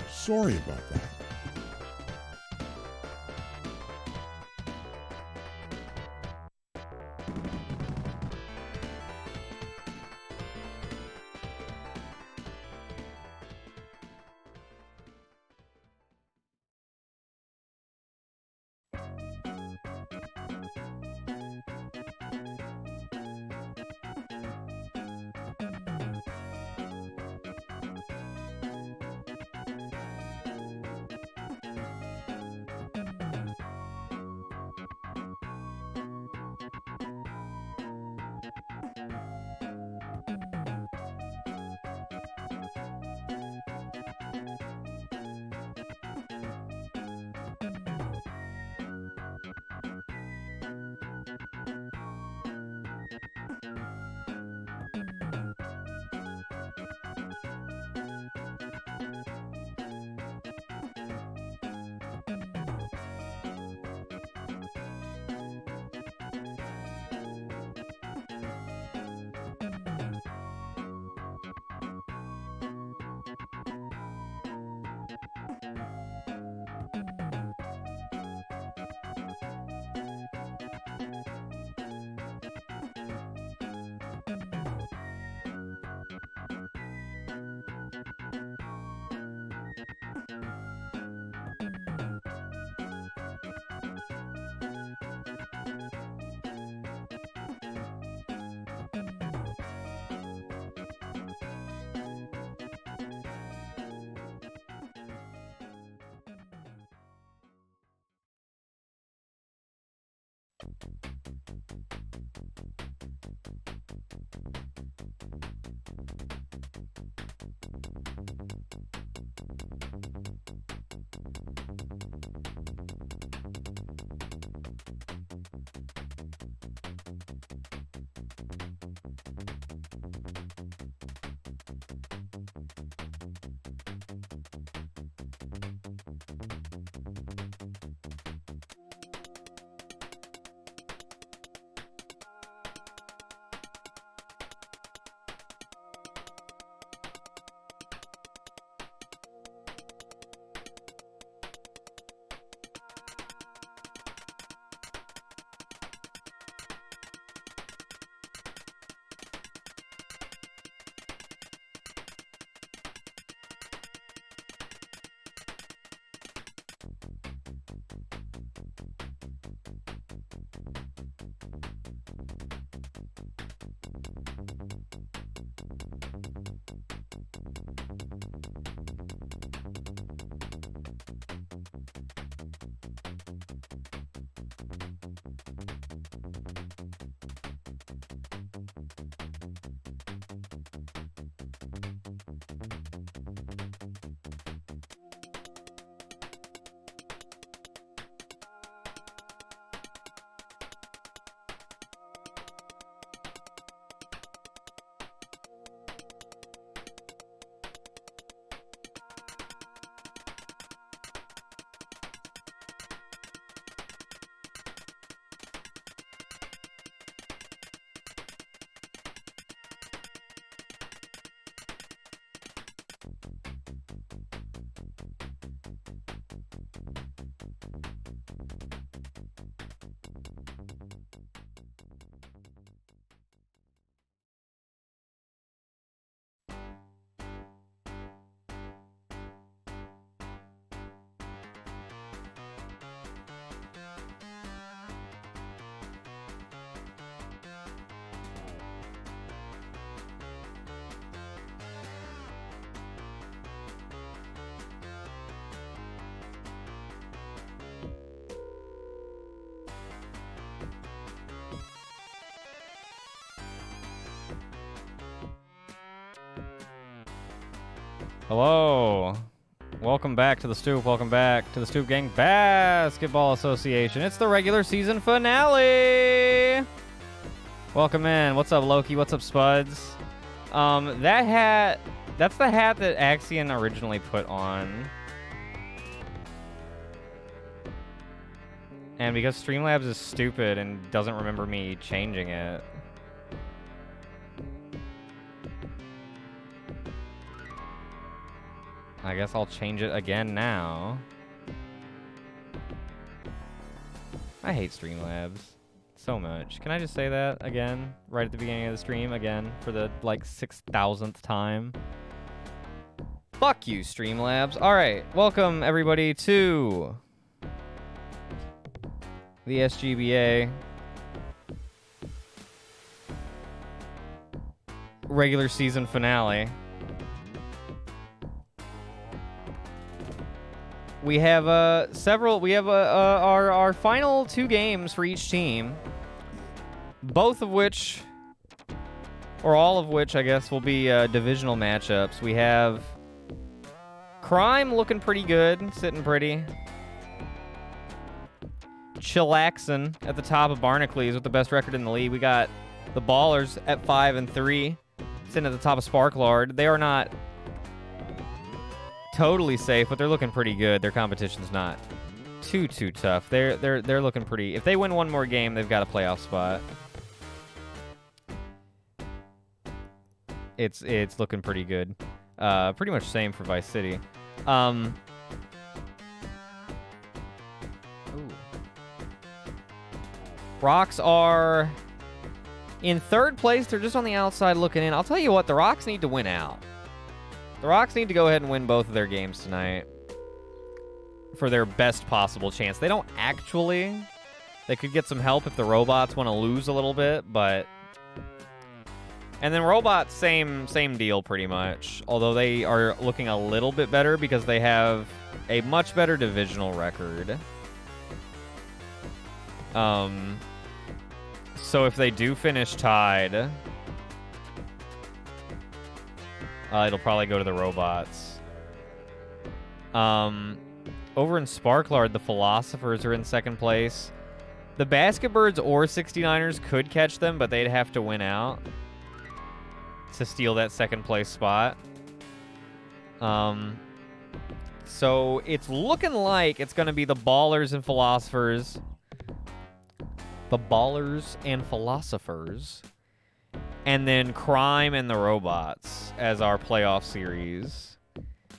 Sorry about that. Hello. Welcome back to the Stoop. Welcome back to the Stoop Gang Basketball Association. It's the regular season finale. Welcome in. What's up, Loki? What's up, Spuds? That hat, that's the hat that Axion originally put on. And because Streamlabs is stupid and doesn't remember me changing it, I guess I'll change it again now. I hate Streamlabs so much. Can I just say that again, right at the beginning of the stream, again, for the, like, 6,000th time? Fuck you, Streamlabs. All right, welcome, everybody, to the SGBA regular season finale. We have our final 2 games for each team, both of which, or all of which, I guess, will be divisional matchups. We have Crime looking pretty good, sitting pretty. Chillaxin at the top of Barnacles with the best record in the league. We got the Ballers at 5-3, sitting at the top of Sparklard. They are not totally safe, but they're looking pretty good. Their competition's not too tough. They're looking pretty. If they win one more game, they've got a playoff spot. It's looking pretty good. Pretty much same for Vice City. Ooh. Rocks are in 3rd place. They're just on the outside looking in. I'll tell you what, the Rocks need to win out. The Rocks need to go ahead and win both of their games tonight for their best possible chance. They don't actually. They could get some help if the Robots want to lose a little bit, but... And then Robots, same deal pretty much. Although they are looking a little bit better because they have a much better divisional record. So if they do finish tied, it'll probably go to the Robots. Over in Sparklard, the Philosophers are in 2nd place. The Basketbirds or 69ers could catch them, but they'd have to win out to steal that 2nd place spot. So it's looking like it's going to be the Ballers and Philosophers. The Ballers and Philosophers. And then Crime and the Robots as our playoff series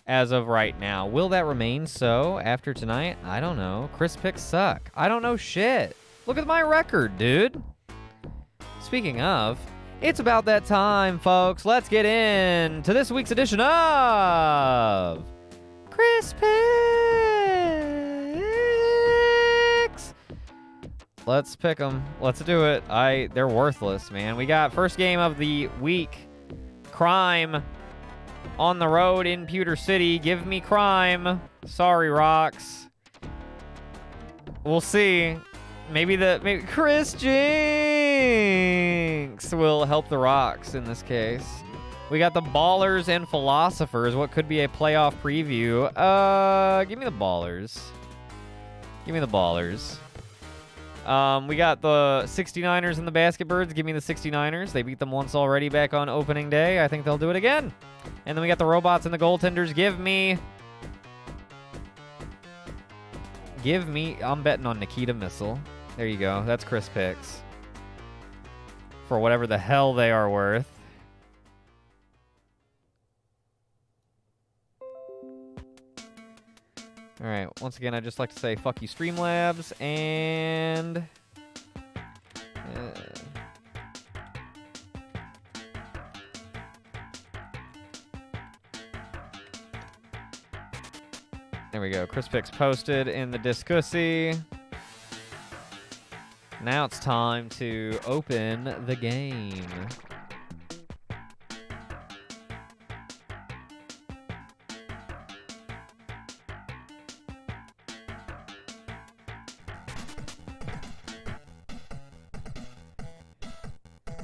as of right now. Will that remain so after tonight? I don't know. Chris picks suck. I don't know shit. Look at my record, dude. Speaking of, it's about that time, folks. Let's get into this week's edition of Chris Picks. Let's pick them. Let's do it. They're worthless, man. We got first game of the week. Crime on the road in Pewter City. Give me Crime. Sorry, Rocks. We'll see. Maybe Chris Jinx will help the Rocks in this case. We got the Ballers and Philosophers. What could be a playoff preview? Give me the Ballers. Give me the Ballers. We got the 69ers and the Basketbirds. Give me the 69ers. They beat them once already back on opening day. I think they'll do it again. And then we got the Robots and the Goaltenders. Give me... I'm betting on Nikita Missile. There you go. That's Chris Picks. For whatever the hell they are worth. All right. Once again, I'd just like to say fuck you, Streamlabs, and... There we go. Chris Picks posted in the Discussy. Now it's time to open the game.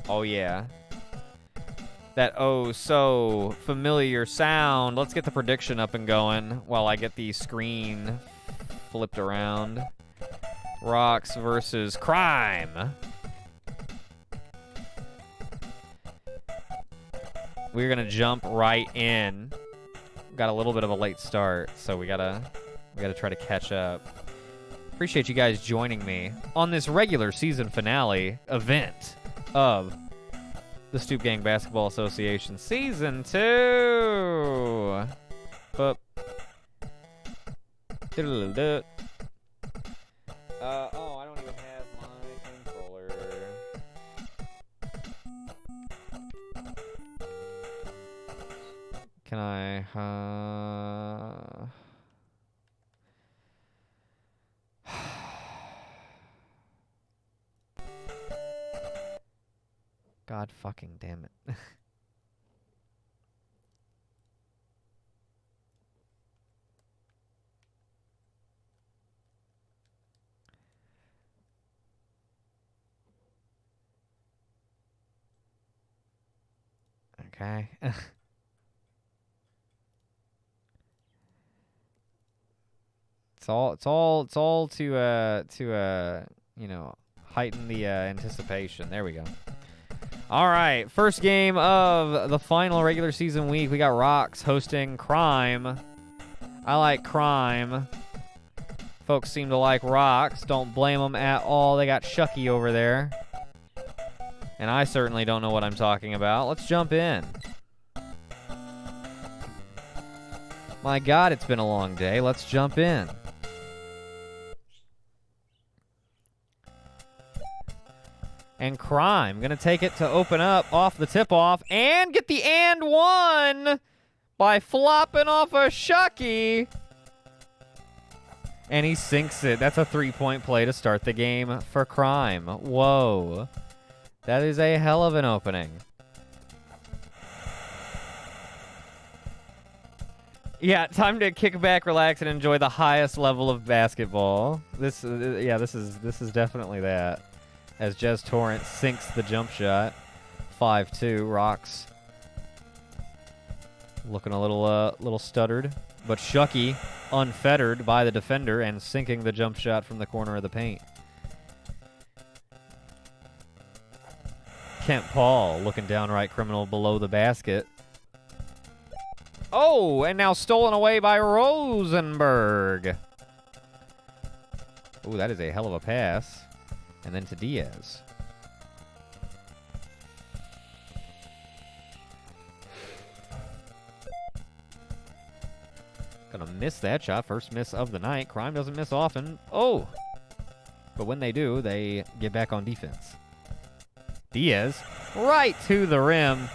Oh, yeah. That oh so familiar sound. Let's get the prediction up and going while I get the screen flipped around. Rocks versus Crime. We're gonna jump right in. Got a little bit of a late start, so we gotta try to catch up. Appreciate you guys joining me on this regular season finale event of the Stoop Gang Basketball Association Season 2. But Diddle-diddle-diddle. Oh, I don't even have my controller. Can I, God fucking damn it. Okay. It's all to you know, heighten the anticipation. There we go. All right, first game of the final regular season week. We got Rocks hosting Crime. I like Crime. Folks seem to like Rocks. Don't blame them at all. They got Shucky over there. And I certainly don't know what I'm talking about. Let's jump in. My God, it's been a long day. Let's jump in. And Crime gonna take it to open up off the tip-off and get the and one by flopping off a Shucky. And he sinks it. That's a 3-point play to start the game for Crime. Whoa. That is a hell of an opening. Yeah, time to kick back, relax, and enjoy the highest level of basketball. This is definitely that. As Jez Torrent sinks the jump shot. 5-2, Rocks looking a little stuttered. But Shucky unfettered by the defender and sinking the jump shot from the corner of the paint. Kent Paul looking downright criminal below the basket. Oh, and now stolen away by Rosenberg. Oh, that is a hell of a pass. And then to Diaz. Gonna miss that shot. First miss of the night. Crime doesn't miss often. Oh! But when they do, they get back on defense. Diaz, right to the rim.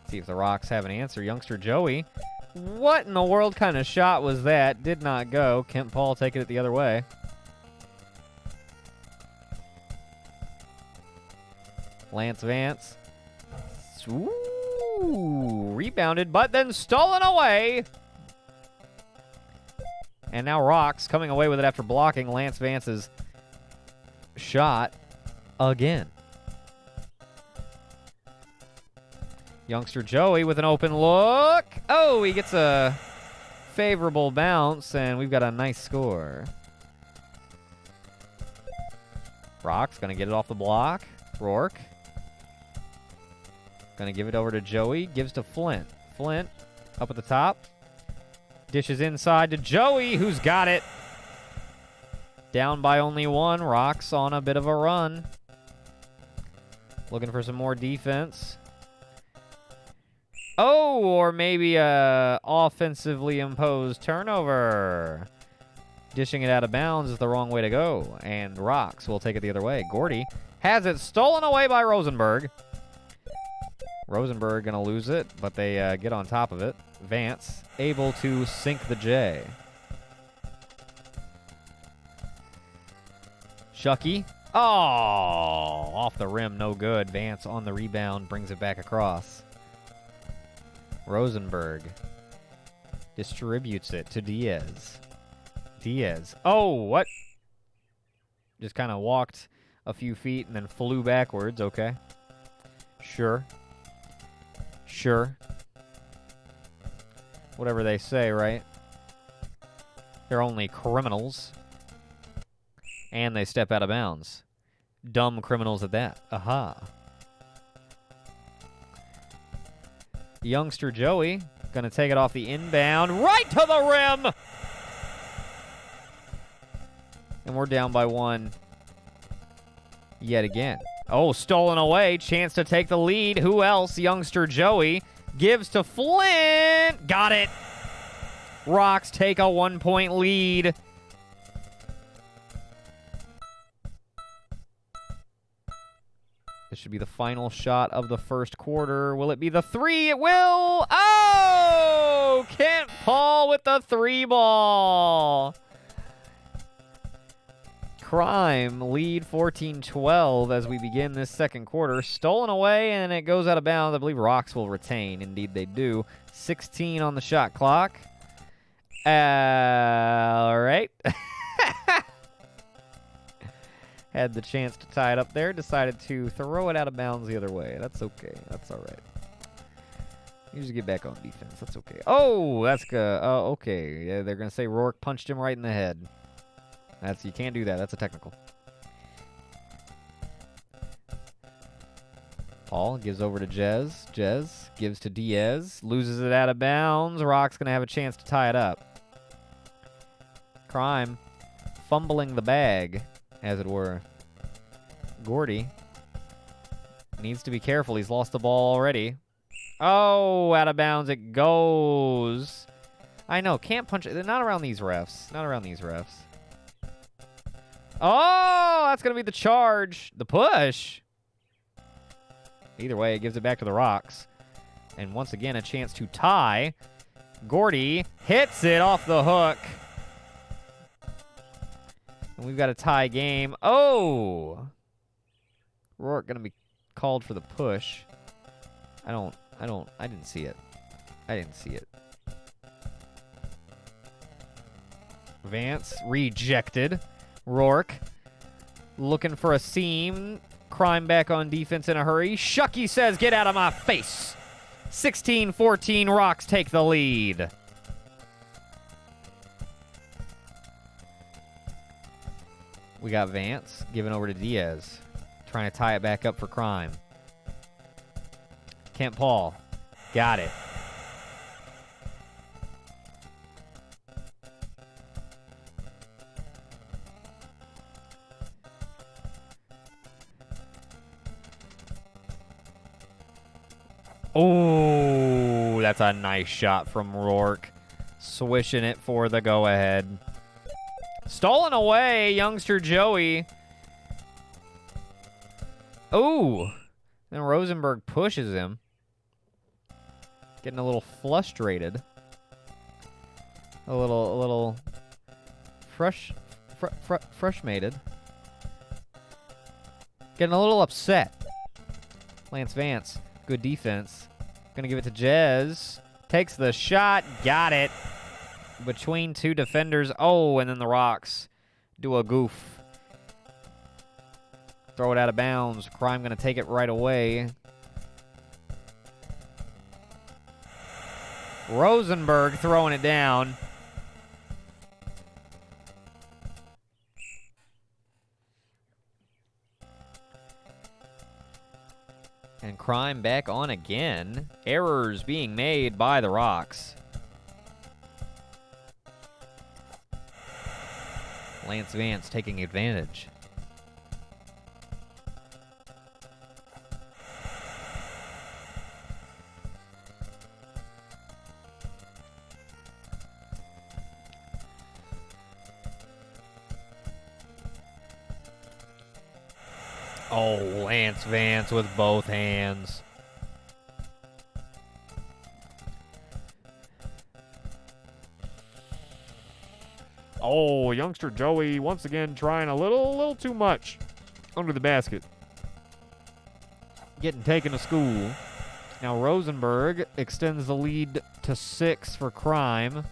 See if the Rocks have an answer. Youngster Joey. What in the world kind of shot was that? Did not go. Kent Paul taking it the other way. Lance Vance. Ooh, rebounded, but then stolen away. And now Rocks coming away with it after blocking Lance Vance's shot again. Youngster Joey with an open look. Oh, he gets a favorable bounce, and we've got a nice score. Rocks gonna get it off the block. Rourke gonna give it over to Joey. Gives to Flint. Flint up at the top. Dishes inside to Joey, who's got it. Down by only one. Rocks on a bit of a run. Looking for some more defense. Oh, or maybe a offensively imposed turnover. Dishing it out of bounds is the wrong way to go. And Rocks will take it the other way. Gordy has it stolen away by Rosenberg. Rosenberg going to lose it, but they get on top of it. Vance able to sink the J. Shucky. Oh, off the rim, no good. Vance on the rebound, brings it back across. Rosenberg distributes it to Diaz. Diaz. Oh, what? Just kind of walked a few feet and then flew backwards. Okay. Sure. Sure. Whatever they say, right? They're only criminals. And they step out of bounds. Dumb criminals at that. Aha. Youngster Joey gonna take it off the inbound, right to the rim! And we're down by one yet again. Oh, stolen away. Chance to take the lead. Who else? Youngster Joey gives to Flint. Got it. Rocks take a 1-point lead. This should be the final shot of the first quarter. Will it be the three? It will. Oh! Kent Paul with the 3-ball. Crime lead 14-12 as we begin this second quarter. Stolen away, and it goes out of bounds. I believe Rocks will retain. Indeed, they do. 16 on the shot clock. All right. Had the chance to tie it up there. Decided to throw it out of bounds the other way. That's okay. That's all right. You just get back on defense. That's okay. Oh, that's good. Oh, okay. Yeah, they're going to say Rourke punched him right in the head. You can't do that. That's a technical. Paul gives over to Jez. Jez gives to Diaz. Loses it out of bounds. Rock's going to have a chance to tie it up. Crime fumbling the bag, as it were. Gordy needs to be careful. He's lost the ball already. Oh, out of bounds it goes. I know. Can't punch it. They're not around these refs. Not around these refs. Oh, that's going to be the charge. The push. Either way, it gives it back to the Rocks. And once again, a chance to tie. Gordy hits it off the hook. And we've got a tie game. Oh! Rourke going to be called for the push. I didn't see it. I didn't see it. Vance rejected. Rourke looking for a seam. Crime back on defense in a hurry. Shucky says, get out of my face. 16-14, Rocks take the lead. We got Vance giving over to Diaz. Trying to tie it back up for Crime. Kent Paul. Got it. Oh, that's a nice shot from Rourke. Swishing it for the go-ahead. Stolen away, youngster Joey. Oh, then Rosenberg pushes him. Getting a little frustrated. A little frustrated. Getting a little upset. Lance Vance. Good defense. Gonna give it to Jez. Takes the shot. Got it. Between two defenders. Oh, and then the Rocks do a goof. Throw it out of bounds. Crime gonna take it right away. Rosenberg throwing it down. And Crime back on again. Errors being made by the Rocks. Lance Vance taking advantage. Oh, Lance Vance with both hands. Oh, youngster Joey once again trying a little too much under the basket. Getting taken to school. Now Rosenberg extends the lead to 6 for Crime.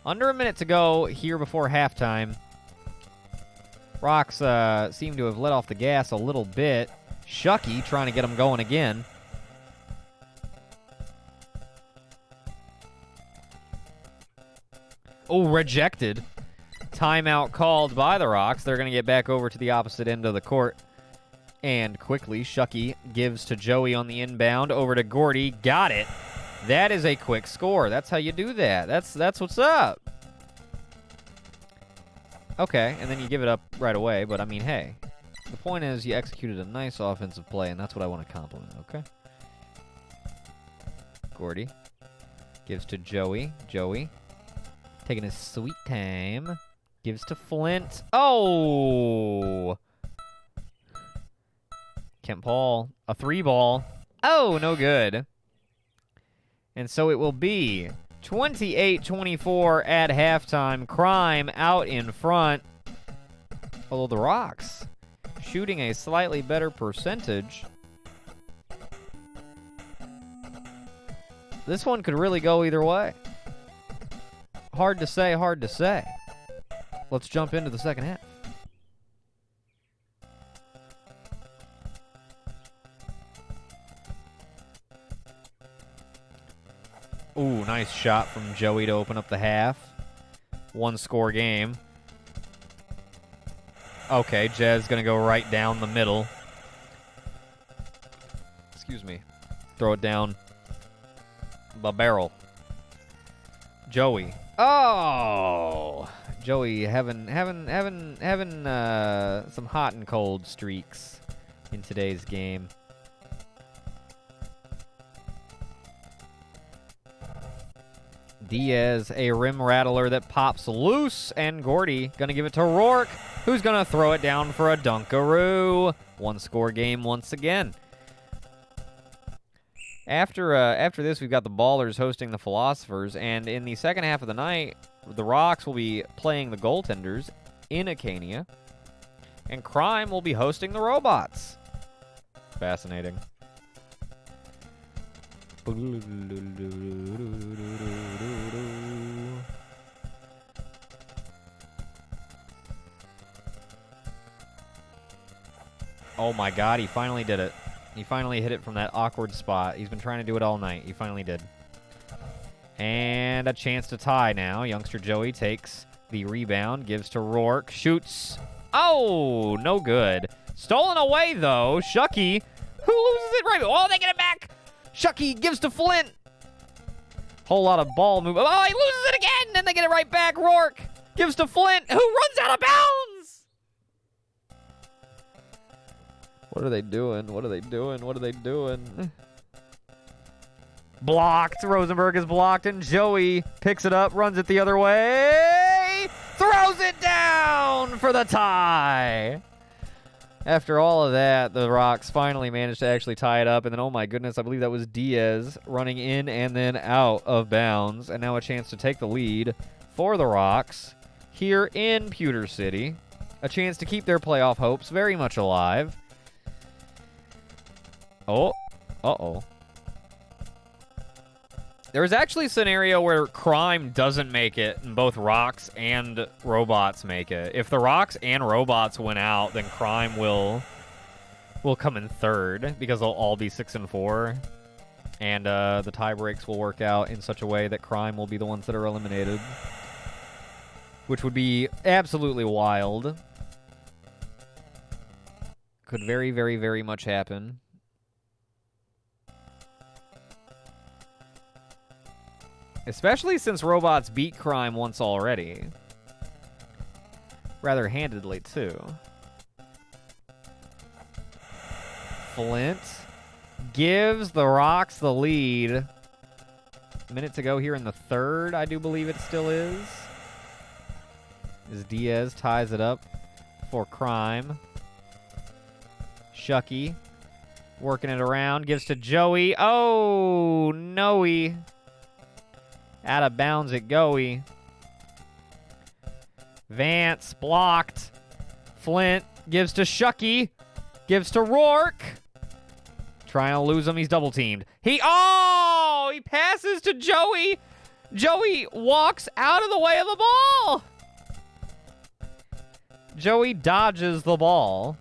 Under a minute to go here before halftime. Rocks seem to have let off the gas a little bit. Shucky trying to get them going again. Oh, rejected. Timeout called by the Rocks. They're going to get back over to the opposite end of the court. And quickly, Shucky gives to Joey on the inbound. Over to Gordy. Got it. That is a quick score. That's how you do that. That's what's up. Okay, and then you give it up right away, but I mean, hey. The point is you executed a nice offensive play, and that's what I want to compliment, okay? Gordy gives to Joey. Joey taking his sweet time. Gives to Flint. Oh! Kent Paul, a 3-ball. Oh, no good. And so it will be 28-24 at halftime. Crime out in front. Although the Rocks shooting a slightly better percentage. This one could really go either way. Hard to say, hard to say. Let's jump into the second half. Ooh, nice shot from Joey to open up the half. 1-score game. Okay, Jez gonna go right down the middle. Excuse me. Throw it down the barrel. Joey. Oh! Joey having some hot and cold streaks in today's game. Diaz, a rim rattler that pops loose, and Gordy gonna give it to Rourke, who's gonna throw it down for a dunkaroo. 1-score game once again. After this, we've got the Ballers hosting the Philosophers, and in the second half of the night, the Rocks will be playing the Goaltenders in Acania, and Crime will be hosting the Robots. Fascinating. Oh my God, he finally did it. He finally hit it from that awkward spot. He's been trying to do it all night. He finally did. And a chance to tie now. Youngster Joey takes the rebound, gives to Rourke, shoots. Oh, no good. Stolen away, though. Shucky, who loses it right. Oh, they get it back. Shucky gives to Flint. Whole lot of ball movement. Oh, he loses it again. Then they get it right back. Rourke gives to Flint, who runs out of bounds. What are they doing? What are they doing? What are they doing? Blocked. Rosenberg is blocked, and Joey picks it up, runs it the other way, throws it down for the tie. After all of that, the Rocks finally managed to actually tie it up, and then, oh my goodness, I believe that was Diaz running in and then out of bounds, and now a chance to take the lead for the Rocks here in Pewter City. A chance to keep their playoff hopes very much alive. Oh, uh-oh. There was actually a scenario where Crime doesn't make it, and both Rocks and Robots make it. If the Rocks and Robots win out, then Crime will come in third, because they'll all be 6-4. And the tie breaks will work out in such a way that Crime will be the ones that are eliminated, which would be absolutely wild. Could very, very, very much happen. Especially since Robots beat Crime once already. Rather handedly, too. Flint gives the Rocks the lead. A minute to go here in the third, I do believe it still is. As Diaz ties it up for Crime. Shucky working it around, gives to Joey. Oh, no-y. Out of bounds it goey. Vance blocked. Flint gives to Shucky. Gives to Rourke. Trying to lose him. He's double teamed. He passes to Joey. Joey walks out of the way of the ball. Joey dodges the ball.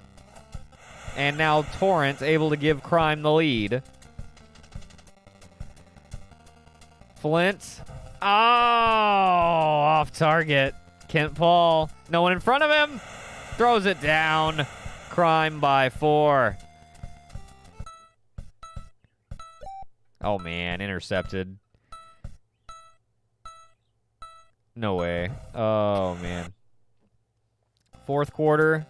And now Torrance able to give Crime the lead. Flint. Oh, off target. Kent Paul. No one in front of him. Throws it down. Crime by 4. Oh, man. Intercepted. No way. Oh, man. Fourth quarter.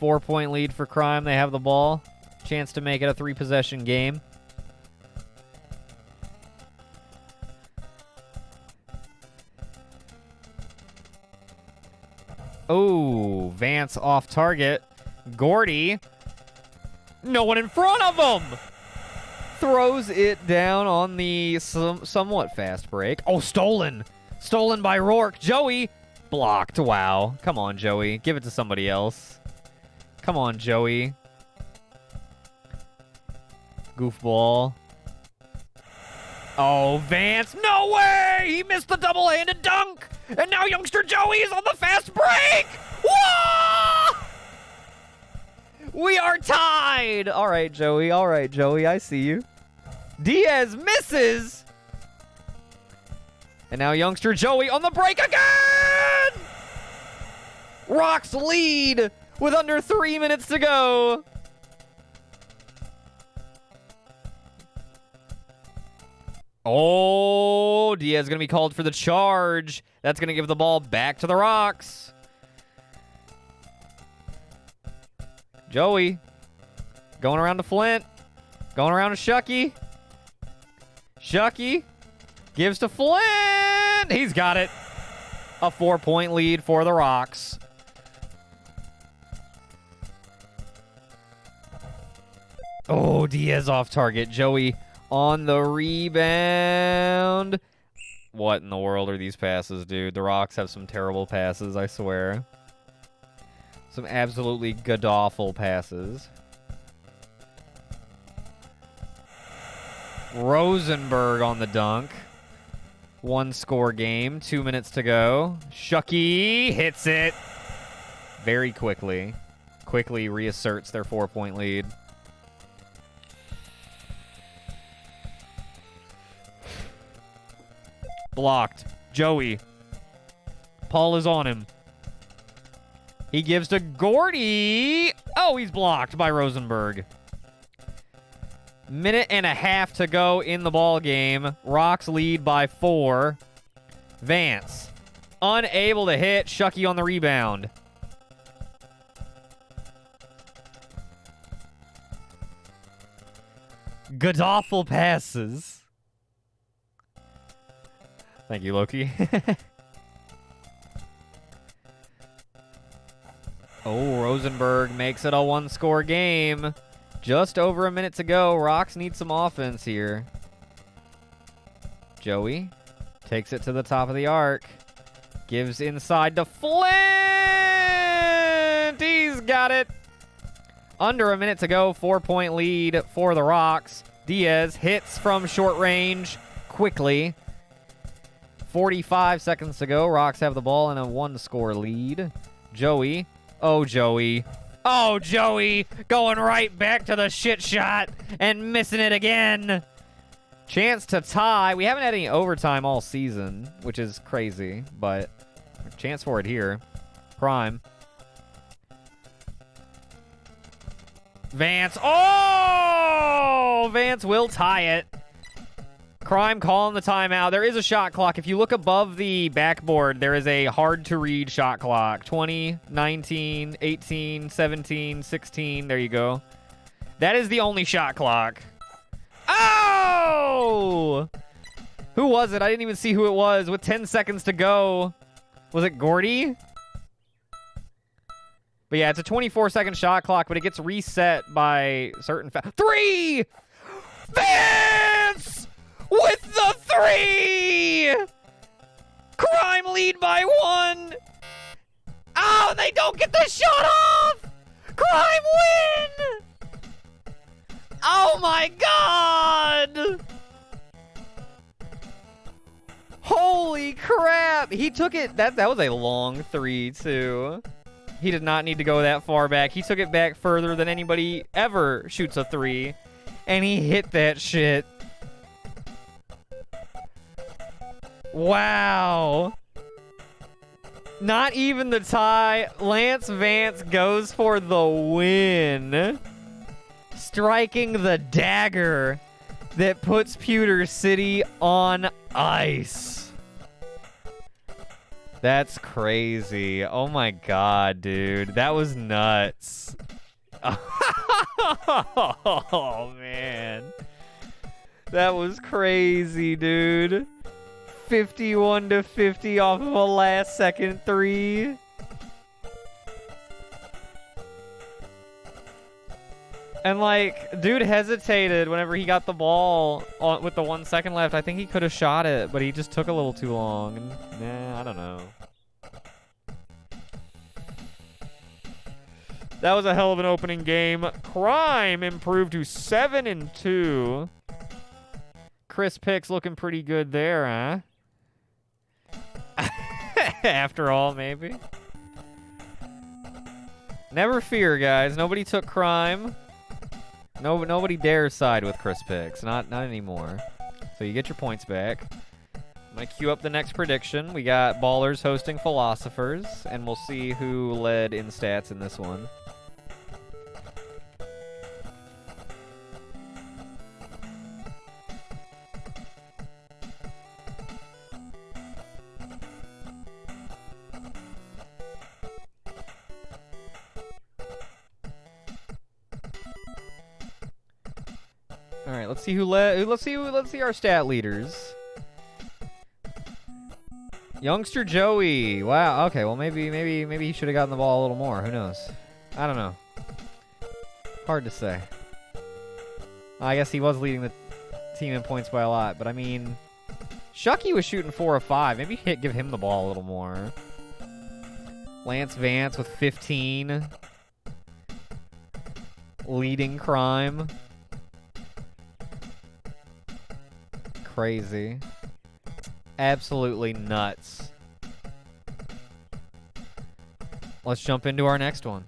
4-point lead for Crime. They have the ball. Chance to make it a 3-possession game. Oh, Vance off target. Gordy. No one in front of him. Throws it down on the somewhat fast break. Oh, stolen. Stolen by Rourke. Joey. Blocked. Wow. Come on, Joey. Give it to somebody else. Come on, Joey. Goofball. Oh, Vance. No way! He missed the double-handed dunk. And now youngster Joey is on the fast break. Whoa! We are tied. All right, Joey. All right, Joey. I see you. Diaz misses. And now youngster Joey on the break again. Rocks lead with under 3 minutes to go. Oh, Diaz going to be called for the charge. That's going to give the ball back to the Rocks. Joey going around to Flint. Going around to Shucky. Shucky gives to Flint. He's got it. A 4-point lead for the Rocks. Oh, Diaz off target. Joey on the rebound. What in the world are these passes, dude? The Rocks have some terrible passes, I swear. Some absolutely god-awful passes. Rosenberg on the dunk. 1-score game. 2 minutes to go. Shucky hits it very quickly. Quickly reasserts their 4-point lead. Blocked. Joey. Paul is on him. He gives to Gordy. Oh, he's blocked by Rosenberg. Minute and a half to go in the ball game. Rocks lead by 4. Vance. Unable to hit. Shucky on the rebound. God-awful passes. Thank you, Loki. Oh, Rosenberg makes it a 1-score game. Just over a minute to go. Rocks need some offense here. Joey takes it to the top of the arc. Gives inside to Flint. He's got it. Under a minute to go. 4-point lead for the Rocks. Diaz hits from short range quickly. 45 seconds to go. Rocks have the ball in a 1-score lead. Joey. Oh, Joey. Oh, Joey. Going right back to the shit shot and missing it again. Chance to tie. We haven't had any overtime all season, which is crazy, but chance for it here. Prime. Vance. Oh! Vance will tie it. Crime calling the timeout. There is a shot clock. If you look above the backboard, there is a hard-to-read shot clock. 20, 19, 18, 17, 16. There you go. That is the only shot clock. Oh! Who was it? I didn't even see who it was. With 10 seconds to go. Was it Gordy? But yeah, it's a 24-second shot clock, but it gets reset by certain... 3! Vance! With the 3! Crime lead by 1! Oh, they don't get the shot off! Crime win! Oh my god! Holy crap! He took it... That was a long 3, too. He did not need to go that far back. He took it back further than anybody ever shoots a 3. And he hit that shit. Wow. Not even the tie. Lance Vance goes for the win. Striking the dagger that puts Pewter City on ice. That's crazy. Oh my god, dude. That was nuts. Oh, man. That was crazy, dude. 51-50 off of a last second 3. And, like, dude hesitated whenever he got the ball with the 1 second left. I think he could have shot it, but he just took a little too long. And, I don't know. That was a hell of an opening game. Crime improved to 7-2. Chris Pick's looking pretty good there, huh? After all, maybe. Never fear, guys. Nobody took Crime. Nobody dares side with Chris Picks. Not anymore. So you get your points back. I'm going to queue up the next prediction. We got Ballers hosting Philosophers, and we'll see who led in stats in this one. All right, let's see who led. Let's see our stat leaders. Youngster Joey. Wow. Okay. Well, maybe he should have gotten the ball a little more. Who knows? I don't know. Hard to say. I guess he was leading the team in points by a lot, but I mean, Shucky was shooting 4 of 5. Maybe give him the ball a little more. Lance Vance with 15. Leading Crime. Crazy. Absolutely nuts. Let's jump into our next one.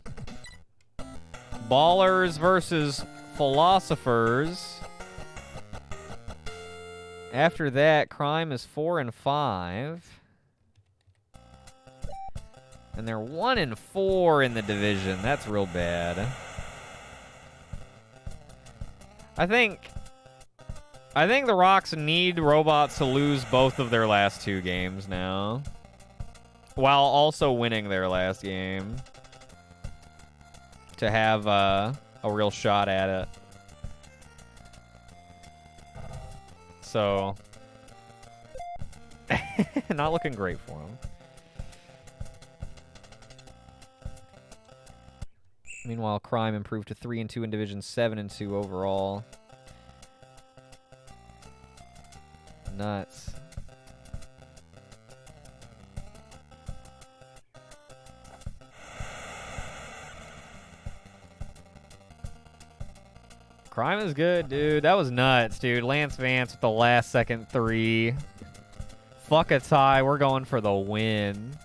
Ballers versus Philosophers. After that, Crime is 4-5. And they're 1-4 in the division. That's real bad. I think the Rocks need Robots to lose both of their last 2 games now, while also winning their last game, to have a real shot at it. So, not looking great for them. Meanwhile, Crime improved to 3-2 in Division, 7-2 overall. Nuts. Crime is good, dude. That was nuts, dude. Lance Vance with the last second 3. Fuck a tie. We're going for the win.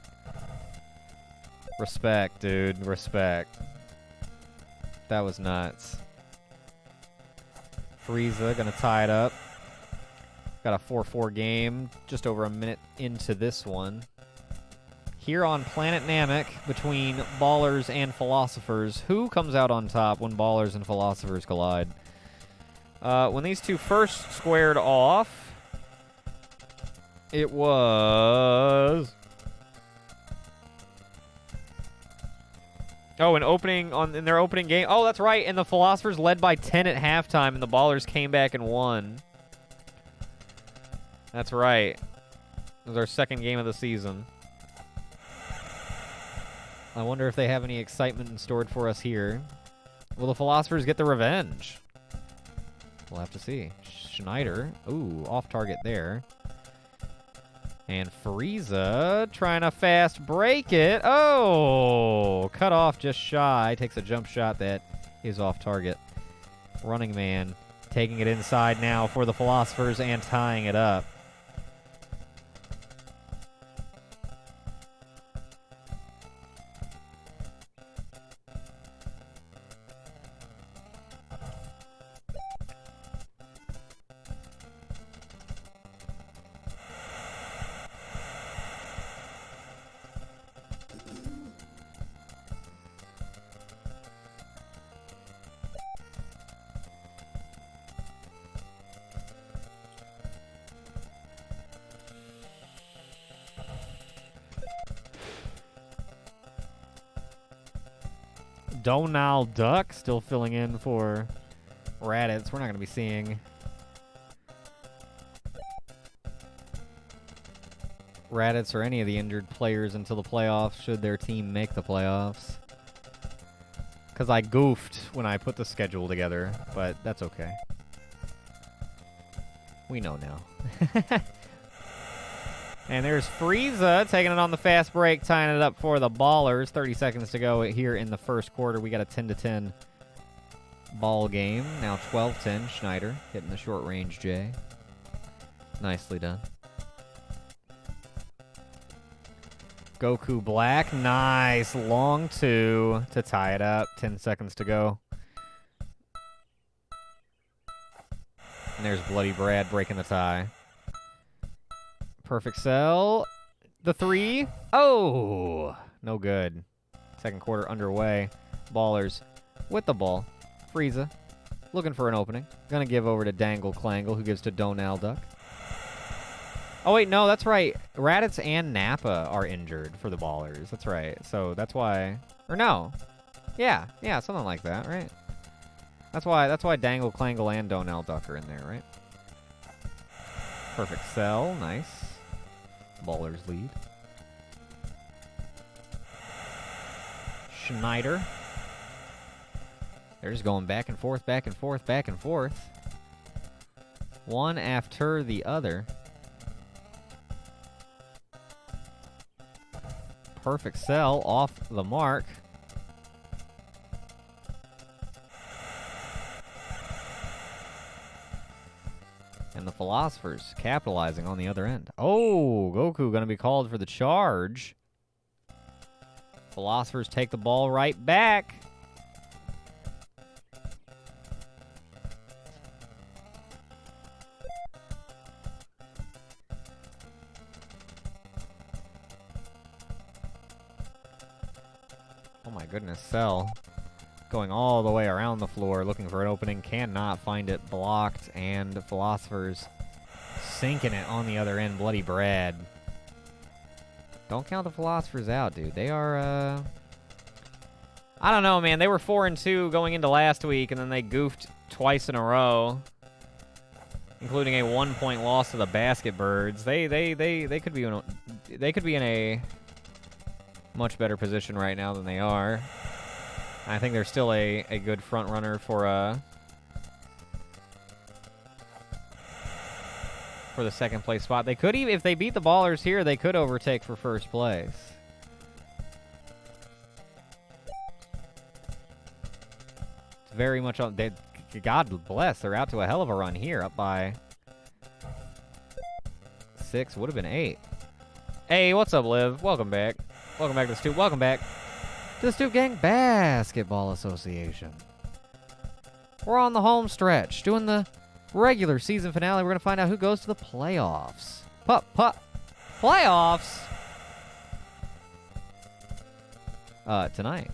Respect, dude. Respect. That was nuts. Frieza gonna tie it up. Got a 4-4 game, just over a minute into this one. Here on Planet Namek, between Ballers and Philosophers, who comes out on top when Ballers and Philosophers collide? When these two first squared off, it was... Oh, in their opening game. Oh, that's right. And the Philosophers led by 10 at halftime, and the Ballers came back and won. That's right. It was our second game of the season. I wonder if they have any excitement in store for us here. Will the Philosophers get the revenge? We'll have to see. Schneider. Ooh, off target there. And Frieza trying to fast break it. Oh, cut off just shy. Takes a jump shot that is off target. Running Man taking it inside now for the Philosophers and tying it up. Donald Duck still filling in for Raditz. We're not going to be seeing Raditz or any of the injured players until the playoffs, should their team make the playoffs. Because I goofed when I put the schedule together, but that's okay. We know now. And there's Frieza taking it on the fast break, tying it up for the Ballers. 30 seconds to go here in the first quarter. We got a 10-10 ball game. Now 12-10. Schneider hitting the short range J. Nicely done. Goku Black. Nice. Long two to tie it up. 10 seconds to go. And there's Bloody Brad breaking the tie. Perfect Cell. The three. Oh! No good. Second quarter underway. Ballers with the ball. Frieza looking for an opening. Gonna give over to Dangle Clangle, who gives to Donald Duck. Oh, wait, no, that's right. Raditz and Nappa are injured for the Ballers. That's right. So that's why... Or no. Yeah, something like that, right? That's why Dangle Clangle and Donald Duck are in there, right? Perfect Cell. Nice. Ballers lead. Schneider. They're just going back and forth, back and forth, back and forth. One after the other. Perfect Cell off the mark. And the Philosophers capitalizing on the other end. Oh, Goku going to be called for the charge. Philosophers take the ball right back. Oh my goodness, Cell going all the way around the floor, looking for an opening, cannot find it, blocked, and the Philosophers sinking it on the other end. Bloody Brad. Don't count the Philosophers out, dude. They are, I don't know, man. They were 4-2 going into last week, and then they goofed twice in a row, including a 1-point loss to the Basket Birds. They could be in a much better position right now than they are. I think they're still a good front runner for the second place spot. They could even, if they beat the Ballers here, they could overtake for first place. It's very much on. God bless, they're out to a hell of a run here, up by 6. Would have been 8. Hey, what's up, Liv? Welcome back. Welcome back to the Stoop. Welcome back to the Stoop Gang Basketball Association. We're on the home stretch, doing the regular season finale. We're going to find out who goes to the playoffs. Playoffs? Tonight.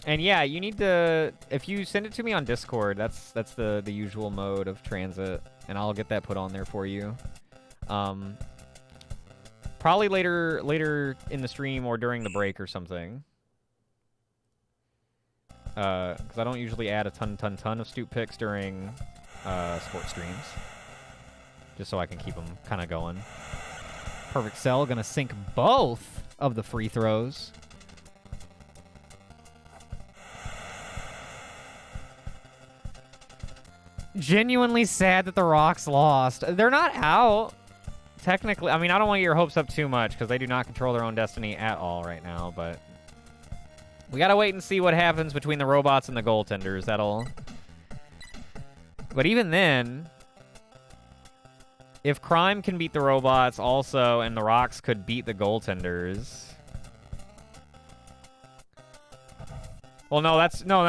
And yeah, you need to, if you send it to me on Discord, that's the usual mode of transit, and I'll get that put on there for you. Probably later in the stream or during the break or something. Because I don't usually add a ton of Stoop picks during sports streams. Just so I can keep them kind of going. Perfect Cell gonna sink both of the free throws. Genuinely sad that the Rocks lost. They're not out. Technically, I mean, I don't want to get your hopes up too much because they do not control their own destiny at all right now, but we got to wait and see what happens between the robots and the goaltenders. But even then, if Crime can beat the robots also and the Rocks could beat the goaltenders. Well, no, that's... No.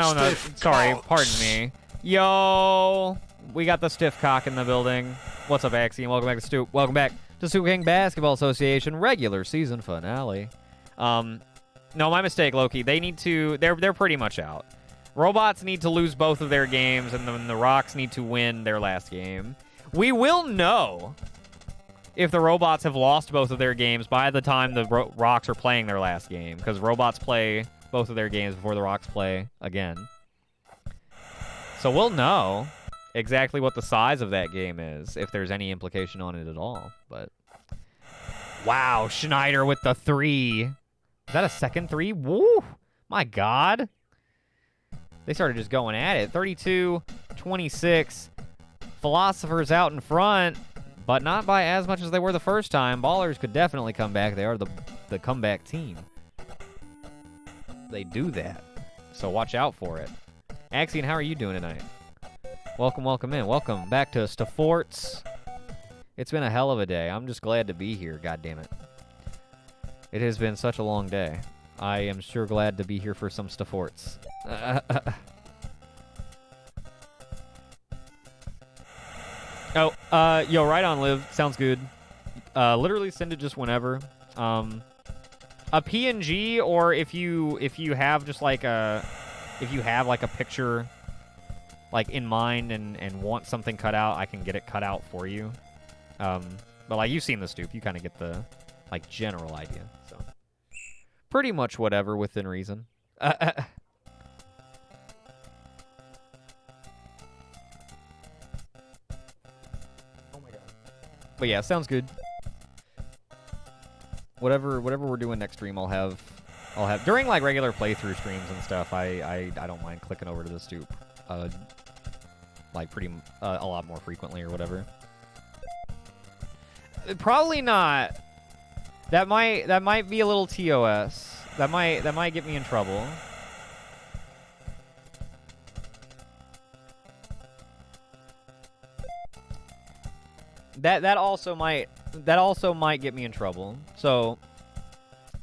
Sorry, pardon me. Yo, we got the stiff cock in the building. What's up, Axiom? Welcome back to Stoop. Welcome back to Stoop Gang Basketball Association regular season finale. No, my mistake, Loki. They need to... They're pretty much out. Robots need to lose both of their games, and then the Rocks need to win their last game. We will know if the robots have lost both of their games by the time the Rocks are playing their last game, because robots play both of their games before the Rocks play again. So we'll know exactly what the size of that game is, if there's any implication on it at all. But wow, Schneider with the 3. Is that a second 3? Woo! My God. They started just going at it. 32-26. Philosophers out in front, but not by as much as they were the first time. Ballers could definitely come back. They are the comeback team. They do that. So watch out for it. Axion, how are you doing tonight? Welcome, welcome in. Welcome back to Staforts. It's been a hell of a day. I'm just glad to be here, goddammit. It has been such a long day. I am sure glad to be here for some Staforts. Yo, right on, Liv. Sounds good. Literally send it just whenever. A PNG, or if you have just like a picture like in mind and want something cut out, I can get it cut out for you. But like, you've seen the stoop, you kind of get the like general idea. So pretty much whatever within reason. Oh my God. But yeah, sounds good. Whatever we're doing next stream, I'll have during like regular playthrough streams and stuff. I don't mind clicking over to the stoop, like a lot more frequently or whatever. Probably not. That might be a little TOS. That might get me in trouble. That also might get me in trouble. So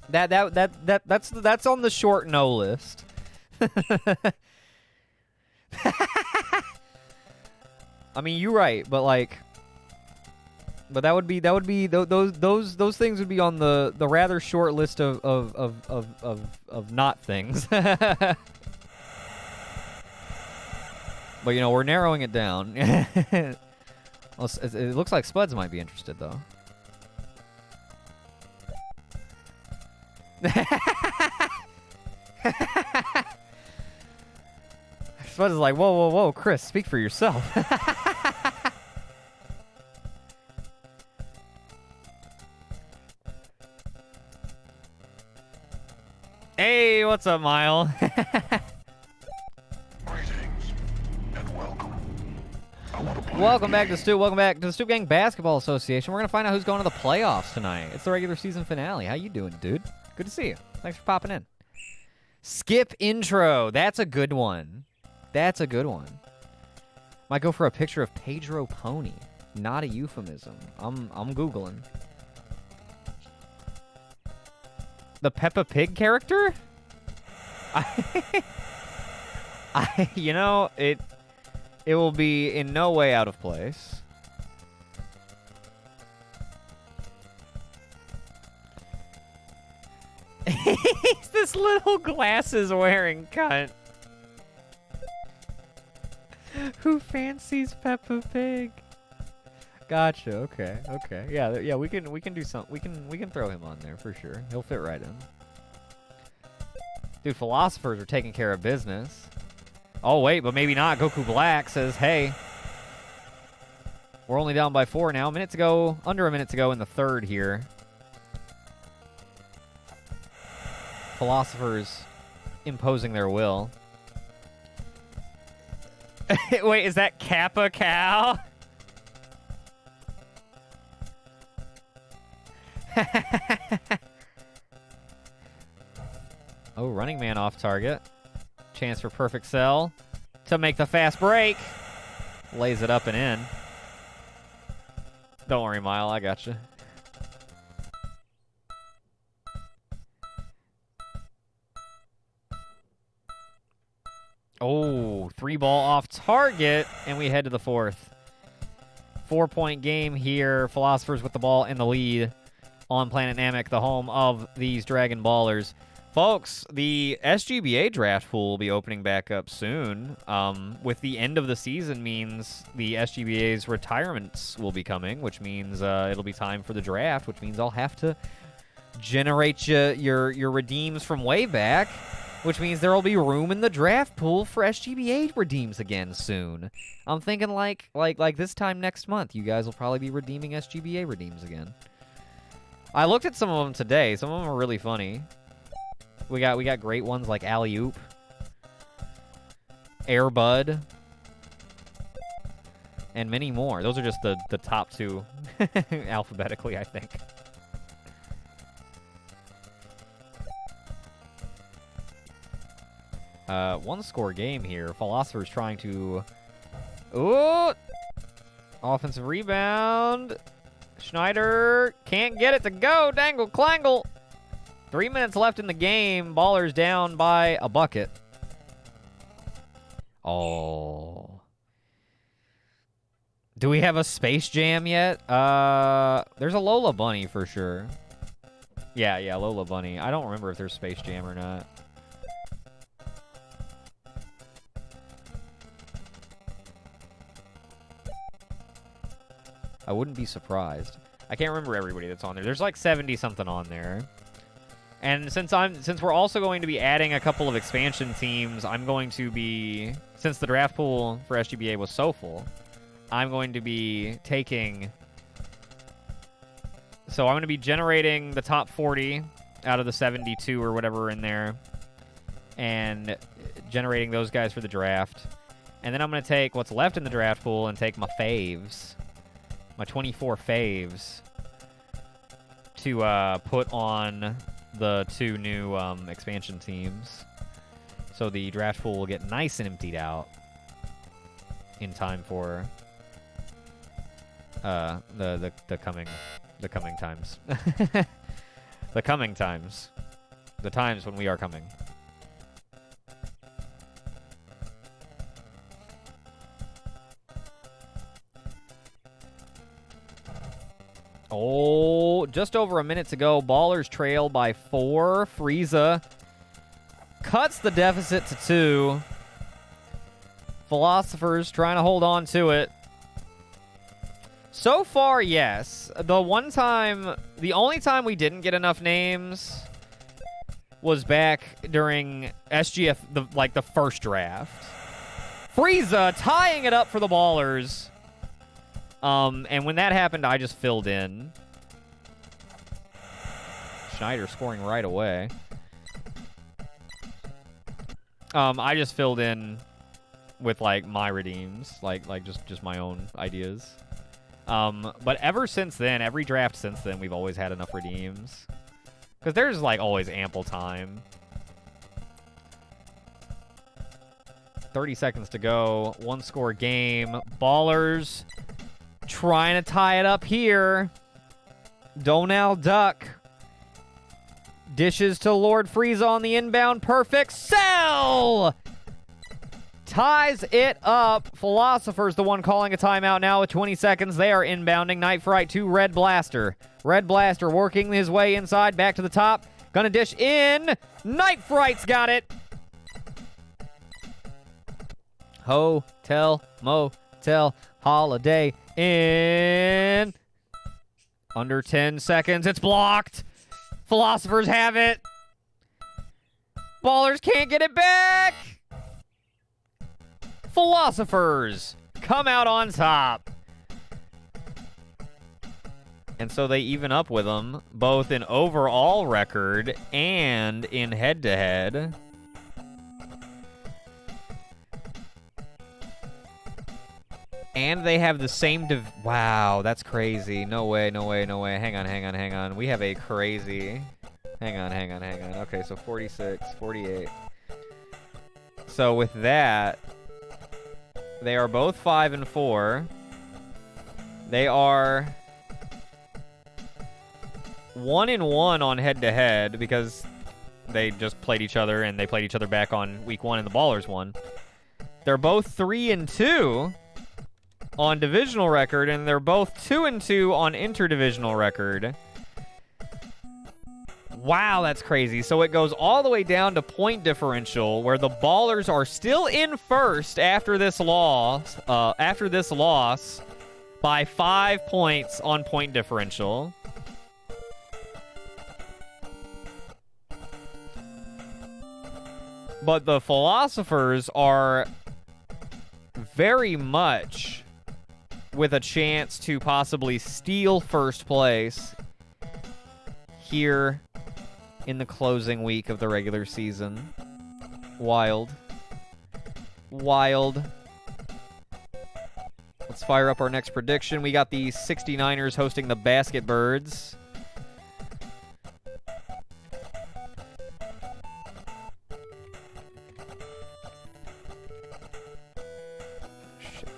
that's on the short no list. I mean, you're right, but like, that would be those things would be on the rather short list of not things. But you know, we're narrowing it down. Well, it looks like Spuds might be interested, though. Spuds is like, whoa, Chris, speak for yourself. Hey, what's up, Mile? Welcome back to Stu. Welcome back to the Stu Gang Basketball Association. We're going to find out who's going to the playoffs tonight. It's the regular season finale. How you doing, dude? Good to see you. Thanks for popping in. Skip intro. That's a good one. That's a good one. Might go for a picture of Pedro Pony. Not a euphemism. I'm Googling. The Peppa Pig character? You know, it will be in no way out of place. He's this little glasses wearing cunt. Who fancies Peppa Pig? Gotcha. Okay. Yeah. We can do something. We can throw him on there for sure. He'll fit right in. Dude, philosophers are taking care of business. Oh, wait, but maybe not. Goku Black says, hey, we're only down by 4 now. Under a minute to go in the third here. Philosophers imposing their will. Wait, is that Kappa Cow? Oh, running man off target. Chance for perfect sell to make the fast break. Lays it up and in. Don't worry, Mile. I got you. Oh, 3-ball off target, and we head to the fourth. 4-point game here. Philosophers with the ball in the lead on Planet Namek, the home of these Dragon Ballers. Folks, the SGBA draft pool will be opening back up soon. With the end of the season means the SGBA's retirements will be coming, which means it'll be time for the draft, which means I'll have to generate your redeems from way back. which means there will be room in the draft pool for SGBA redeems again soon. I'm thinking like this time next month, you guys will probably be redeeming SGBA redeems again. I looked at some of them today. Some of them are really funny. We got great ones like Alley Oop, Air Bud, and many more. Those are just the top two alphabetically, I think. One score game here. Philosopher's trying to... Ooh! Offensive rebound. Schneider can't get it to go. Dangle, clangle. 3 minutes left in the game. Ballers down by a bucket. Oh. Do we have a Space Jam yet? There's a Lola Bunny for sure. Yeah, Lola Bunny. I don't remember if there's Space Jam or not. I wouldn't be surprised. I can't remember everybody that's on there. There's like 70-something on there. And since we're also going to be adding a couple of expansion teams, I'm going to be, since the draft pool for SGBA was so full, I'm going to be taking, so I'm going to be generating the top 40 out of the 72 or whatever in there, and generating those guys for the draft. And then I'm going to take what's left in the draft pool and take my faves, my 24 faves, to put on the two new expansion teams. So the draft pool will get nice and emptied out in time for the coming times. The coming times. The times when we are coming. Oh, just over a minute to go. Ballers trail by 4. Frieza cuts the deficit to 2. Philosophers trying to hold on to it. So far, yes. The only time we didn't get enough names was back during SGF, the first draft. Frieza tying it up for the Ballers. And when that happened, I just filled in. Schneider scoring right away. I just filled in with, like, my redeems. Like just my own ideas. But ever since then, every draft since then, we've always had enough redeems. Because there's, like, always ample time. 30 seconds to go. One score game. Ballers trying to tie it up here. Donal Duck dishes to Lord Frieza on the inbound. Perfect sell! Ties it up. Philosopher's the one calling a timeout now with 20 seconds. They are inbounding. Night Fright to Red Blaster. Red Blaster working his way inside. Back to the top. Gonna dish in. Night Fright's got it. Hotel, motel, holiday in. Under 10 seconds. It's blocked. Philosophers have it. Ballers can't get it back. Philosophers come out on top. And so they even up with them, both in overall record and in head-to-head. And they have the same wow, that's crazy. No way, no way, no way. Hang on. We have a crazy... Hang on. Okay, so 46, 48. So with that, they are both 5 and 4. They are 1 and 1 on head-to-head because they just played each other and they played each other back on week 1 and the Ballers won. They're both 3 and 2 on divisional record, and they're both 2 and 2 on interdivisional record. Wow, that's crazy. So it goes all the way down to point differential, where the Ballers are still in first after this loss. By 5 points on point differential. But the Philosophers are very much with a chance to possibly steal first place here in the closing week of the regular season. Wild. Wild. Let's fire up our next prediction. We got the 69ers hosting the Basket Birds. Shit.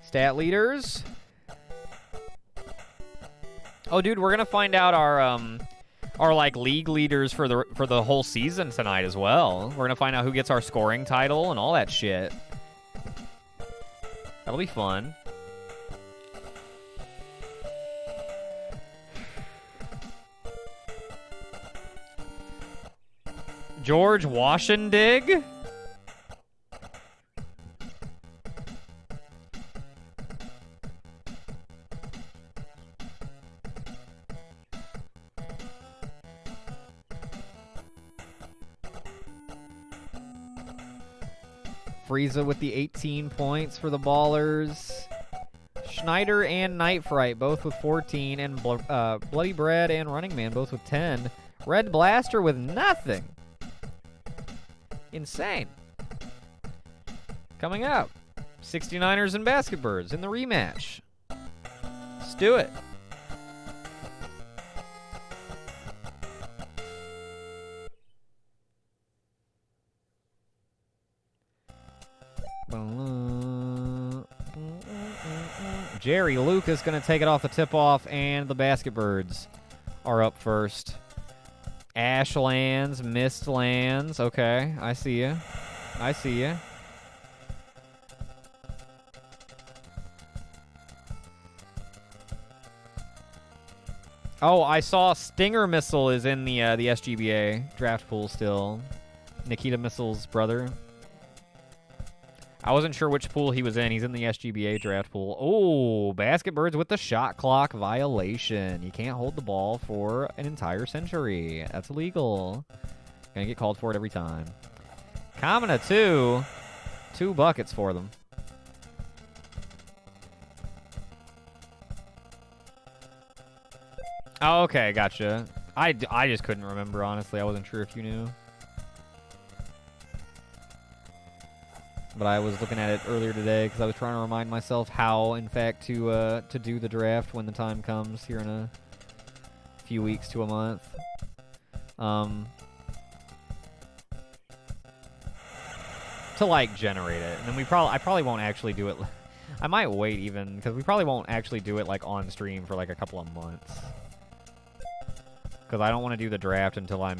Stat leaders. Oh, dude, we're gonna find out our like league leaders for the whole season tonight as well. We're gonna find out who gets our scoring title and all that shit. That'll be fun. George Washendig. Frieza with the 18 points for the Ballers. Schneider and Night Fright both with 14, and Bloody Bread and Running Man both with 10. Red Blaster with nothing. Insane. Coming up, 69ers and Basket Birds in the rematch. Let's do it. Jerry Lucas going to take it off the tip-off, and the Basket Birds are up first. Ashlands, Mistlands. Okay, I see you. I see you. Oh, I saw Stinger Missile is in the SGBA draft pool still. Nikita Missile's brother. I wasn't sure which pool he was in. He's in the SGBA draft pool. Oh, Basket Birds with the shot clock violation. You can't hold the ball for an entire century. That's illegal. Gonna get called for it every time. Kamina 2. 2 buckets for them. Oh, okay, gotcha. I just couldn't remember, honestly. I wasn't sure if you knew. But I was looking at it earlier today because I was trying to remind myself how, in fact, to do the draft when the time comes here in a few weeks to a month. To like generate it, and then I probably won't actually do it. I might wait even because we probably won't actually do it like on stream for like a couple of months because I don't want to do the draft until I'm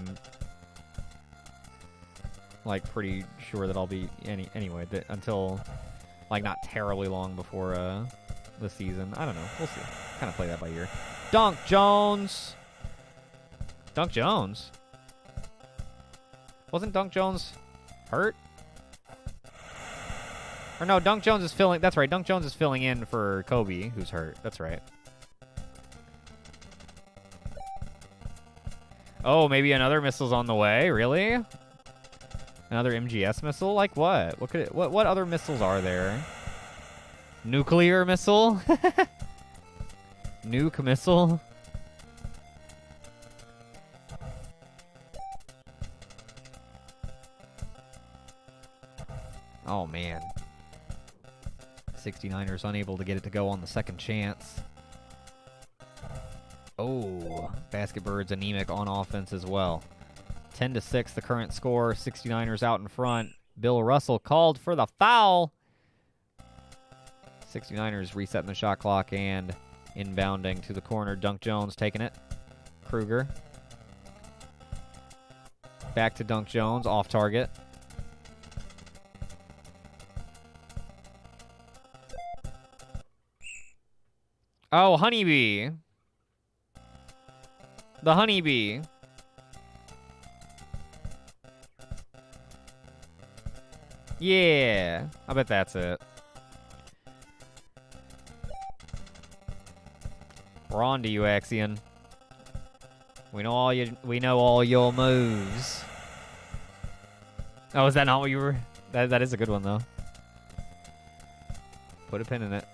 like pretty sure that I'll be anyway until like not terribly long before the season. I don't know. We'll see. Kind of play that by ear. Dunk Jones. Dunk Jones. Wasn't Dunk Jones hurt? Or no, Dunk Jones is filling. That's right. Dunk Jones is filling in for Kobe, who's hurt. That's right. Oh, maybe another missile's on the way. Really? Another MGS missile? Like what? What other missiles are there? Nuclear missile? Nuke missile? Oh, man. 69ers unable to get it to go on the second chance. Oh, Basket Birds anemic on offense as well. 10-6 the current score. 69ers out in front. Bill Russell called for the foul. 69ers resetting the shot clock and inbounding to the corner. Dunk Jones taking it. Kruger. Back to Dunk Jones. Off target. Oh, Honeybee. The Honeybee. Yeah, I bet that's it. We're on to you, Axion. We know all your moves. Oh, is that not what you were? That is a good one though. Put a pin in it.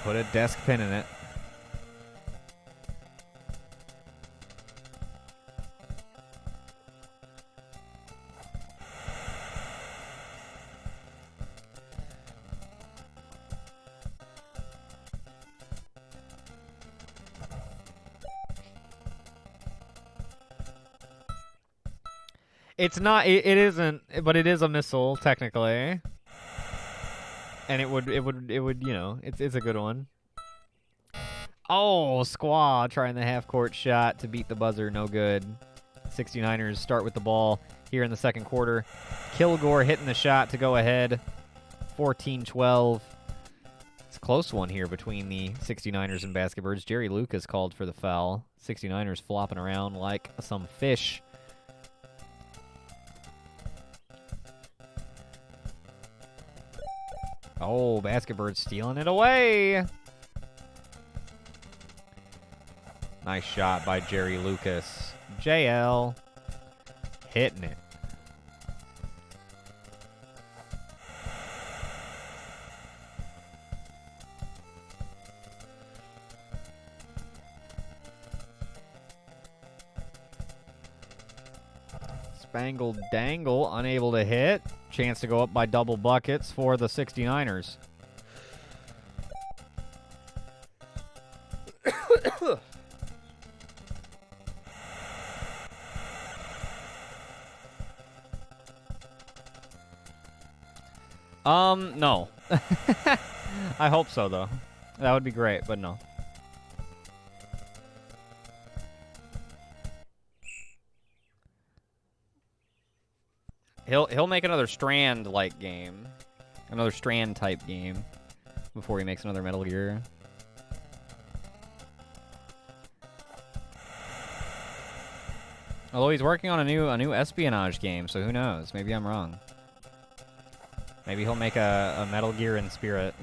Put a desk pin in it. It's not. It isn't. But it is a missile technically. And it would. You know. It's a good one. Oh, Squaw trying the half-court shot to beat the buzzer. No good. 69ers start with the ball here in the second quarter. Kilgore hitting the shot to go ahead. 14-12. It's a close one here between the 69ers and Basketbirds. Jerry Lucas called for the foul. 69ers flopping around like some fish. Oh, Basketbirds stealing it away. Nice shot by Jerry Lucas. JL hitting it. Spangled Dangle unable to hit. Chance to go up by double buckets for the 69ers. No. I hope so, though. That would be great, but no. He'll make another Strand-like game. Another Strand-type game before he makes another Metal Gear. Although he's working on a new espionage game, so who knows? Maybe I'm wrong. Maybe he'll make a Metal Gear in spirit.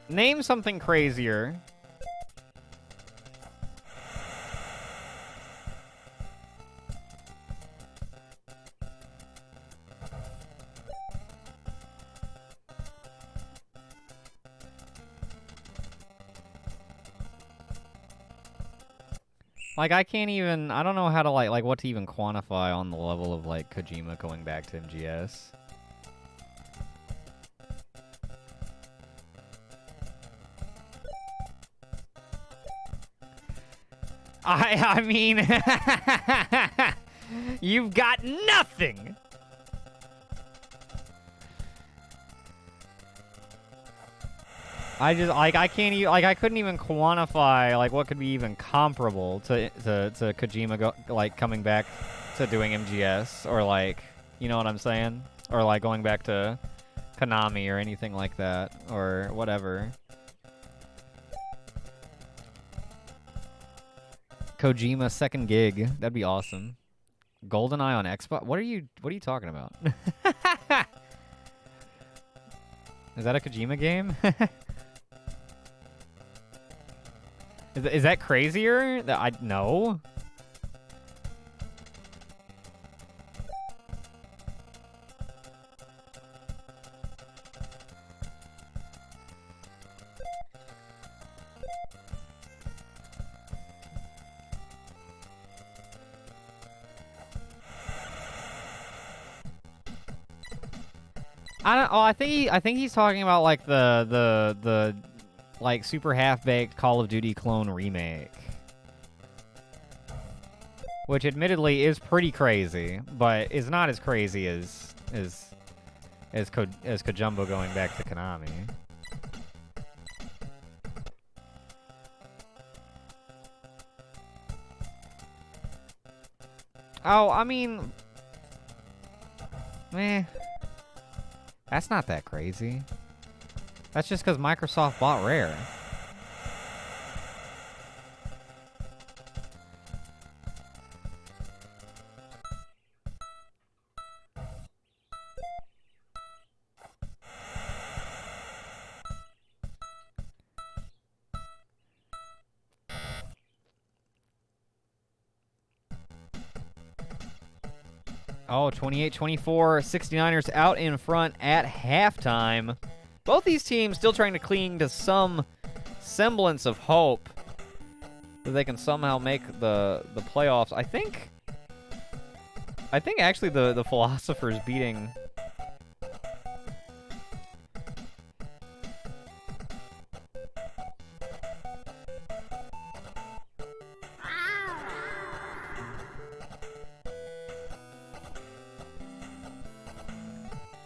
Name something crazier. Like, I can't even... I don't know how to, like what to even quantify on the level of, like, Kojima going back to MGS. I mean... You've got nothing! I just, like, I can't even, like, I couldn't even quantify, like, what could be even comparable to Kojima, like, coming back to doing MGS, or, like, you know what I'm saying? Or, like, going back to Konami or anything like that, or whatever. Kojima second gig. That'd be awesome. GoldenEye on Xbox? What are you talking about? Is that a Kojima game? Is that crazier? No. I think he's talking about like the like super half-baked Call of Duty clone remake, which admittedly is pretty crazy, but is not as crazy as Kojumbo going back to Konami. Oh, I mean, that's not that crazy. That's just because Microsoft bought Rare. Oh, 28-24, 69ers out in front at halftime. Both these teams still trying to cling to some semblance of hope that they can somehow make the playoffs. I think actually the Philosopher's beating.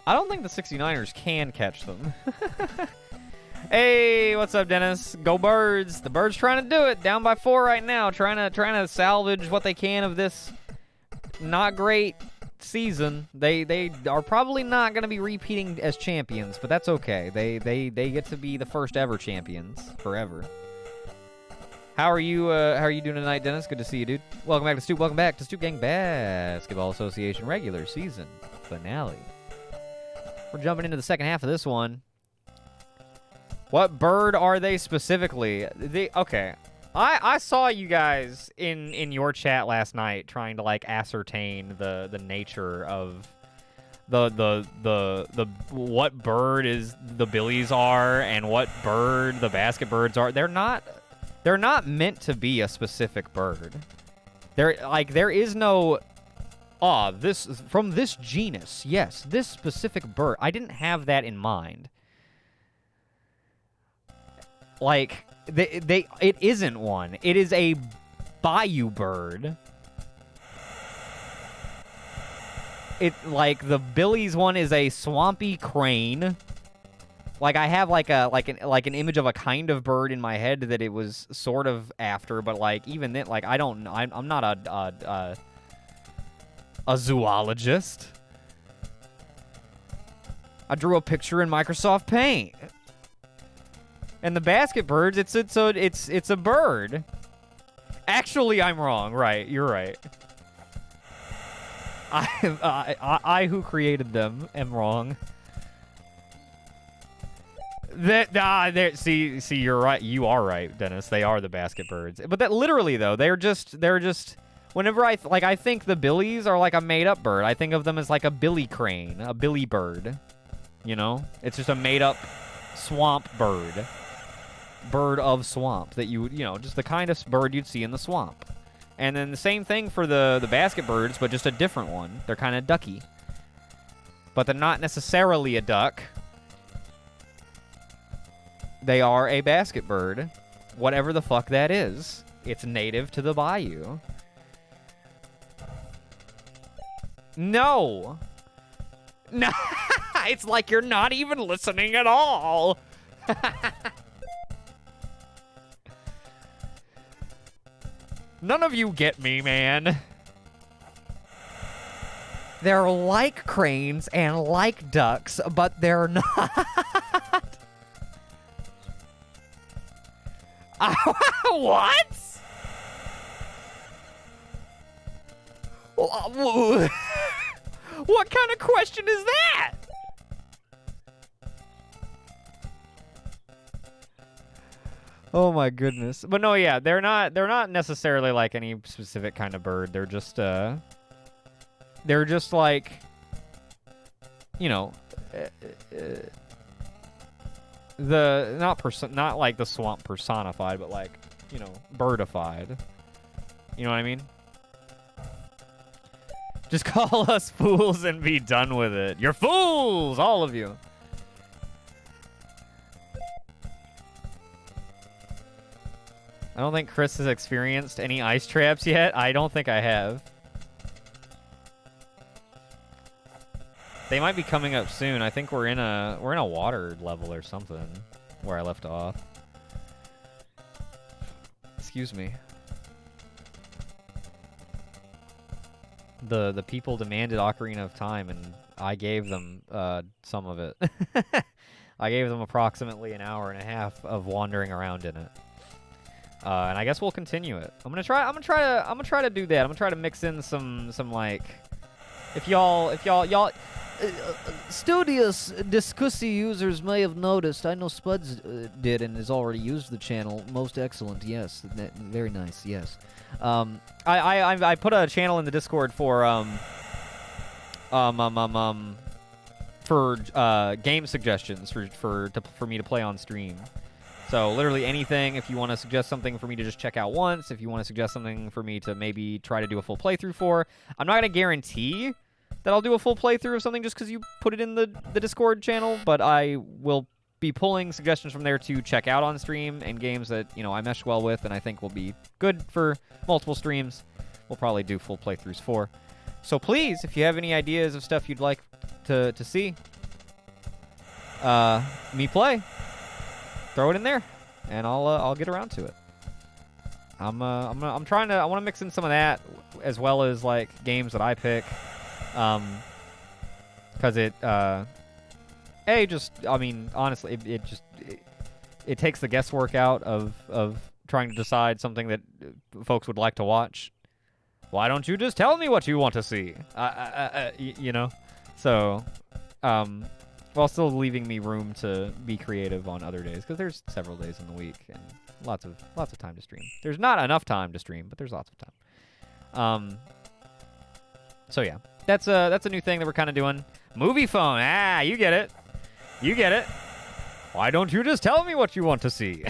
I don't think the 69ers can catch them. Hey, what's up, Dennis? Go Birds. The Birds trying to do it. Down by 4 right now. Trying to salvage what they can of this not great season. They are probably not going to be repeating as champions, but that's okay. They get to be the first ever champions forever. How are you doing tonight, Dennis? Good to see you, dude. Welcome back to Stoop. Welcome back to Stoop Gang Basketball Association regular season finale. We're jumping into the second half of this one. What bird are they specifically? Okay. I saw you guys in your chat last night trying to like ascertain the nature of the what bird is the billies are and what bird the basket birds are. They're not meant to be a specific bird. There is no this from this genus. Yes, this specific bird. I didn't have that in mind. Like it isn't one. It is a bayou bird. It like the Billy's one is a swampy crane. Like I have like an image of a kind of bird in my head that it was sort of after, but like even then, like I'm not a zoologist. I drew a picture in Microsoft Paint. And the basket birds, it's a bird. Actually, I'm wrong. Right, you're right. I who created them am wrong. See, you're right. You are right, Dennis. They are the basket birds. But that literally though, they're just. Whenever I think the billies are like a made-up bird. I think of them as like a billy crane, a billy bird. You know, it's just a made-up swamp bird. Bird of swamp that you know, just the kind of bird you'd see in the swamp. And then the same thing for the basket birds, but just a different one. They're kind of ducky. But they're not necessarily a duck. They are a basket bird. Whatever the fuck that is. It's native to the bayou. No. No. It's like you're not even listening at all. None of you get me, man. They're like cranes and like ducks, but they're not. What? What kind of question is that? Oh my goodness. But no, yeah, they're not necessarily like any specific kind of bird. They're just like, you know, not like the swamp personified, but like, you know, birdified. You know what I mean? Just call us fools and be done with it. You're fools, all of you. I don't think Chris has experienced any ice traps yet. I don't think I have. They might be coming up soon. I think we're in a water level or something where I left off. Excuse me. The people demanded Ocarina of Time, and I gave them some of it. I gave them approximately an hour and a half of wandering around in it. And I guess we'll continue it. I'm gonna try to do that. I'm gonna try to mix in some like, if y'all studious Discussi users may have noticed. I know Spuds did and has already used the channel. Most excellent, yes. Very nice, yes. I put a channel in the Discord for game suggestions for me to play on stream. So literally anything. If you want to suggest something for me to just check out once, if you want to suggest something for me to maybe try to do a full playthrough for, I'm not gonna guarantee that I'll do a full playthrough of something just because you put it in the Discord channel, but I will be pulling suggestions from there to check out on stream, and games that, you know, I mesh well with and I think will be good for multiple streams. We'll probably do full playthroughs for. So please, if you have any ideas of stuff you'd like to see me play, throw it in there, and I'll get around to it. I want to mix in some of that as well as like games that I pick, because honestly, it takes the guesswork out of trying to decide something that folks would like to watch. Why don't you just tell me what you want to see? You know, so while still leaving me room to be creative on other days, because there's several days in the week and lots of time to stream. There's not enough time to stream, but there's lots of time. So yeah, that's a new thing that we're kind of doing. Movie phone. You get it. You get it. Why don't you just tell me what you want to see?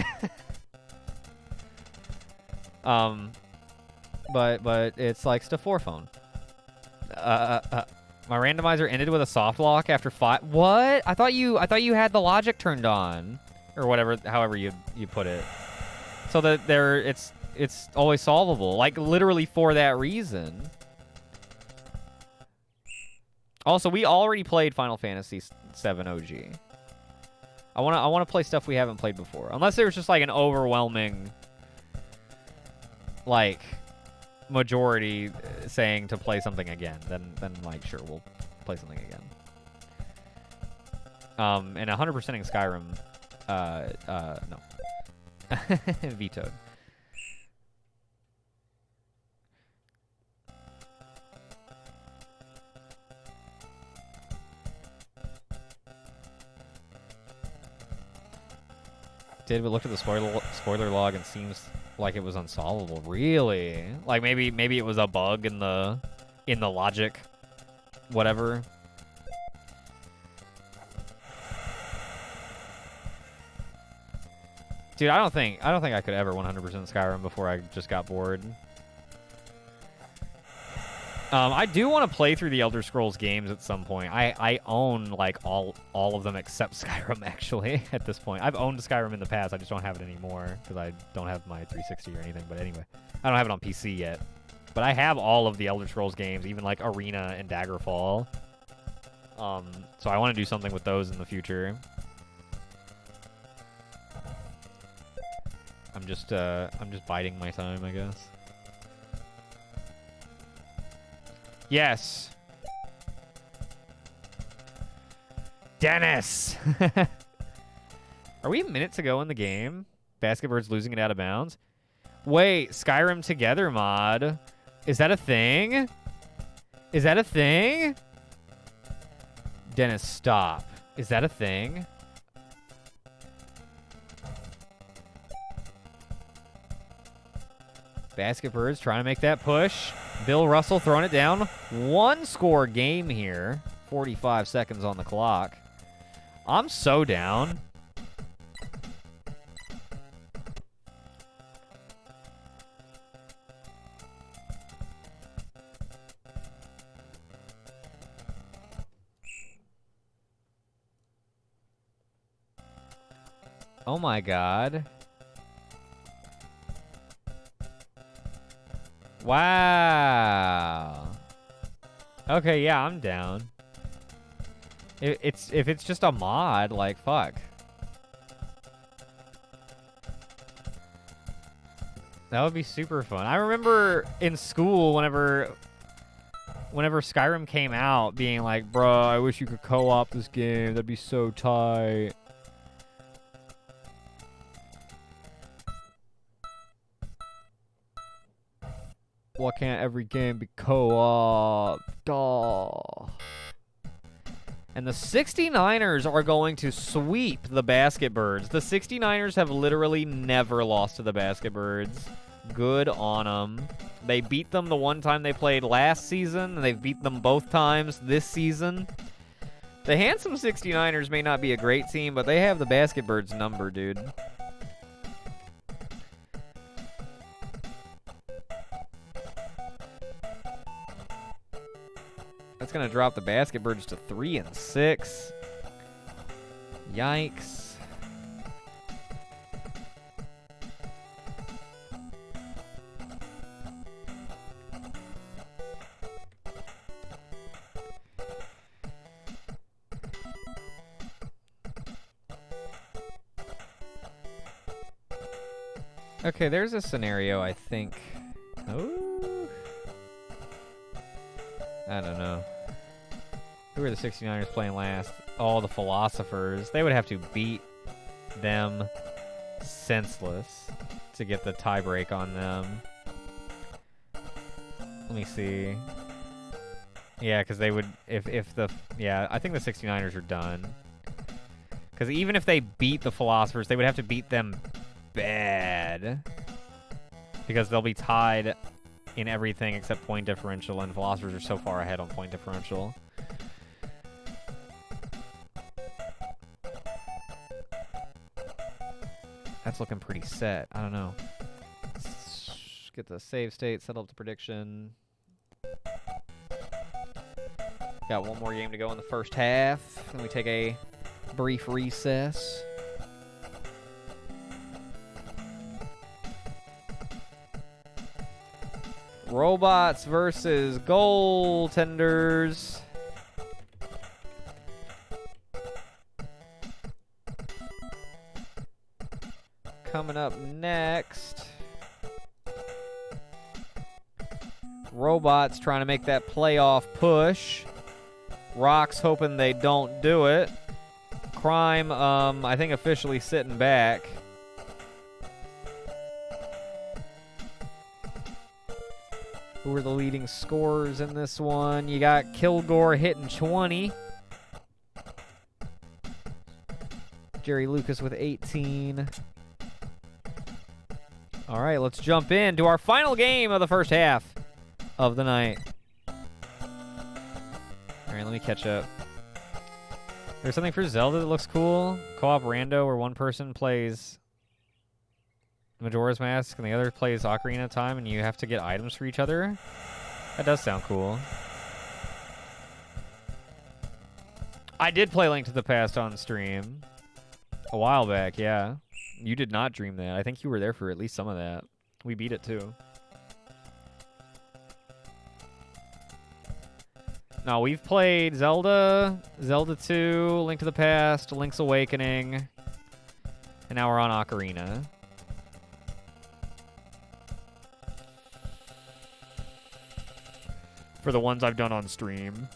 But it's like stuff for phone. My randomizer ended with a soft lock after 5. What? I thought you had the logic turned on, or whatever, however you put it, so that it's always solvable. Like literally for that reason. Also, we already played Final Fantasy VII OG. I wanna play stuff we haven't played before, unless there's just like an overwhelming like majority saying to play something again, then like sure, we'll play something again. And 100%ing Skyrim, no. Vetoed. Did we look at the spoiler log and seems like it was unsolvable? Really? Like maybe it was a bug in the logic, whatever. Dude, I don't think I could ever 100% Skyrim before I just got bored. I do want to play through the Elder Scrolls games at some point. I own like all of them except Skyrim, actually, at this point. I've owned Skyrim in the past. I just don't have it anymore because I don't have my 360 or anything. But anyway, I don't have it on PC yet. But I have all of the Elder Scrolls games, even like Arena and Daggerfall. So I want to do something with those in the future. I'm just biding my time, I guess. Yes. Dennis! Are we minutes ago in the game? Basketbird's losing it out of bounds? Wait, Skyrim Together mod. Is that a thing? Is that a thing? Dennis, stop. Is that a thing? Basketbird's trying to make that push. Bill Russell throwing it down. One score game here. 45 seconds on the clock. I'm so down. Oh my God. Wow. Okay, yeah, I'm down. If it's just a mod, like, fuck. That would be super fun. I remember in school, whenever Skyrim came out, being like, bruh, I wish you could co-op this game. That'd be so tight. Why can't every game be co-op? Duh. And the 69ers are going to sweep the Basketbirds. The 69ers have literally never lost to the Basketbirds. Good on them. They beat them the one time they played last season, and they've beat them both times this season. The Handsome 69ers may not be a great team, but they have the Basket Birds number, dude. That's going to drop the Basket Birds to 3-6. Yikes. Okay, there's a scenario, I think. Oh. I don't know. Who are the 69ers playing last? Oh, the Philosophers. They would have to beat them senseless to get the tiebreak on them. Let me see. Yeah, because they would... If the... Yeah, I think the 69ers are done. Because even if they beat the Philosophers, they would have to beat them bad. Because they'll be tied in everything except point differential, and Philosophers are so far ahead on point differential. That's looking pretty set. I don't know. Let's get the save state, set up the prediction. Got one more game to go in the first half. Then we take a brief recess. Robots versus goaltenders. Coming up next. Robots trying to make that playoff push. Rocks hoping they don't do it. Crime, I think officially sitting back. Who are the leading scorers in this one? You got Kilgore hitting 20. Jerry Lucas with 18. All right, let's jump in to our final game of the first half of the night. All right, let me catch up. There's something for Zelda that looks cool. Co-op rando where one person plays Majora's Mask and the other plays Ocarina of Time, and you have to get items for each other. That does sound cool. I did play Link to the Past on stream a while back, yeah. You did not dream that. I think you were there for at least some of that. We beat it too. No, we've played Zelda, Zelda 2, Link to the Past, Link's Awakening, and now we're on Ocarina. For the ones I've done on stream.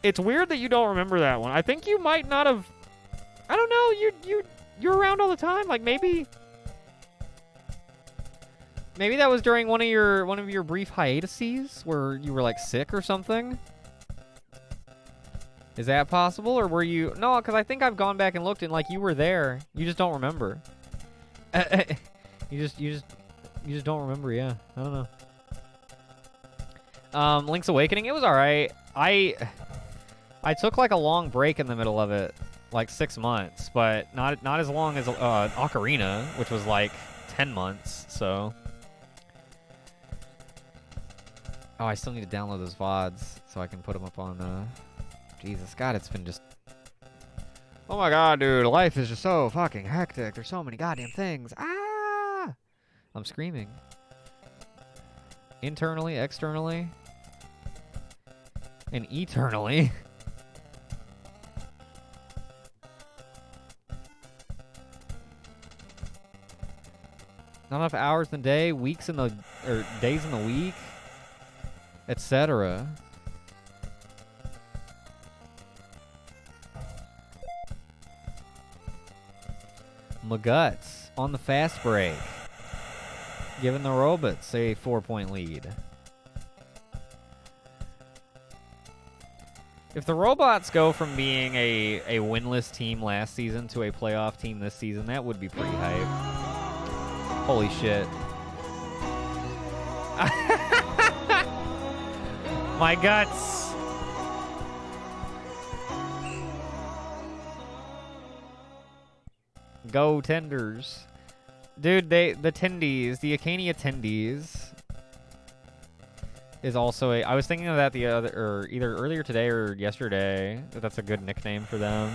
It's weird that you don't remember that one. I think you might not have... I don't know. You're around all the time. Like maybe that was during one of your brief hiatuses where you were like sick or something. Is that possible, or were you? No, because I think I've gone back and looked and like you were there. You just don't remember. You just don't remember. Yeah, I don't know. Link's Awakening. It was all right. I took like a long break in the middle of it. Like 6 months, but not as long as Ocarina, which was like 10 months, so. Oh, I still need to download those VODs so I can put them up on, Jesus, God, it's been just... Oh my God, dude, life is just so fucking hectic. There's so many goddamn things. Ah! I'm screaming. Internally, externally, and eternally. Not enough hours in the day, weeks in the, or days in the week, etc. Maguts on the fast break, giving the Robots a 4-point lead. If the Robots go from being a winless team last season to a playoff team this season, that would be pretty hype. Holy shit. My guts. Go Tenders. Dude, the Tendies, the Acania Tendies is also a... I was thinking of that either earlier today or yesterday. That's a good nickname for them.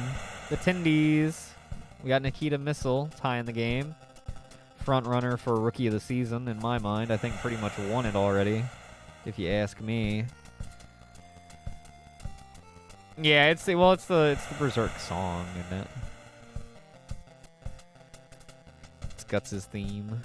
The Tendies. We got Nikita Missile tying the game. Front runner for Rookie of the Season, in my mind. I think pretty much won it already, if you ask me. Yeah, it's the Berserk song, isn't it? It's Guts' theme.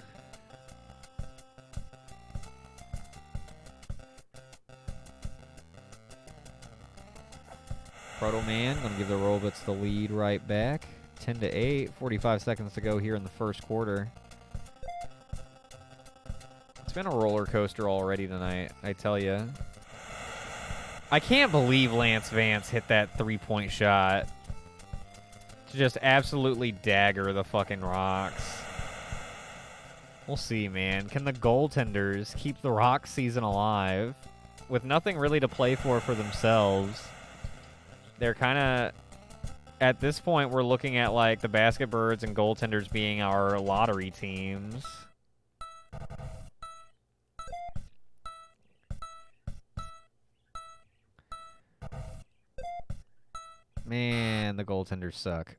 Proto Man gonna give the Robots the lead right back. 10-8. 45 seconds to go here in the first quarter. It's been a roller coaster already tonight, I tell you. I can't believe Lance Vance hit that three-point shot to just absolutely dagger the fucking Rocks. We'll see, man. Can the goaltenders keep the Rocks season alive with nothing really to play for themselves? They're kind of... At this point, we're looking at, like, the Basket Birds and goaltenders being our lottery teams. Man, the goaltenders suck.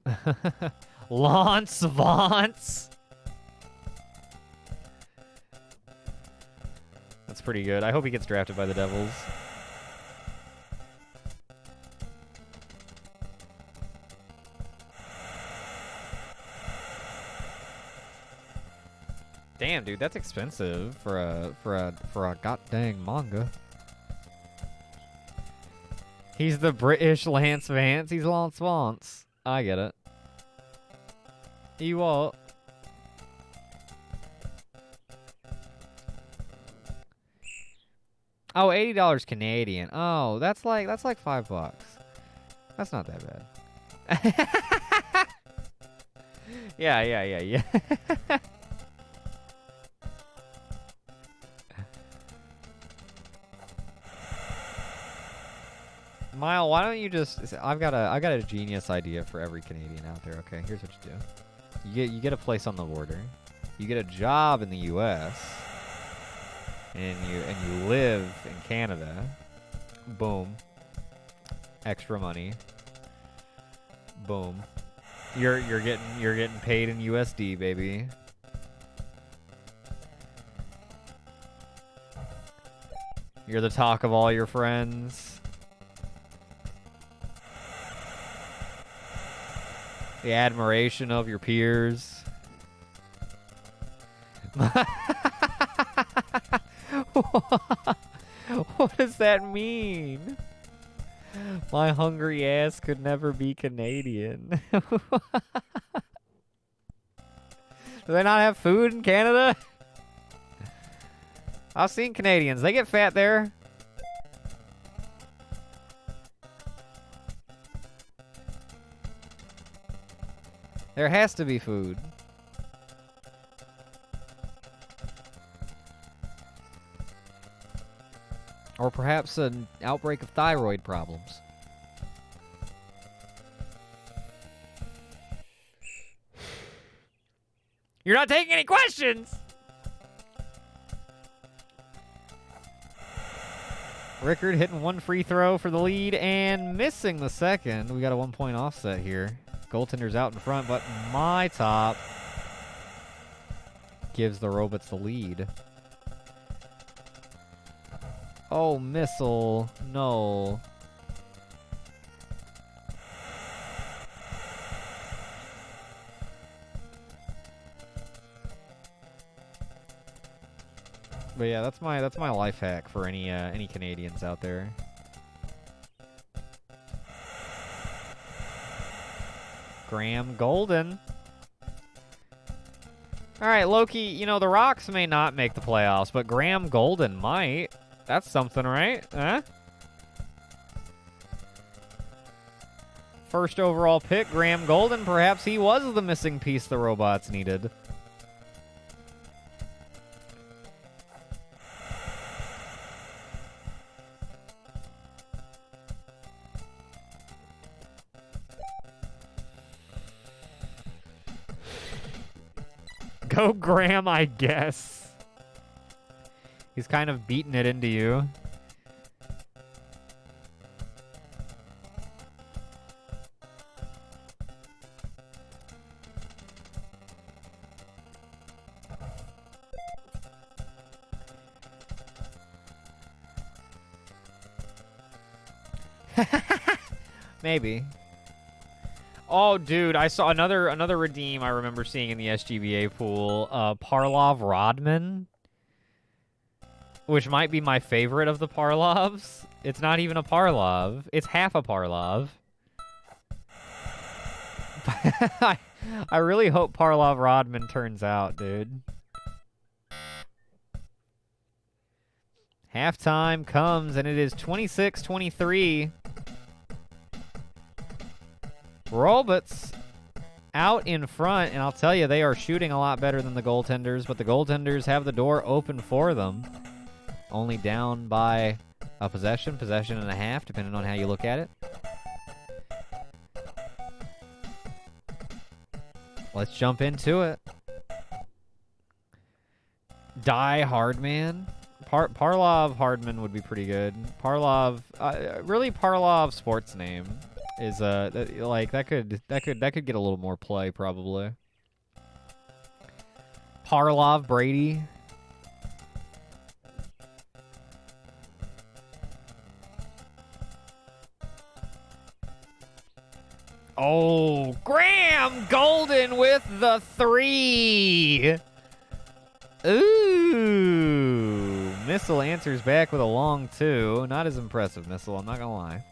Lance Vance! That's pretty good. I hope he gets drafted by the Devils. Damn, dude, that's expensive for a goddamn manga. He's the British Lance Vance. He's Lance Vance. I get it. You what? Oh, $80 Canadian. Oh, that's like $5. That's not that bad. Yeah. Mile, why don't you just... I've got a genius idea for every Canadian out there. Okay, here's what you do. You get a place on the border. You get a job in the U.S. and you live in Canada. Boom. Extra money. Boom. You're getting paid in USD, baby. You're the talk of all your friends. The admiration of your peers. What does that mean? My hungry ass could never be Canadian. Do they not have food in Canada? I've seen Canadians. They get fat there. There has to be food. Or perhaps an outbreak of thyroid problems. You're not taking any questions! Rickard hitting one free throw for the lead and missing the second. We got a 1-point offset here. Goaltender's out in front, but my top gives the Robots the lead. Oh, missile. No. But yeah, that's my life hack for any Canadians out there. Graham Golden. All right, Loki, you know, the Rocks may not make the playoffs, but Graham Golden might. That's something, right? Huh? First overall pick, Graham Golden. Perhaps he was the missing piece the Robots needed. Go Graham, I guess. He's kind of beating it into you. Maybe. Oh, dude, I saw another redeem I remember seeing in the SGBA pool. Parlov Rodman, which might be my favorite of the Parlovs. It's not even a Parlov. It's half a Parlov. I really hope Parlov Rodman turns out, dude. Halftime comes, and it is 26-23. Robots out in front, and I'll tell you, they are shooting a lot better than the goaltenders, but the goaltenders have the door open for them. Only down by a possession and a half, depending on how you look at it. Let's jump into it. Die Hardman. Parlov Hardman would be pretty good. Parlov, really Parlov sports name is like that could get a little more play probably. Parlov Brady. Oh, Graham Golden with the 3. Ooh. Missile answers back with a long 2. Not as impressive, Missile, I'm not gonna lie.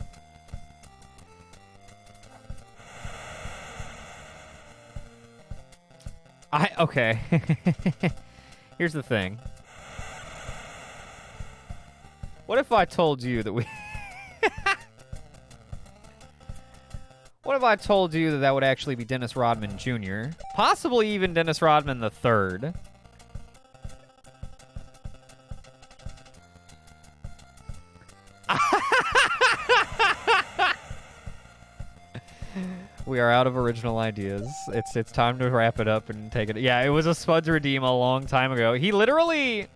Okay. Here's the thing. What if I told you that we... What if I told you that that would actually be Dennis Rodman Jr.? Possibly even Dennis Rodman the third. We are out of original ideas. It's time to wrap it up and take it. Yeah, it was a Spuds redeem a long time ago. He literally...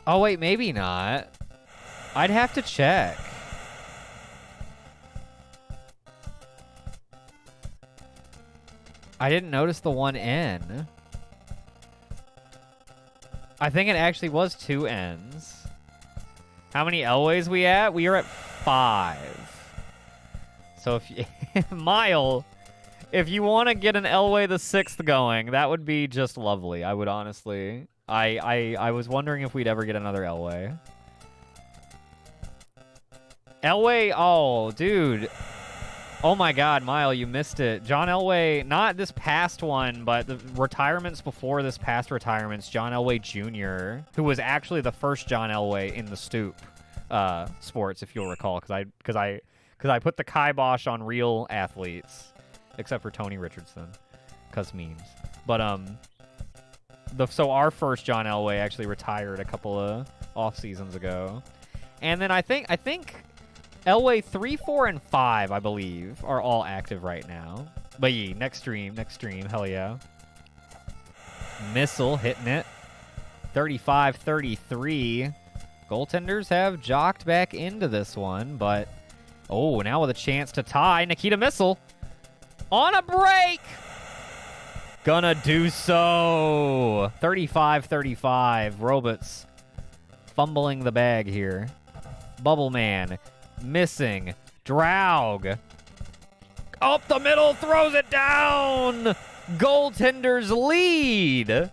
Oh, wait, maybe not. I'd have to check. I didn't notice the 1N. I think it actually was 2 N's. How many Elways we at? We are at 5. So if you, Mile, if you want to get an Elway the 6th going, that would be just lovely. I would honestly. I was wondering if we'd ever get another Elway. Elway, oh, dude. Oh my God, Mile, you missed it. John Elway, not this past one, but the retirements before this past retirements. John Elway Jr., who was actually the first John Elway in the Stoop sports, if you'll recall, because I put the kibosh on real athletes, except for Tony Richardson, cause memes. But so our first John Elway actually retired a couple of off seasons ago, and then I think Elway 3, 4, and 5, I believe, are all active right now. But yeah, next stream, hell yeah. Missile hitting it. 35-33. Goaltenders have jocked back into this one, but oh, now with a chance to tie. Nikita Missile on a break. Gonna do so. 35-35. Robots fumbling the bag here. Bubble Man. Missing. Draug. Up the middle, throws it down. Goaltenders lead.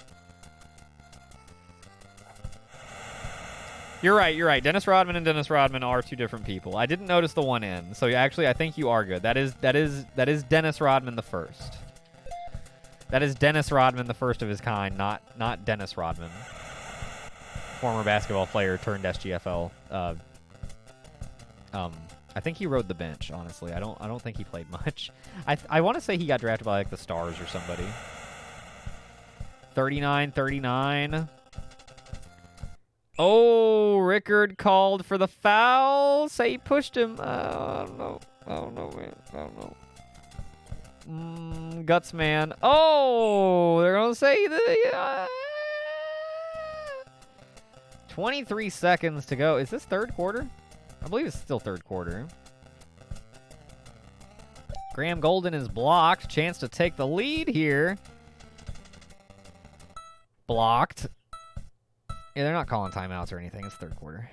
You're right. Dennis Rodman and Dennis Rodman are two different people. I didn't notice the 1N, so actually I think you are good. That is Dennis Rodman the first. That is Dennis Rodman the first of his kind, not Dennis Rodman. Former basketball player turned SGFL. I think he rode the bench, honestly. I don't think he played much. I want to say he got drafted by like the Stars or somebody. 39-39. Oh, Rickard called for the foul. Say he pushed him. I don't know, man. I don't know. Gutsman. Oh, they're going to say the... 23 seconds to go. Is this third quarter? I believe it's still third quarter. Graham Golden is blocked. Chance to take the lead here. Blocked. Yeah, they're not calling timeouts or anything. It's third quarter.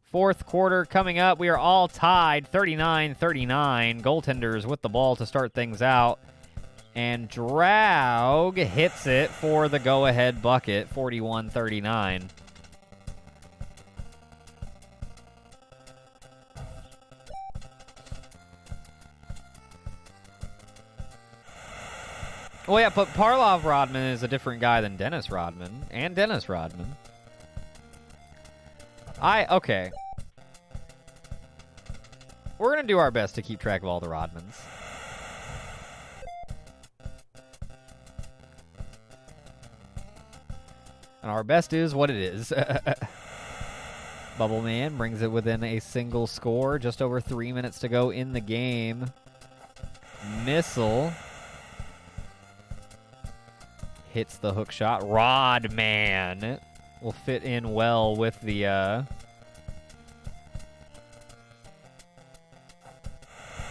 Fourth quarter coming up. We are all tied 39-39. Goaltenders with the ball to start things out. And Draug hits it for the go-ahead bucket, 41-39. Oh, yeah, but Parlov Rodman is a different guy than Dennis Rodman. And Dennis Rodman. Okay. We're going to do our best to keep track of all the Rodmans. And our best is what it is. Bubble Man brings it within a single score. Just over 3 minutes to go in the game. Missile hits the hook shot. Rodman will fit in well with the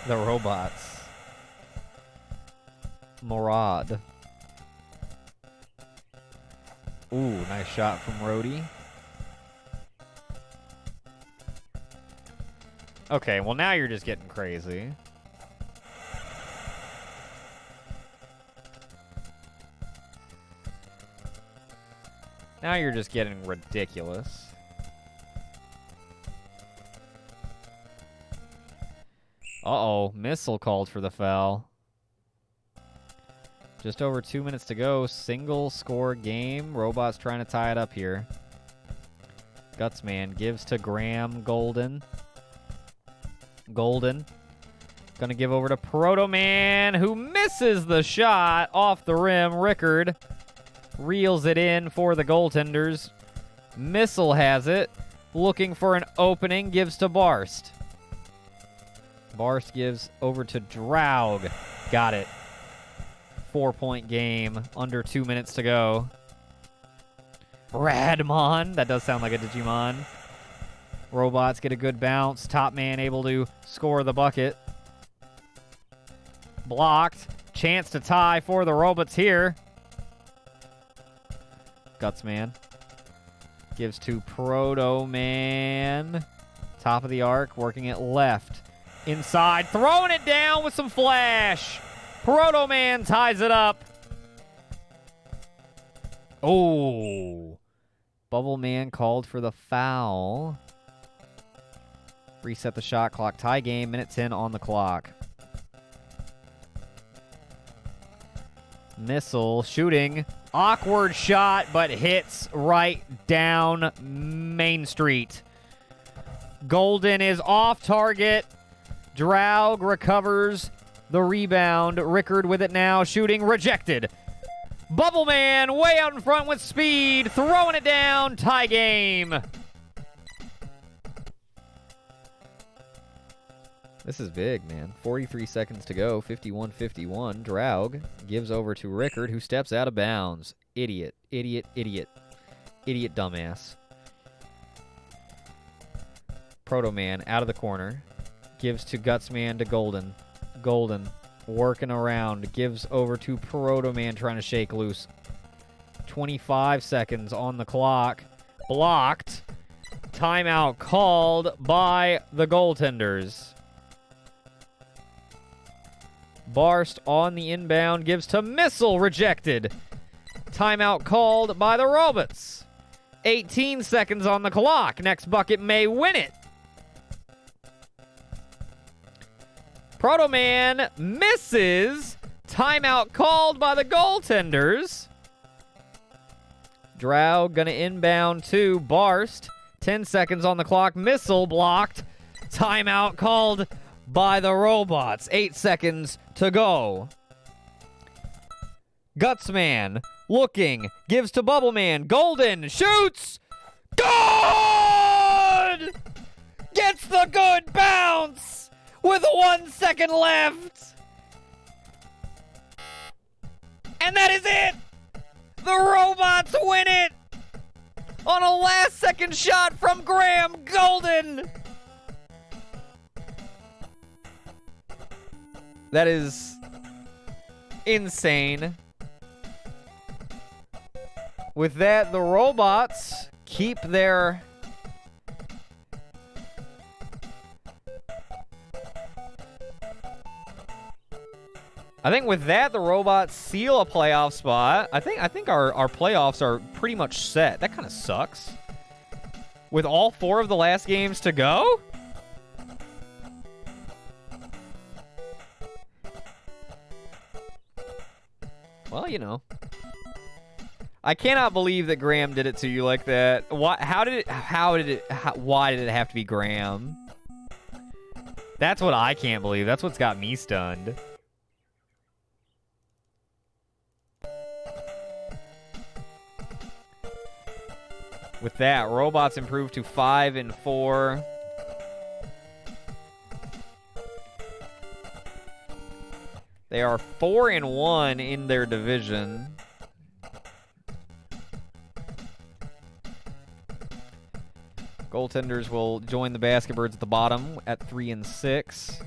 robots. Murad. Ooh, nice shot from Rhodey. Okay, well now you're just getting crazy. Now you're just getting ridiculous. Uh-oh, Missile called for the foul. Just over 2 minutes to go. Single score game. Robots trying to tie it up here. Gutsman gives to Graham Golden. Golden. Gonna give over to Proto Man, who misses the shot off the rim. Rickard reels it in for the goaltenders. Missile has it. Looking for an opening. Gives to Barst. Barst gives over to Draug. Got it. 4-point game. Under 2 minutes to go. Radmon. That does sound like a Digimon. Robots get a good bounce. Top Man able to score the bucket. Blocked. Chance to tie for the Robots here. Gutsman gives to Proto Man. Top of the arc, working it left. Inside, throwing it down with some flash. Proto Man ties it up. Oh. Bubble Man called for the foul. Reset the shot clock. Tie game, minute 10 on the clock. Missile shooting. Awkward shot, but hits right down Main Street. Golden is off target. Draug recovers the rebound. Rickard with it now. Shooting rejected. Bubble Man way out in front with speed. Throwing it down. Tie game. This is big, man. 43 seconds to go. 51-51. Draug gives over to Rickard, who steps out of bounds. Idiot. Idiot. Idiot. Idiot dumbass. Proto Man out of the corner. Gives to Gutsman to Golden. Golden working around. Gives over to Proto Man trying to shake loose. 25 seconds on the clock. Blocked. Timeout called by the goaltenders. Barst on the inbound, gives to Missile, rejected. Timeout called by the Robots. 18 seconds on the clock. Next bucket may win it. Proto Man misses. Timeout called by the goaltenders. Draug gonna inbound to Barst. 10 seconds on the clock. Missile blocked. Timeout called by the Robots. 8 seconds to go. Gutsman looking. Gives to Bubble Man. Golden shoots. Good! Game gets the good bounce with 1 second left. And that is it. The Robots win it on a last-second shot from Graham Golden. That is insane. With that, the Robots keep their... I think with that, the Robots seal a playoff spot. I think our playoffs are pretty much set. That kind of sucks. With all 4 of the last games to go? Well, you know. I cannot believe that Graham did it to you like that. Why did it have to be Graham? That's what I can't believe. That's what's got me stunned. With that, Robots improve to 5-4. They are 4-1 in their division. Goaltenders will join the Basketbirds at the bottom at 3-6.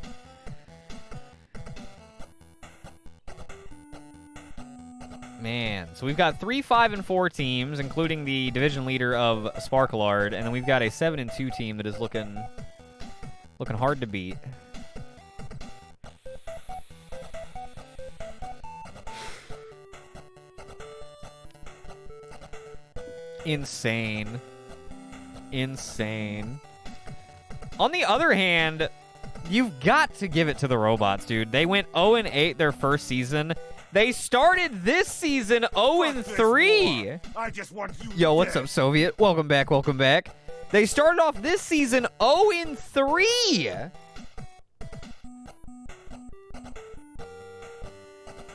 Man, so we've got 3 5-4 teams, including the division leader of Sparklard, and then we've got a 7-2 team that is looking hard to beat. Insane. Insane. On the other hand, you've got to give it to the Robots, dude. They went 0-8 their first season. They started this season 0-3. I just want you. Yo, what's up, Soviet? Welcome back, welcome back. They started off this season 0-3.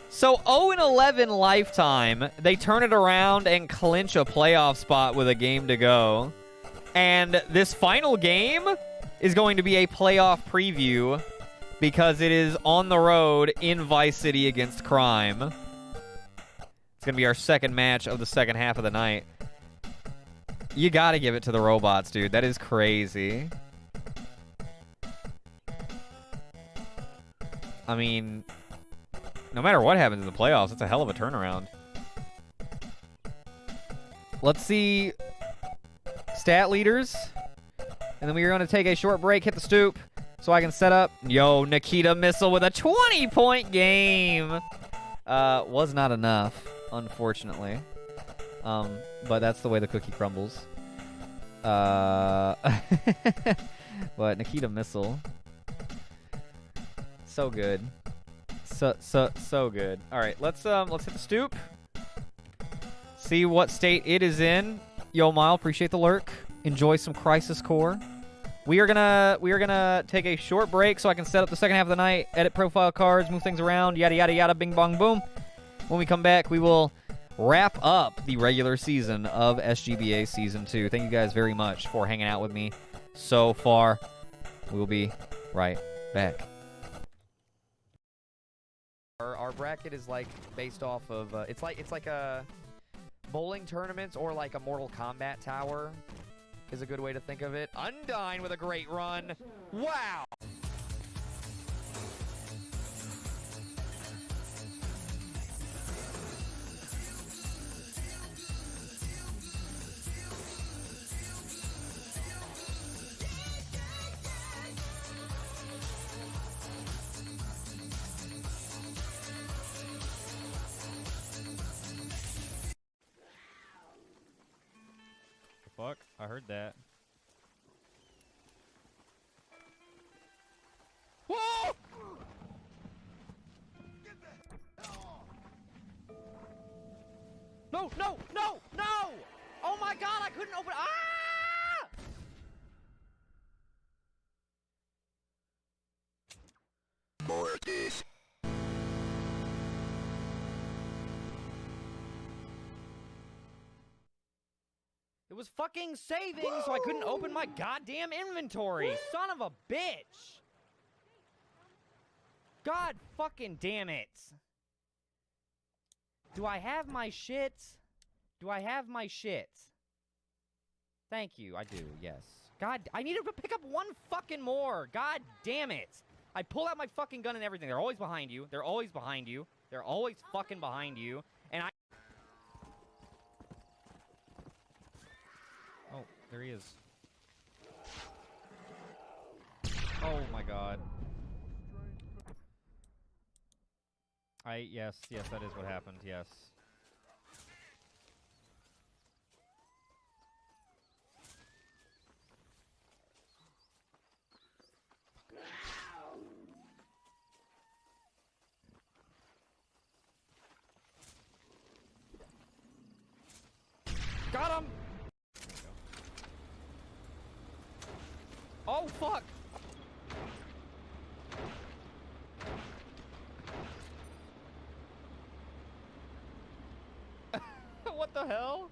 So 0-11 lifetime. They turn it around and clinch a playoff spot with a game to go. And this final game is going to be a playoff preview because it is on the road in Vice City against Crime. It's going to be our second match of the second half of the night. You got to give it to the Robots, dude. That is crazy. I mean, no matter what happens in the playoffs, it's a hell of a turnaround. Let's see stat leaders. And then we are going to take a short break, hit the stoop, so I can set up. Yo, Nikita Missile with a 20-point game. Was not enough, unfortunately. But that's the way the cookie crumbles. But Nikita Missile. So good. So good. All right, let's hit the stoop. See what state it is in. Yo, Mile, appreciate the lurk. Enjoy some Crisis Core. We are gonna take a short break so I can set up the second half of the night, edit profile cards, move things around, yada yada yada, bing bong boom. When we come back, we will wrap up the regular season of SGBA Season 2. Thank you guys very much for hanging out with me so far. We will be right back. Our bracket is like based off of it's like a bowling tournaments or like a Mortal Kombat tower is a good way to think of it. Undyne with a great run. Wow. Fuck, I heard that. Whoa! No, no, no, no! Oh my god, I couldn't open. Ah! Mortis. It was fucking saving, so I couldn't open my goddamn inventory. Son of a bitch. God fucking damn it. Do I have my shit? Do I have my shit? Thank you, I do, yes. God, I need to pick up one fucking more. God damn it. I pull out my fucking gun and everything. They're always behind you. They're always behind you. They're always fucking behind you. And I... Oh, there he is. Oh my god. Yes, that is what happened, yes. Got him! Oh, fuck! What the hell?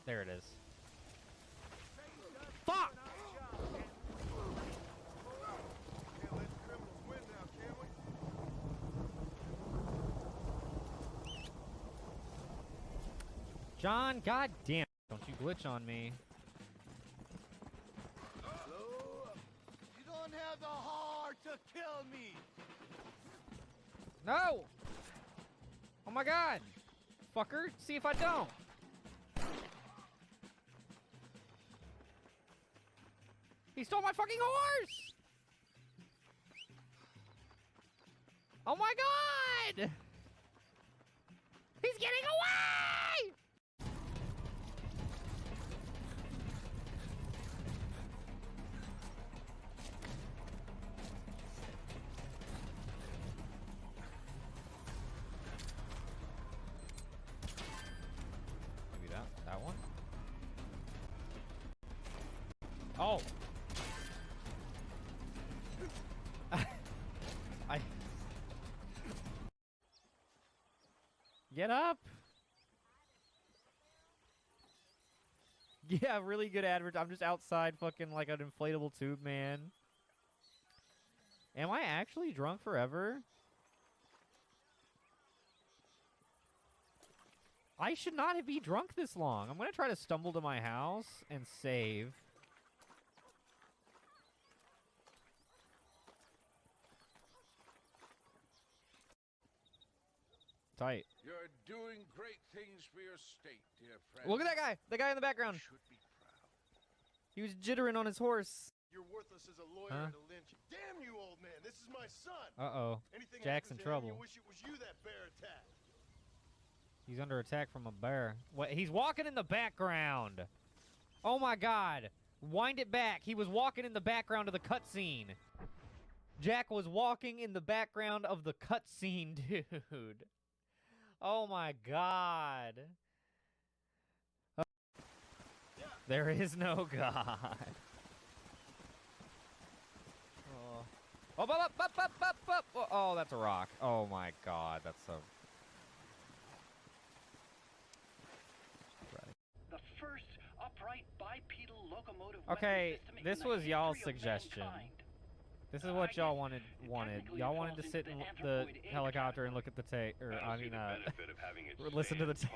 There it is. Fuck! John, god damn, don't you glitch on me. You don't have the heart to kill me. No! Oh my god! Fucker, see if I don't. He stole my fucking horse! Oh my god! He's getting away! Maybe that one? Oh! Get up! Yeah, really good advert. I'm just outside fucking like an inflatable tube, man. Am I actually drunk forever? I should not be drunk this long. I'm gonna try to stumble to my house and save. Tight. You're doing great things for your state, dear friend. Look at that guy! The guy in the background. You should be proud. He was jittering on his horse. You're worthless as a lawyer and a lynch. Damn you, old man. This is my son. Uh-oh. Anything Jack's in happens to him, trouble. you wish it was you that bear attacked. He's under attack from a bear. What? He's walking in the background. Oh my god. Wind it back. He was walking in the background of the cutscene. Jack was walking in the background of the cutscene, dude. Oh my god. There is no God. Oh, oh, that's a rock. Oh my god, that's so... The first upright bipedal locomotive Okay, weapon system this in the was y'all's history of suggestion. mankind. This is what y'all wanted. technically Y'all it wanted to falls sit into in the the anthropoid ape helicopter and look at the tape, or I mean, listen to the tape.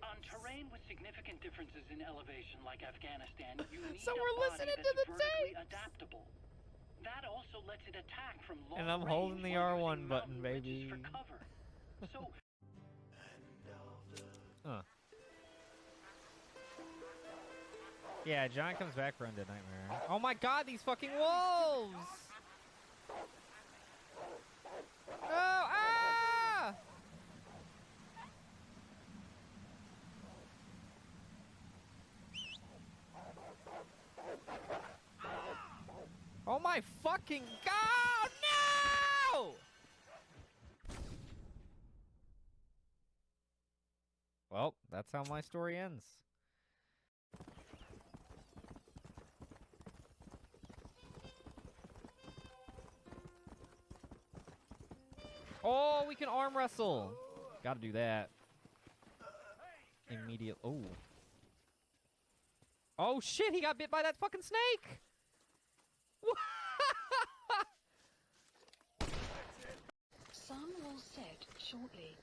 On terrain with significant differences in elevation like Afghanistan, you need So a we're body listening that's to the vertically tapes. adaptable. That also lets it attack from long And I'm range holding the while R1 using button, mountain ridges baby. for cover. So Yeah, John comes back for Undead Nightmare. Oh my god, these fucking wolves! No! Ah! Oh my fucking god! No! Well, that's how my story ends. Oh, we can arm wrestle. Gotta do that. Immediate. Oh. Oh, shit, he got bit by that fucking snake! Sun will set shortly.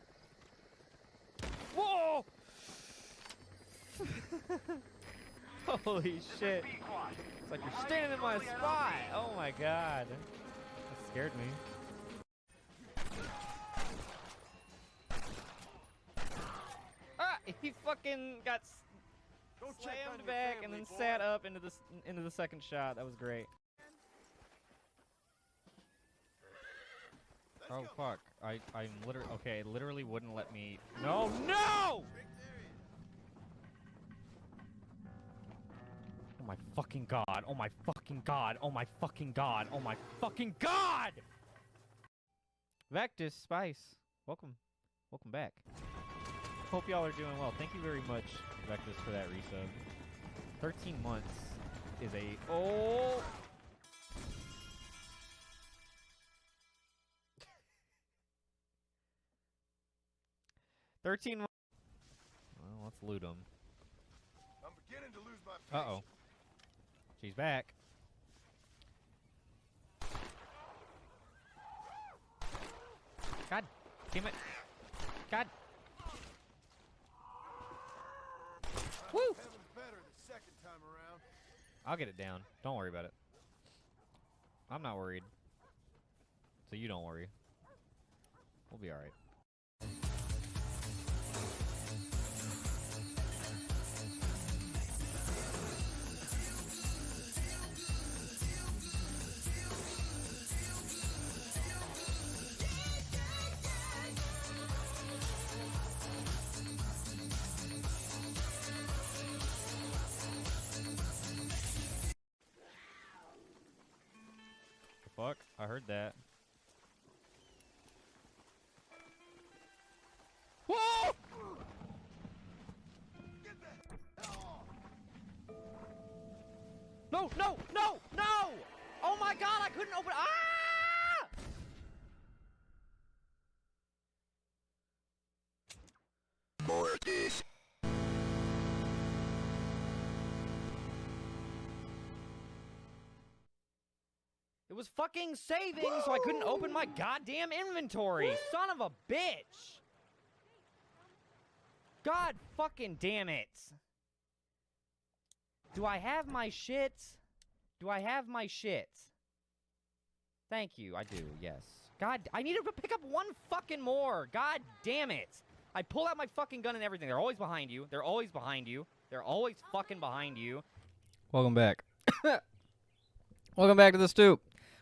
Whoa! Holy shit. It's like you're standing in my spot. Oh my god. That scared me. Ah! He fucking got slammed back and then sat up into the second shot. That was great. Oh fuck. I'm literally okay, it literally wouldn't let me. No, no! Oh my fucking god. Oh my fucking god. Oh my fucking god. Oh my fucking god! Vectus Spice. Welcome. Welcome back. Hope y'all are doing well. Thank you very much, Vectus, for that resub. 13 months is a 13 months. Well, let's loot him. I'm beginning to lose my patience. Uh-oh. She's back. God damn it. God. Woo! Heaven's better the second time around. I'll get it down. Don't worry about it. I'm not worried. So you don't worry. We'll be alright. Fuck, I heard that. Whoa! No, no, no, no! Oh my god, I couldn't open. Ah! Mortis. It was fucking saving, so I couldn't open my goddamn inventory. Son of a bitch. God fucking damn it. Do I have my shit? Do I have my shit? Thank you, I do, yes. God, I needed to pick up one fucking more. God damn it. I pull out my fucking gun and everything. They're always behind you. They're always behind you. They're always fucking behind you. Welcome back. Welcome back to the Stoop.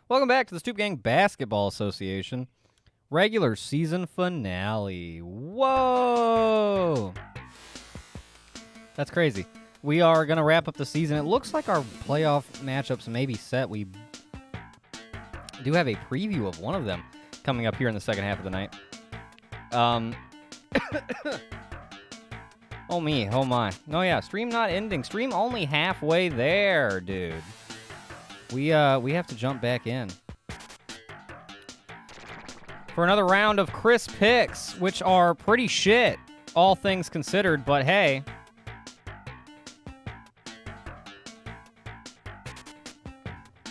Welcome back to the Stoop Gang Basketball Association regular season finale. Whoa! That's crazy. We are going to wrap up the season. It looks like our playoff matchups may be set. We do have a preview of one of them coming up here in the second half of the night. Oh me, oh my. Oh yeah, stream not ending. Stream only halfway there, dude. We have to jump back in for another round of Chris picks, which are pretty shit, all things considered, but hey.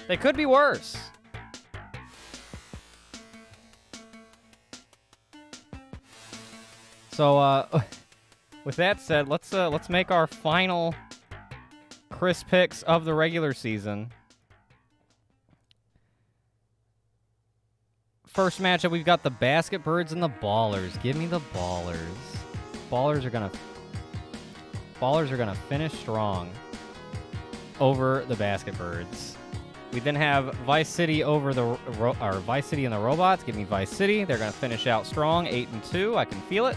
They could be worse. So, with that said, let's make our final Chris picks of the regular season. First matchup, we've got the Basket Birds and the Ballers. Give me the Ballers. Ballers are gonna finish strong over the Basket Birds. We then have Vice City over the Vice City and the Robots. Give me Vice City. They're gonna finish out strong, 8-2. I can feel it.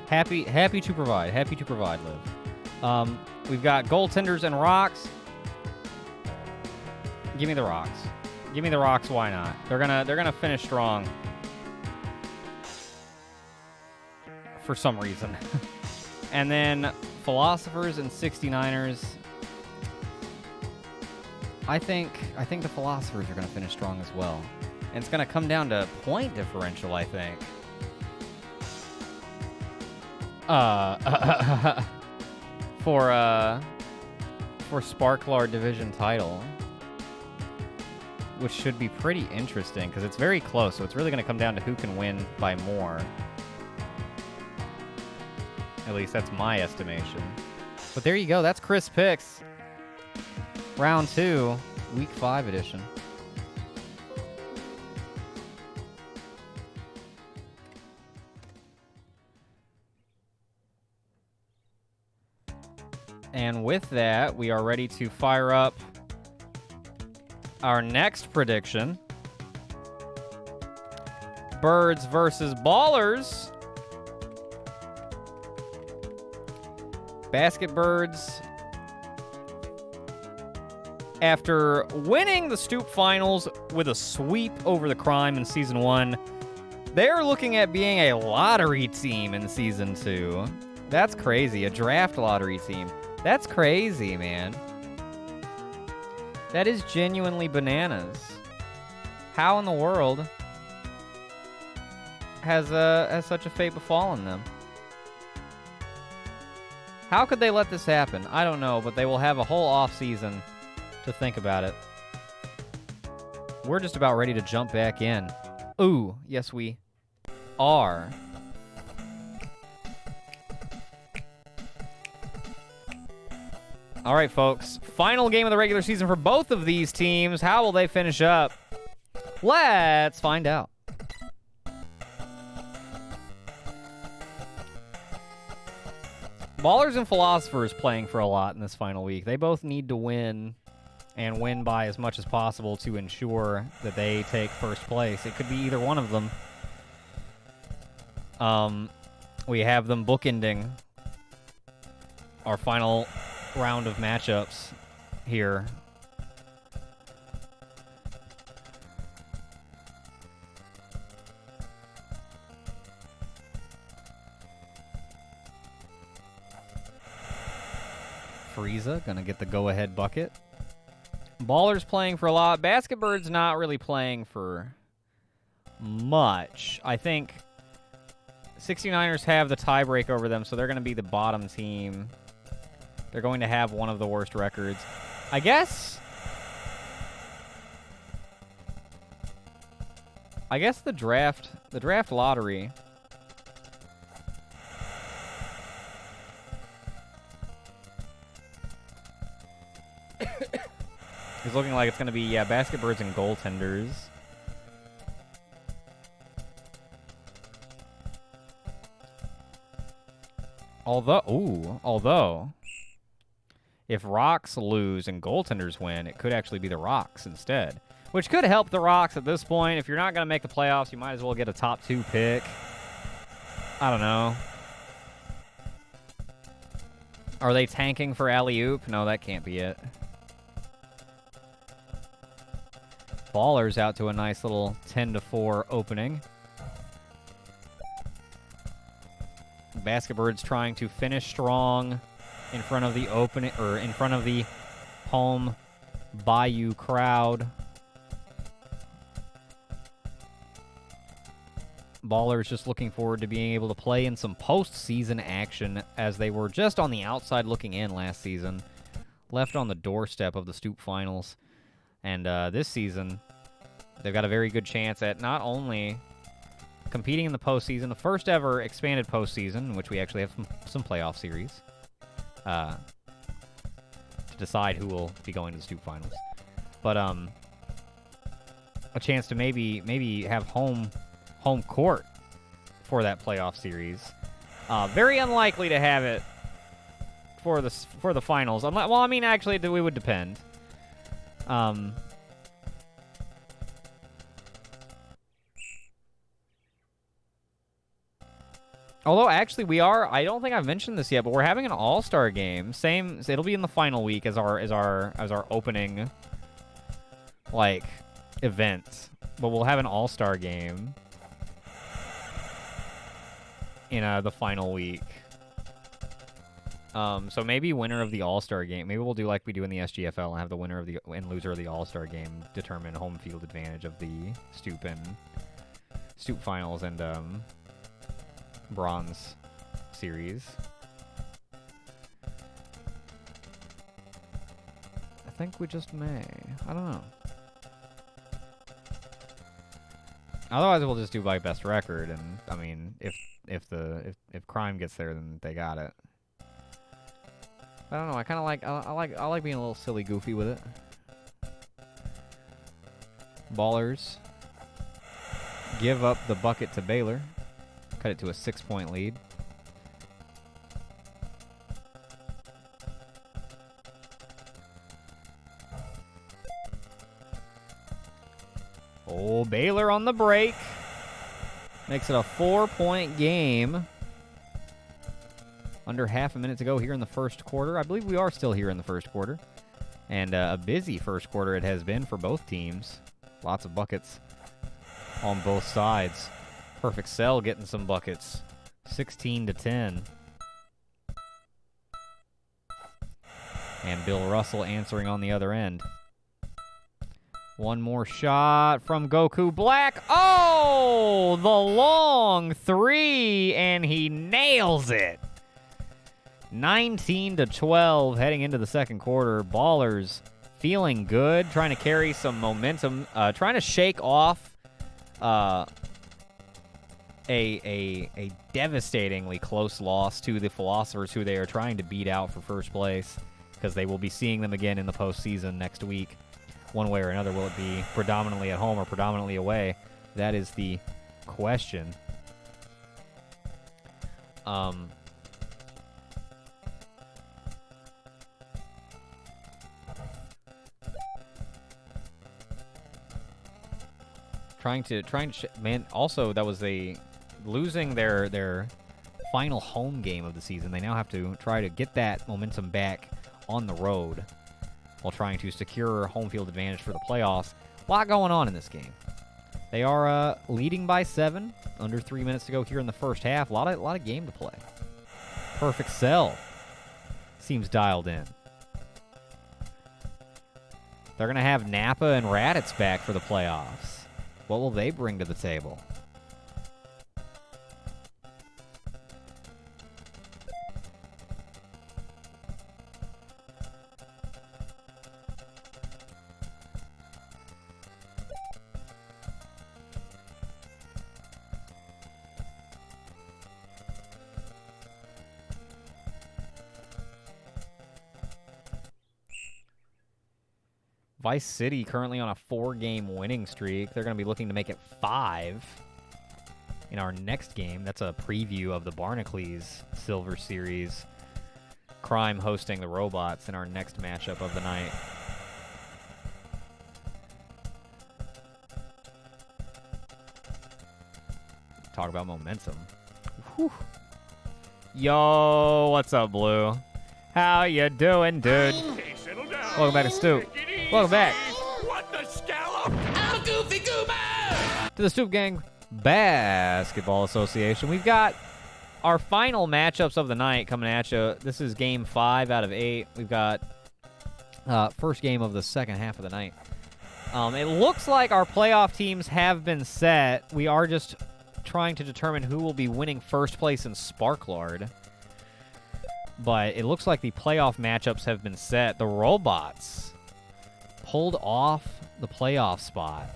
Happy to provide. Happy to provide, Liv. We've got Goaltenders and Rocks. Give me the Rocks. Give me the Rocks, why not? They're gonna finish strong. For some reason. And then Philosophers and 69ers. I think the Philosophers are gonna finish strong as well. And it's going to come down to point differential, I think. For Sparklar Division title. Which should be pretty interesting, because it's very close, so it's really going to come down to who can win by more. At least that's my estimation. But there you go, that's Chris Picks. Round 2, Week 5 edition. And with that, we are ready to fire up our next prediction. Birds versus Ballers. Basket Birds, after winning the Stoop Finals with a sweep over the Crime in Season 1, they're looking at being a lottery team in Season 2. That's crazy. A draft lottery team. That's crazy, man. That is genuinely bananas. How in the world has such a fate befallen them? How could they let this happen? I don't know, but they will have a whole off-season to think about it. We're just about ready to jump back in. Ooh, yes we are. All right, folks. Final game of the regular season for both of these teams. How will they finish up? Let's find out. Ballers and Philosophers playing for a lot in this final week. They both need to win, and win by as much as possible to ensure that they take first place. It could be either one of them. We have them bookending our final round of matchups here. Frieza gonna get the go-ahead bucket. Ballers playing for a lot. Basket Birds not really playing for much. I think 69ers have the tiebreak over them, so they're going to be the bottom team. They're going to have one of the worst records. I guess the draft lottery is looking like it's going to be, yeah, Basket Birds and Goaltenders. Although, if Rocks lose and Goaltenders win, it could actually be the Rocks instead. Which could help the Rocks at this point. If you're not going to make the playoffs, you might as well get a top 2 pick. I don't know. Are they tanking for alley-oop? No, that can't be it. Ballers out to a nice little 10-4 opening. Basket Birds trying to finish strong in front of the in front of the home Bayou crowd. Ballers just looking forward to being able to play in some postseason action, as they were just on the outside looking in last season, left on the doorstep of the Stoop Finals. And this season, they've got a very good chance at not only competing in the postseason, the first ever expanded postseason, in which we actually have some playoff series to decide who will be going to the Stoop Finals. But a chance to maybe have home court for that playoff series. Very unlikely to have it for the finals. Well, I mean, actually, we would depend. Although, actually, we are, I don't think I've mentioned this yet, but we're having an all-star game. It'll be in the final week as our opening, like, event. But we'll have an all-star game in the final week. So maybe winner of the All-Star game. Maybe we'll do like we do in the SGFL and have the winner of the and loser of the All-Star game determine home field advantage of the Stoop finals and bronze series. I think we just may. I don't know. Otherwise, we'll just do by best record, and I mean, if Crime gets there, then they got it. I don't know. I kind of like I like being a little silly, goofy with it. Ballers give up the bucket to Baylor, cut it to a 6-point lead. Oh, Baylor on the break. Makes it a 4-point game. Under half a minute to go here in the first quarter. I believe we are still here in the first quarter. And a busy first quarter it has been for both teams. Lots of buckets on both sides. Perfect Cell getting some buckets. 16-10. And Bill Russell answering on the other end. One more shot from Goku Black. Oh, the long three, and he nails it. 19-12 heading into the second quarter. Ballers feeling good, trying to carry some momentum, trying to shake off a devastatingly close loss to the Philosophers, who they are trying to beat out for first place, because they will be seeing them again in the postseason next week. One way or another, will it be predominantly at home or predominantly away? That is the question. Man, also that was losing their final home game of the season. They now have to try to get that momentum back on the road while trying to secure home field advantage for the playoffs. A lot going on in this game. They are leading by 7. Under 3 minutes to go here in the first half. A lot of game to play. Perfect Cell seems dialed in. They're going to have Napa and Raditz back for the playoffs. What will they bring to the table? Vice City currently on a 4-game winning streak. They're going to be looking to make it 5 in our next game. That's a preview of the Barnacles Silver Series. Crime hosting the Robots in our next matchup of the night. Talk about momentum. Whew. Yo, what's up, Blue? How you doing, dude? Hey, settle down. Welcome back to Stoop. Welcome back. What the scallop? I'm Goofy Goober! To the Stoop Gang Basketball Association. We've got our final matchups of the night coming at you. This is game 5 out of 8. We've got first game of the second half of the night. It looks like our playoff teams have been set. We are just trying to determine who will be winning first place in Sparklard. But it looks like the playoff matchups have been set. The Robots pulled off the playoff spot,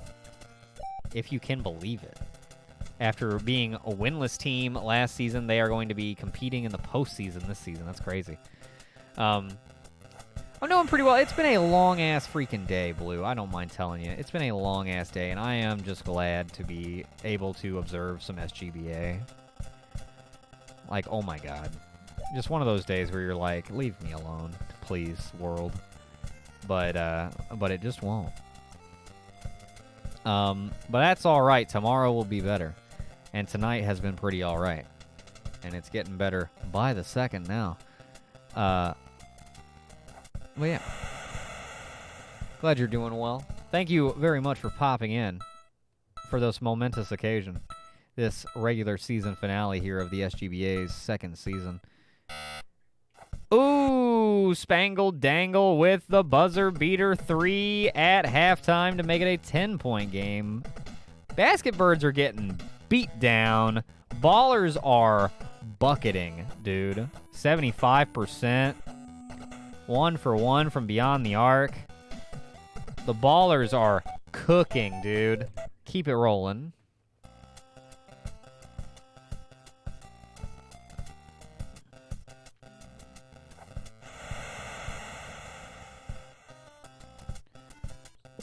if you can believe it. After being a winless team last season, they are going to be competing in the postseason this season. That's crazy. I'm doing pretty well. It's been a long-ass freaking day, Blue. I don't mind telling you. It's been a long-ass day, and I am just glad to be able to observe some SGBA. Like, oh my god. Just one of those days where you're like, leave me alone, please, world. But it just won't. But that's all right. Tomorrow will be better. And tonight has been pretty all right. And it's getting better by the second now. Well, yeah. Glad you're doing well. Thank you very much for popping in for this momentous occasion. This regular season finale here of the SGBA's second season. Ooh, Spangle Dangle with the buzzer beater 3 at halftime to make it a 10-point game. Basket Birds are getting beat down. Ballers are bucketing, dude. 75%. 1 for 1 from beyond the arc. The Ballers are cooking, dude. Keep it rolling.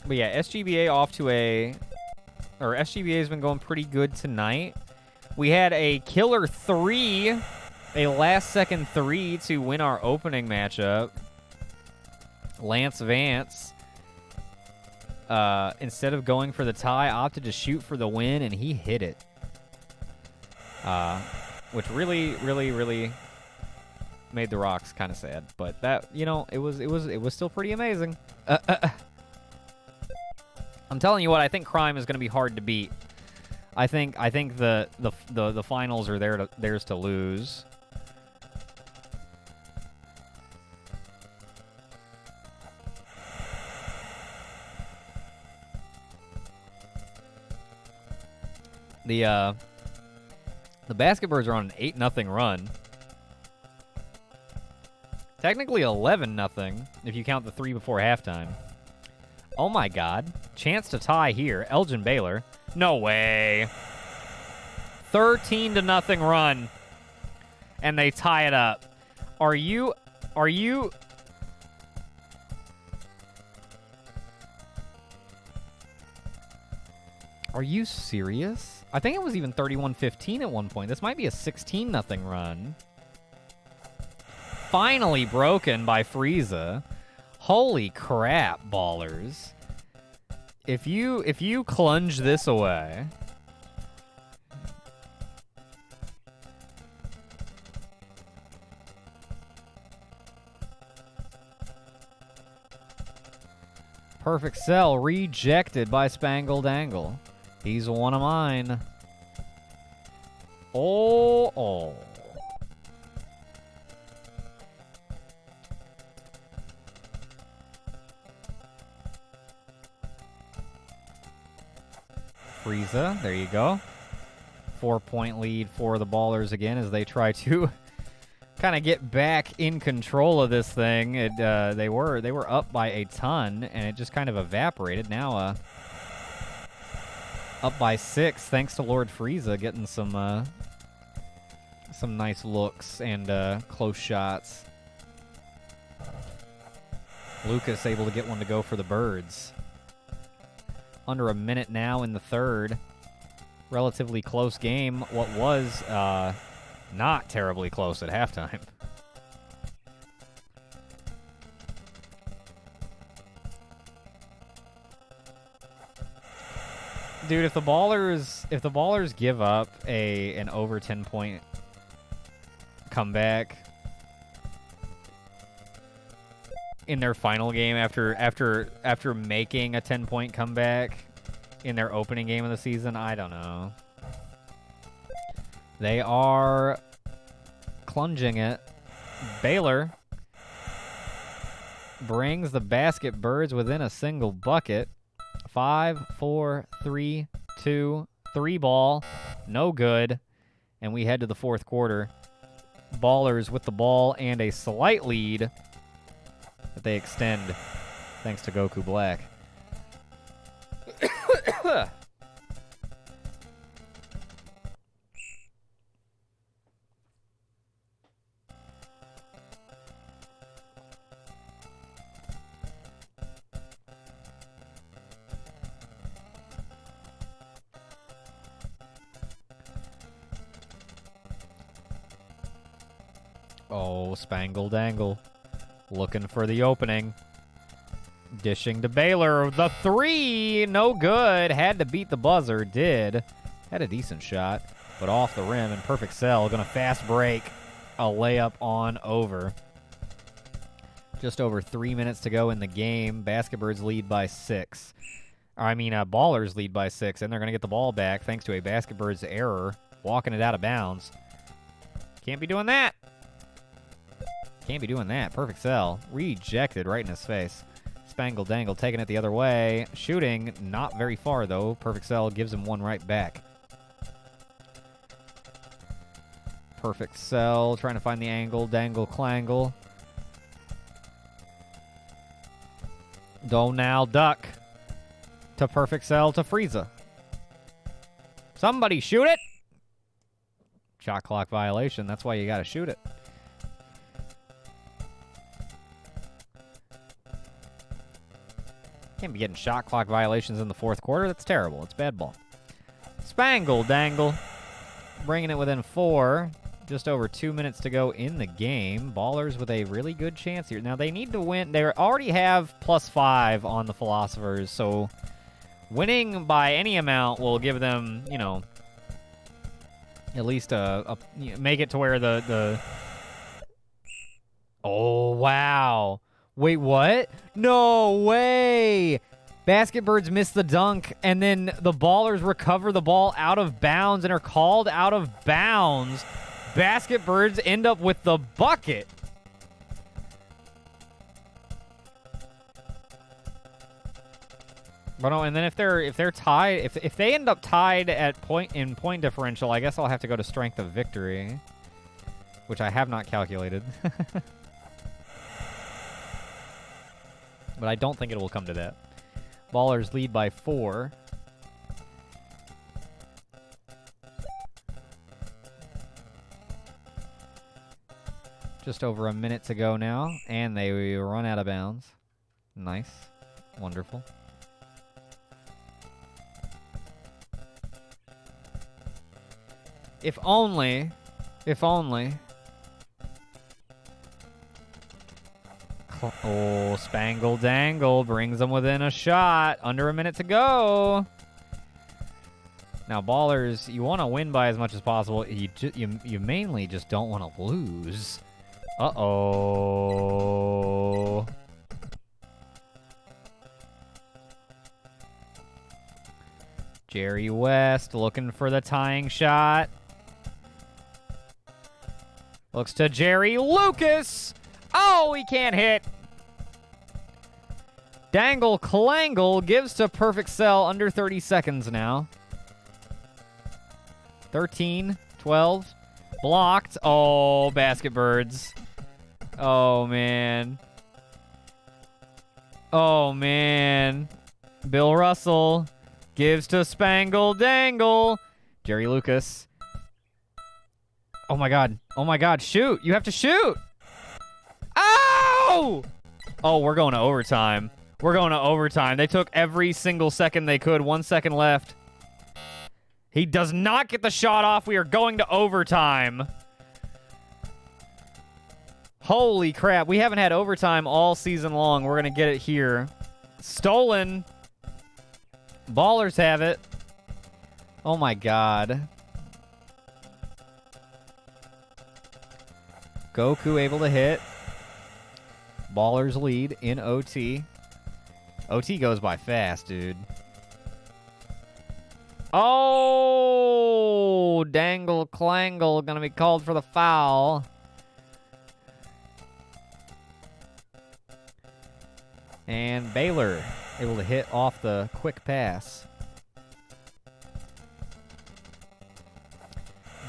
But yeah, SGBA off to SGBA has been going pretty good tonight. We had a killer 3, a last-second 3 to win our opening matchup. Lance Vance, instead of going for the tie, opted to shoot for the win, and he hit it. Which really, really, really made the Rocks kind of sad. But that, you know, it was still pretty amazing. I'm telling you what, I think Crime is going to be hard to beat. I think the finals are theirs to lose. The Basket Birds are on an 8-0 run. Technically 11-0 if you count the 3 before halftime. Oh my god. Chance to tie here. Elgin Baylor. No way. 13-0 run. And they tie it up. Are you serious? I think it was even 31-15 at one point. This might be a 16-0 run. Finally broken by Frieza. Holy crap, Ballers. If you clunge this away. Perfect Cell rejected by Spangle Dangle. He's one of mine. Oh. Frieza, there you go. 4-point lead for the Ballers again as they try to kind of get back in control of this thing. They were up by a ton, and it just kind of evaporated. Now up by 6 thanks to Lord Frieza getting some nice looks and close shots. Lucas able to get one to go for the Birds. Under a minute now in the third. Relatively close game. What was not terribly close at halftime. Dude, if the Ballers give up an over 10-point comeback in their final game after making a 10-point comeback in their opening game of the season, I don't know. They are clunging it. Baylor brings the Basket Birds within a single bucket. 5, 4, 3, 2, 3 ball. No good. And we head to the fourth quarter. Ballers with the ball and a slight lead that they extend thanks to Goku Black. Oh, Spangle Dangle. Looking for the opening. Dishing to Baylor. The 3! No good. Had to beat the buzzer. Did. Had a decent shot, but off the rim and Perfect Cell. Gonna fast break. A layup on over. Just over 3 minutes to go in the game. Basketbirds lead by 6. Ballers lead by 6, and they're gonna get the ball back thanks to a Basketbirds error. Walking it out of bounds. Can't be doing that. Can't be doing that. Perfect sell. Rejected right in his face. Spangle Dangle taking it the other way. Shooting not very far, though. Perfect sell gives him one right back. Perfect sell. Trying to find the angle. Dangle Clangle. Donald duck. To perfect sell to Frieza. Somebody shoot it! Shot clock violation. That's why you gotta shoot it. Can't be getting shot clock violations in the fourth quarter. That's terrible. It's bad ball. Spangle Dangle. Bringing it within 4. Just over 2 minutes to go in the game. Ballers with a really good chance here. Now, they need to win. They already have +5 on the Philosophers, so winning by any amount will give them, you know, at least make it to where the Oh, wow. Wait, what? No way! Basketbirds miss the dunk, and then the Ballers recover the ball out of bounds and are called out of bounds. Basketbirds end up with the bucket. But no, and then if they're tied, if they end up tied at point differential, I guess I'll have to go to strength of victory, which I have not calculated. But I don't think it will come to that. Ballers lead by 4. Just over a minute to go now, and they run out of bounds. Nice. Wonderful. If only. Oh, Spangle Dangle brings them within a shot. Under a minute to go. Now, Ballers, you want to win by as much as possible. You mainly just don't want to lose. Uh-oh. Jerry West looking for the tying shot. Looks to Jerry Lucas. Oh, he can't hit. Dangle Clangle gives to perfect sell under 30 seconds now. 13, 12. Blocked. Oh, Basketbirds. Oh, man. Oh, man. Bill Russell gives to Spangle Dangle. Jerry Lucas. Oh, my God. Oh, my God. Shoot. You have to shoot. Oh! Oh, we're going to overtime. We're going to overtime. They took every single second they could. 1 second left. He does not get the shot off. We are going to overtime. Holy crap. We haven't had overtime all season long. We're going to get it here. Stolen. Ballers have it. Oh, my God. Goku able to hit. Ballers lead in OT. OT goes by fast, dude. Oh, Dangle Clangle gonna be called for the foul. And Baylor able to hit off the quick pass.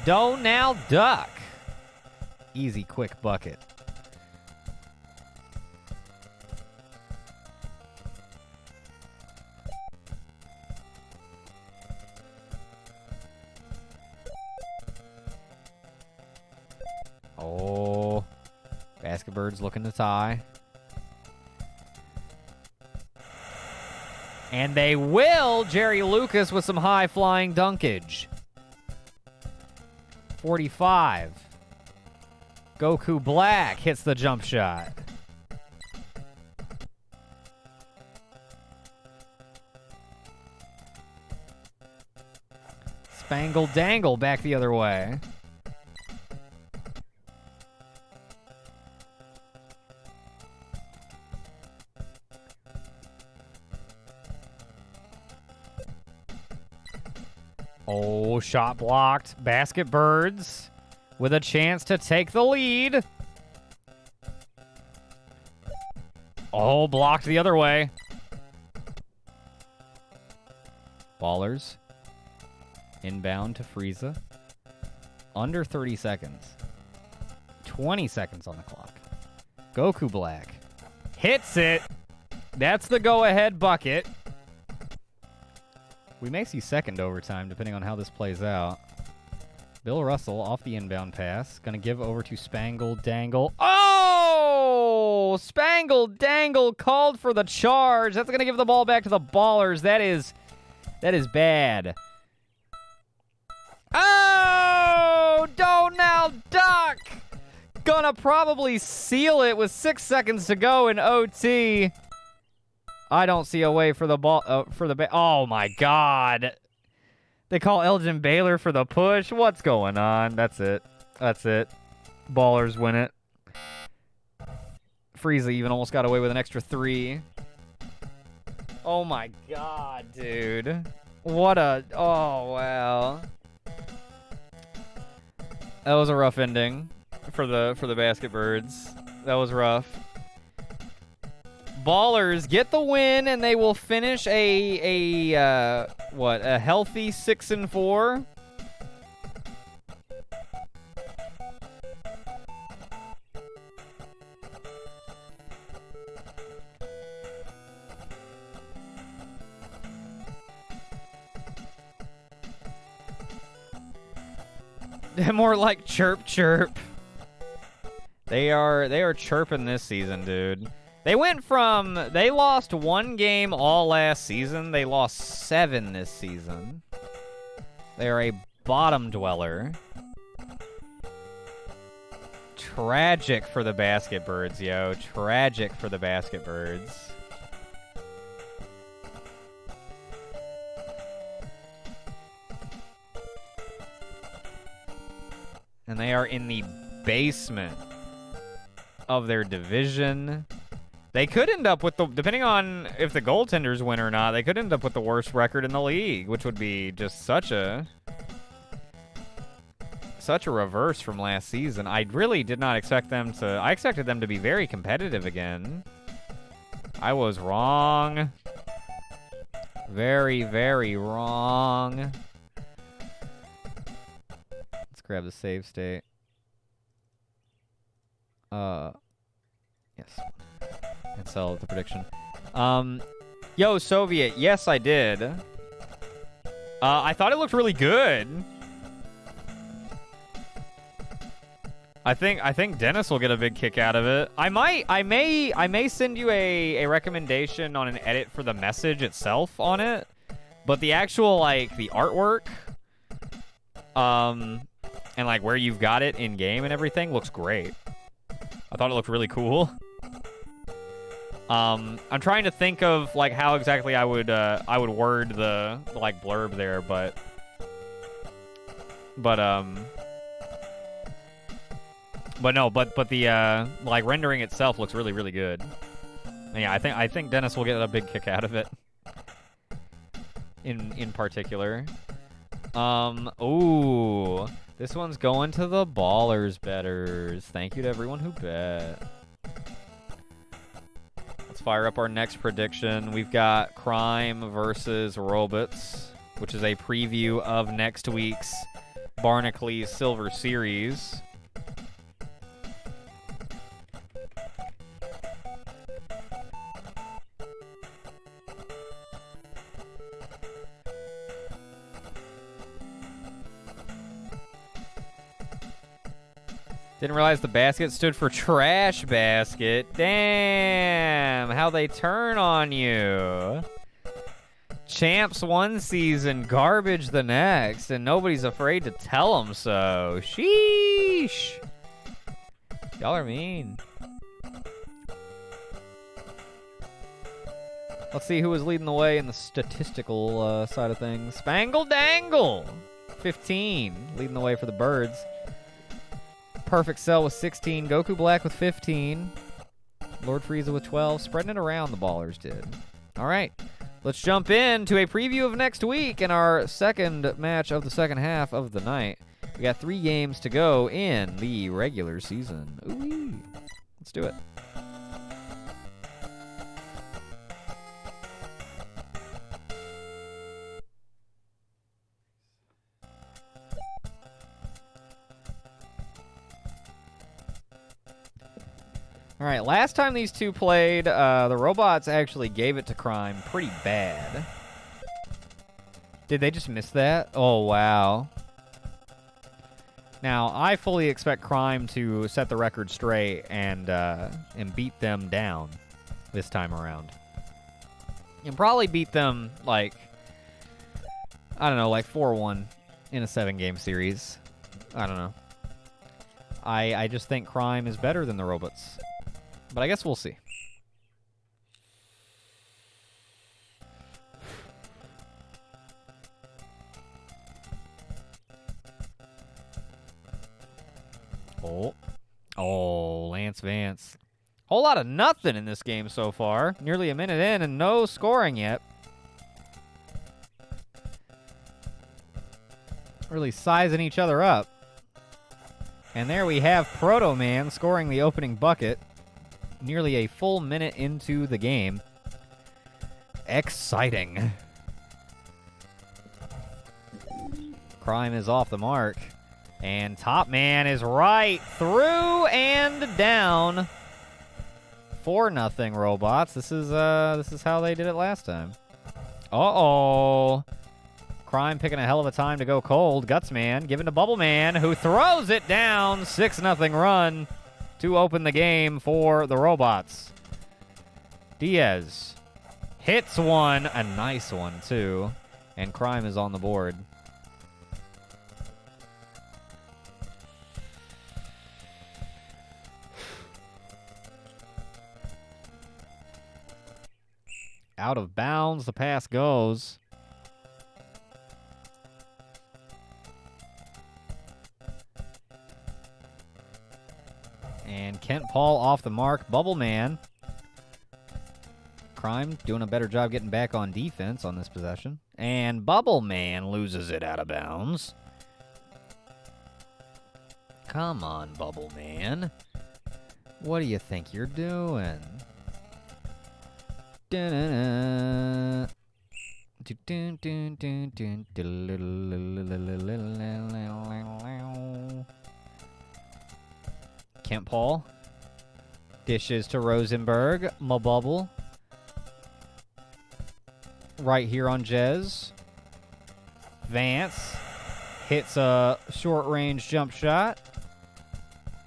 Donald Duck. Easy, quick bucket. Oh, Basketbirds looking to tie. And they will. Jerry Lucas with some high-flying dunkage. 45. Goku Black hits the jump shot. Spangle Dangle back the other way. Oh, shot blocked. Basketbirds with a chance to take the lead. Oh, blocked the other way. Ballers. Inbound to Frieza. Under 30 seconds. 20 seconds on the clock. Goku Black. Hits it. That's the go-ahead bucket. We may see second overtime, depending on how this plays out. Bill Russell off the inbound pass. Gonna give over to Spangle Dangle. Oh! Spangle Dangle called for the charge. That's gonna give the ball back to the Ballers. That is bad. Oh! Don't now duck! Gonna probably seal it with 6 seconds to go in OT. I don't see a way for the ball, oh my God. They call Elgin Baylor for the push. What's going on? That's it. That's it. Ballers win it. Frieza even almost got away with an extra 3. Oh my God, dude. What a, oh wow. That was a rough ending for the Basket Birds. That was rough. Ballers get the win, and they will finish a healthy 6-4. More like chirp chirp. They are chirping this season, dude. They lost 1 game all last season. They lost 7 this season. They are a bottom dweller. Tragic for the Basket Birds, yo. Tragic for the Basket Birds. And they are in the basement of their division. They could end up with depending on if the goaltenders win or not, they could end up with the worst record in the league, which would be just such a reverse from last season. I really did not expect them to, I expected them to be very competitive again. I was wrong. Very, very wrong. Let's grab the save state. Yes. And sell the prediction. Yo, Soviet. Yes, I did. I thought it looked really good. I think Dennis will get a big kick out of it. I may send you a recommendation on an edit for the message itself on it, but the actual the artwork, and where you've got it in game and everything looks great. I thought it looked really cool. I'm trying to think of how exactly I would word the blurb there, but the rendering itself looks really, really good. And yeah, I think Dennis will get a big kick out of it. In particular. Ooh. This one's going to the Ballers betters. Thank you to everyone who bet. Let's fire up our next prediction. We've got Crime versus Robots, which is a preview of next week's Barnacle Silver Series. Didn't realize the basket stood for trash basket. Damn, how they turn on you. Champs one season, garbage the next, and nobody's afraid to tell them so. Sheesh. Y'all are mean. Let's see who was leading the way in the statistical side of things. Spangle Dangle, 15, leading the way for the Birds. Perfect Cell with 16. Goku Black with 15. Lord Frieza with 12. Spreading it around, the Ballers did. All right. Let's jump into a preview of next week in our second match of the second half of the night. We got 3 games to go in the regular season. Ooh-wee. Let's do it. All right, last time these two played, the robots actually gave it to Crime pretty bad. Did they just miss that? Oh, wow. Now, I fully expect Crime to set the record straight and beat them down this time around. And probably beat them, like, I don't know, like 4-1 in a 7-game series. I don't know. I just think Crime is better than the robots. But I guess we'll see. Oh, Lance Vance. Whole lot of nothing in this game so far. Nearly a minute in and no scoring yet. Really sizing each other up. And there we have Proto Man scoring the opening bucket. Nearly a full minute into the game. Exciting. Crime is off the mark. And Top Man is right through and down. 4-0 robots. This is how they did it last time. Uh-oh. Crime picking a hell of a time to go cold. Gutsman giving to Bubble Man, who throws it down. 6-0 run to open the game for the robots. Diaz hits one, a nice one too, and Crime is on the board. Out of bounds, the pass goes. And Kent Paul off the mark. Bubble Man. Crime doing a better job getting back on defense on this possession. And Bubble Man loses it out of bounds. Come on, Bubble Man. What do you think you're doing? Da-na-na. Kent Paul dishes to Rosenberg. Mabubble right here on Jez. Vance hits a short-range jump shot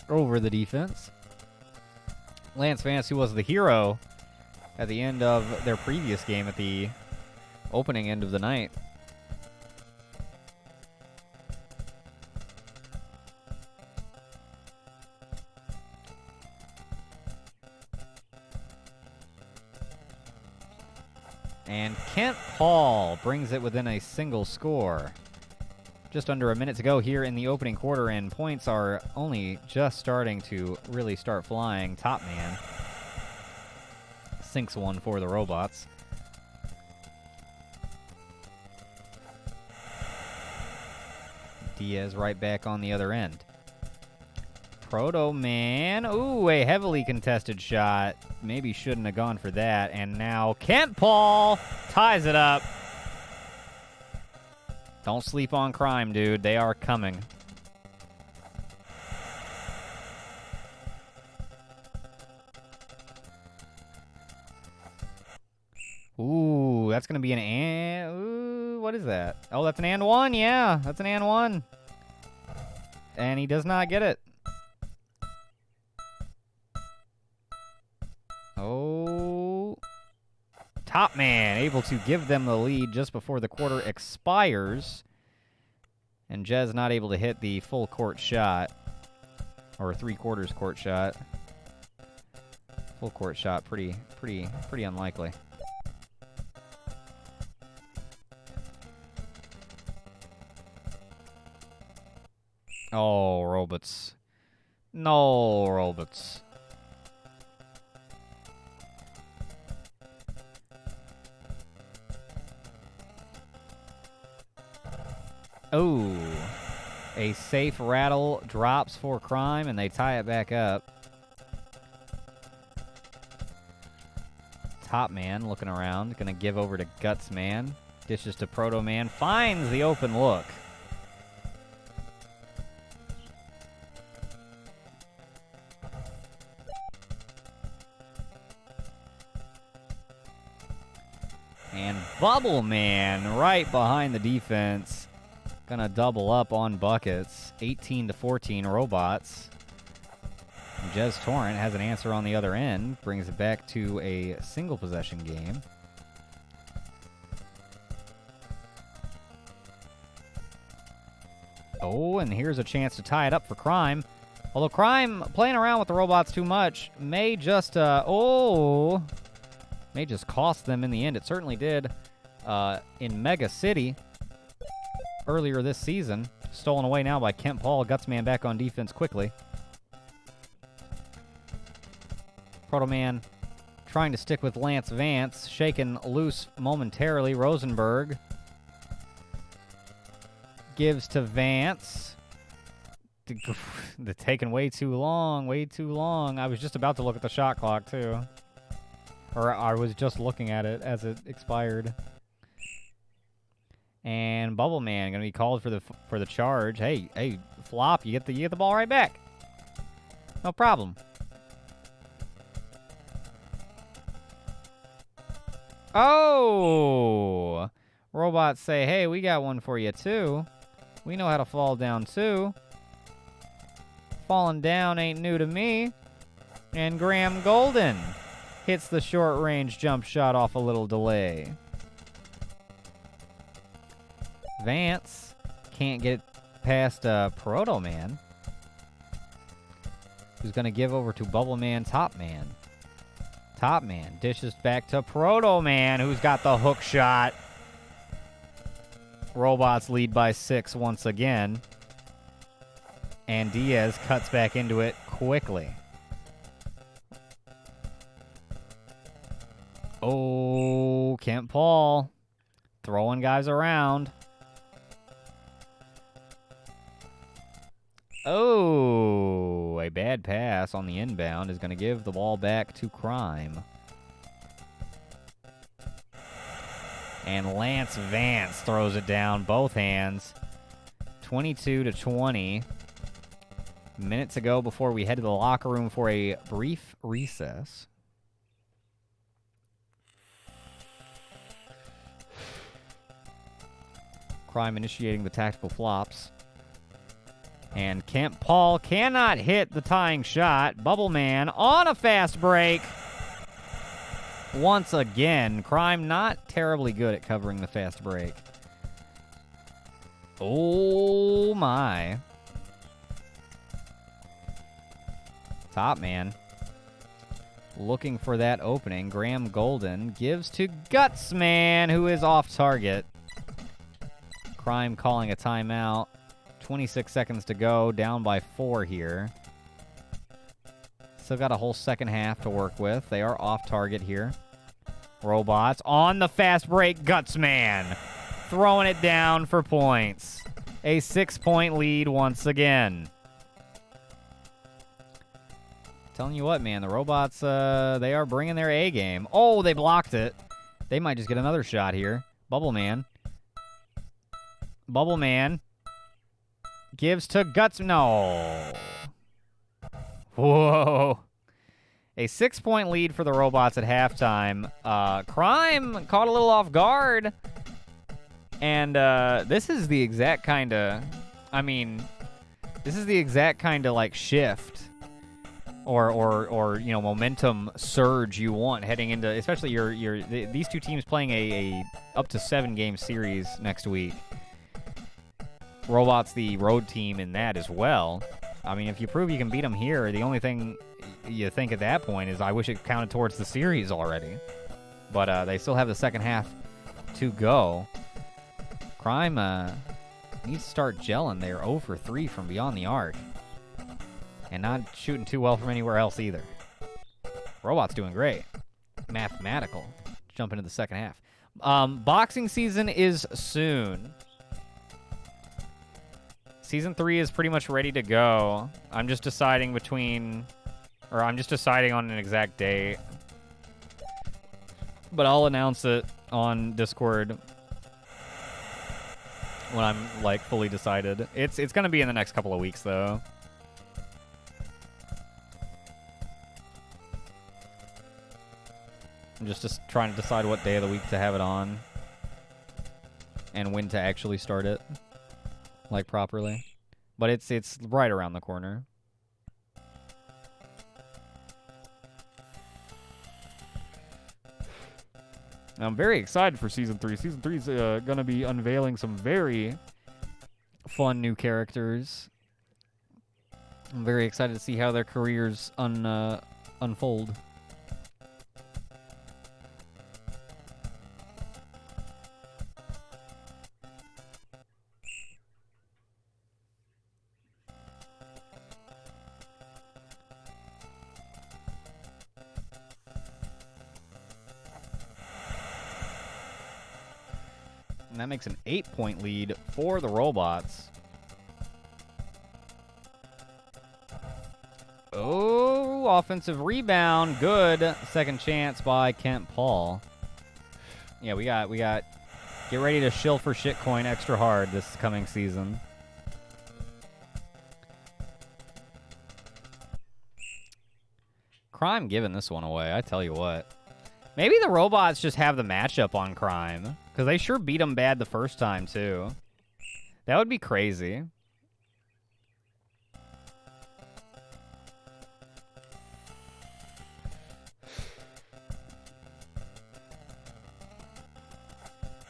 over the defense. Lance Vance, who was the hero at the end of their previous game at the opening end of the night. And Kent Paul brings it within a single score. Just under a minute to go here in the opening quarter, and points are only just starting to really start flying. Top Man sinks one for the robots. Diaz right back on the other end. Proto Man. Ooh, a heavily contested shot. Maybe shouldn't have gone for that. And now Kent Paul ties it up. Don't sleep on Crime, dude. They are coming. Ooh, that's going to be an and. Ooh, what is that? Oh, that's an and one. Yeah, that's an and one. And he does not get it. Oh. Top Man able to give them the lead just before the quarter expires. And Jez not able to hit the full court shot. Or 3/4 court shot. Full court shot, pretty unlikely. Oh, robots. No, robots. Oh, a safe rattle drops for Crime, and they tie it back up. Top Man looking around, gonna give over to Guts Man. Dishes to Proto Man, finds the open look. Bubble Man right behind the defense. Gonna double up on buckets. 18-14 robots. Jez Torrent has an answer on the other end. Brings it back to a single possession game. Oh, and here's a chance to tie it up for Crime. Although Crime, playing around with the robots too much, may just, may just cost them in the end. It certainly did in Mega City earlier this season. Stolen away now by Kent Paul. Gutsman back on defense quickly. Proto Man trying to stick with Lance Vance. Shaken loose momentarily. Rosenberg gives to Vance. They're taking way too long. I was just about to look at the shot clock, too. Or I was just looking at it as it expired. And Bubble Man going to be called for the charge. Hey, Flop, you get the ball right back. No problem. Oh! Robots say, hey, we got one for you, too. We know how to fall down, too. Falling down ain't new to me. And Graham Golden hits the short-range jump shot off a little delay. Vance can't get past Proto Man, who's going to give over to Bubble Man, Top Man. Top Man dishes back to Proto Man, who's got the hook shot. Robots lead by 6 once again. And Diaz cuts back into it quickly. Oh, Kent Paul throwing guys around. Oh, a bad pass on the inbound is going to give the ball back to Crime. And Lance Vance throws it down both hands. 22-20. Minutes to go before we head to the locker room for a brief recess. Crime initiating the tactical flops. And Kent Paul cannot hit the tying shot. Bubble Man on a fast break. Once again, Crime not terribly good at covering the fast break. Oh my. Top Man looking for that opening. Graham Golden gives to Gutsman, who is off target. Crime calling a timeout. 26 seconds to go. Down by 4 here. Still got a whole second half to work with. They are off target here. Robots on the fast break. Gutsman throwing it down for points. A 6-point lead once again. Telling you what, man, the robots, they are bringing their A game. Oh, they blocked it. They might just get another shot here. Bubble Man. Bubble Man gives to Guts. No. Whoa. A 6-point lead for the robots at halftime. Crime caught a little off guard. And this is the exact kind of, this is the exact kind of like shift or you know, momentum surge you want heading into, especially these two teams playing a up to 7-game series next week. Robots the road team in that as well. I mean, if you prove you can beat them here, the only thing you think at that point is I wish it counted towards the series already. But they still have the second half to go. Crime needs to start gelling. They're 0 for 3 from beyond the arc. And not shooting too well from anywhere else either. Robots doing great. Mathematical. Jump into the second half. Boxing season is soon. Season 3 is pretty much ready to go. I'm just deciding on an exact date. But I'll announce it on Discord when I'm, like, fully decided. It's going to be in the next couple of weeks, though. I'm just trying to decide what day of the week to have it on. and when to actually start it, like, properly. But it's right around the corner. I'm very excited for Season 3. Season 3 is going to be unveiling some very fun new characters. I'm very excited to see how their careers unfold. And that makes an 8-point lead for the robots. Oh, offensive rebound. Good. Second chance by Kent Paul. Yeah, we got get ready to shill for shitcoin extra hard this coming season. Crime giving this one away, I tell you what. Maybe the robots just have the matchup on Crime, because they sure beat them bad the first time, too. That would be crazy.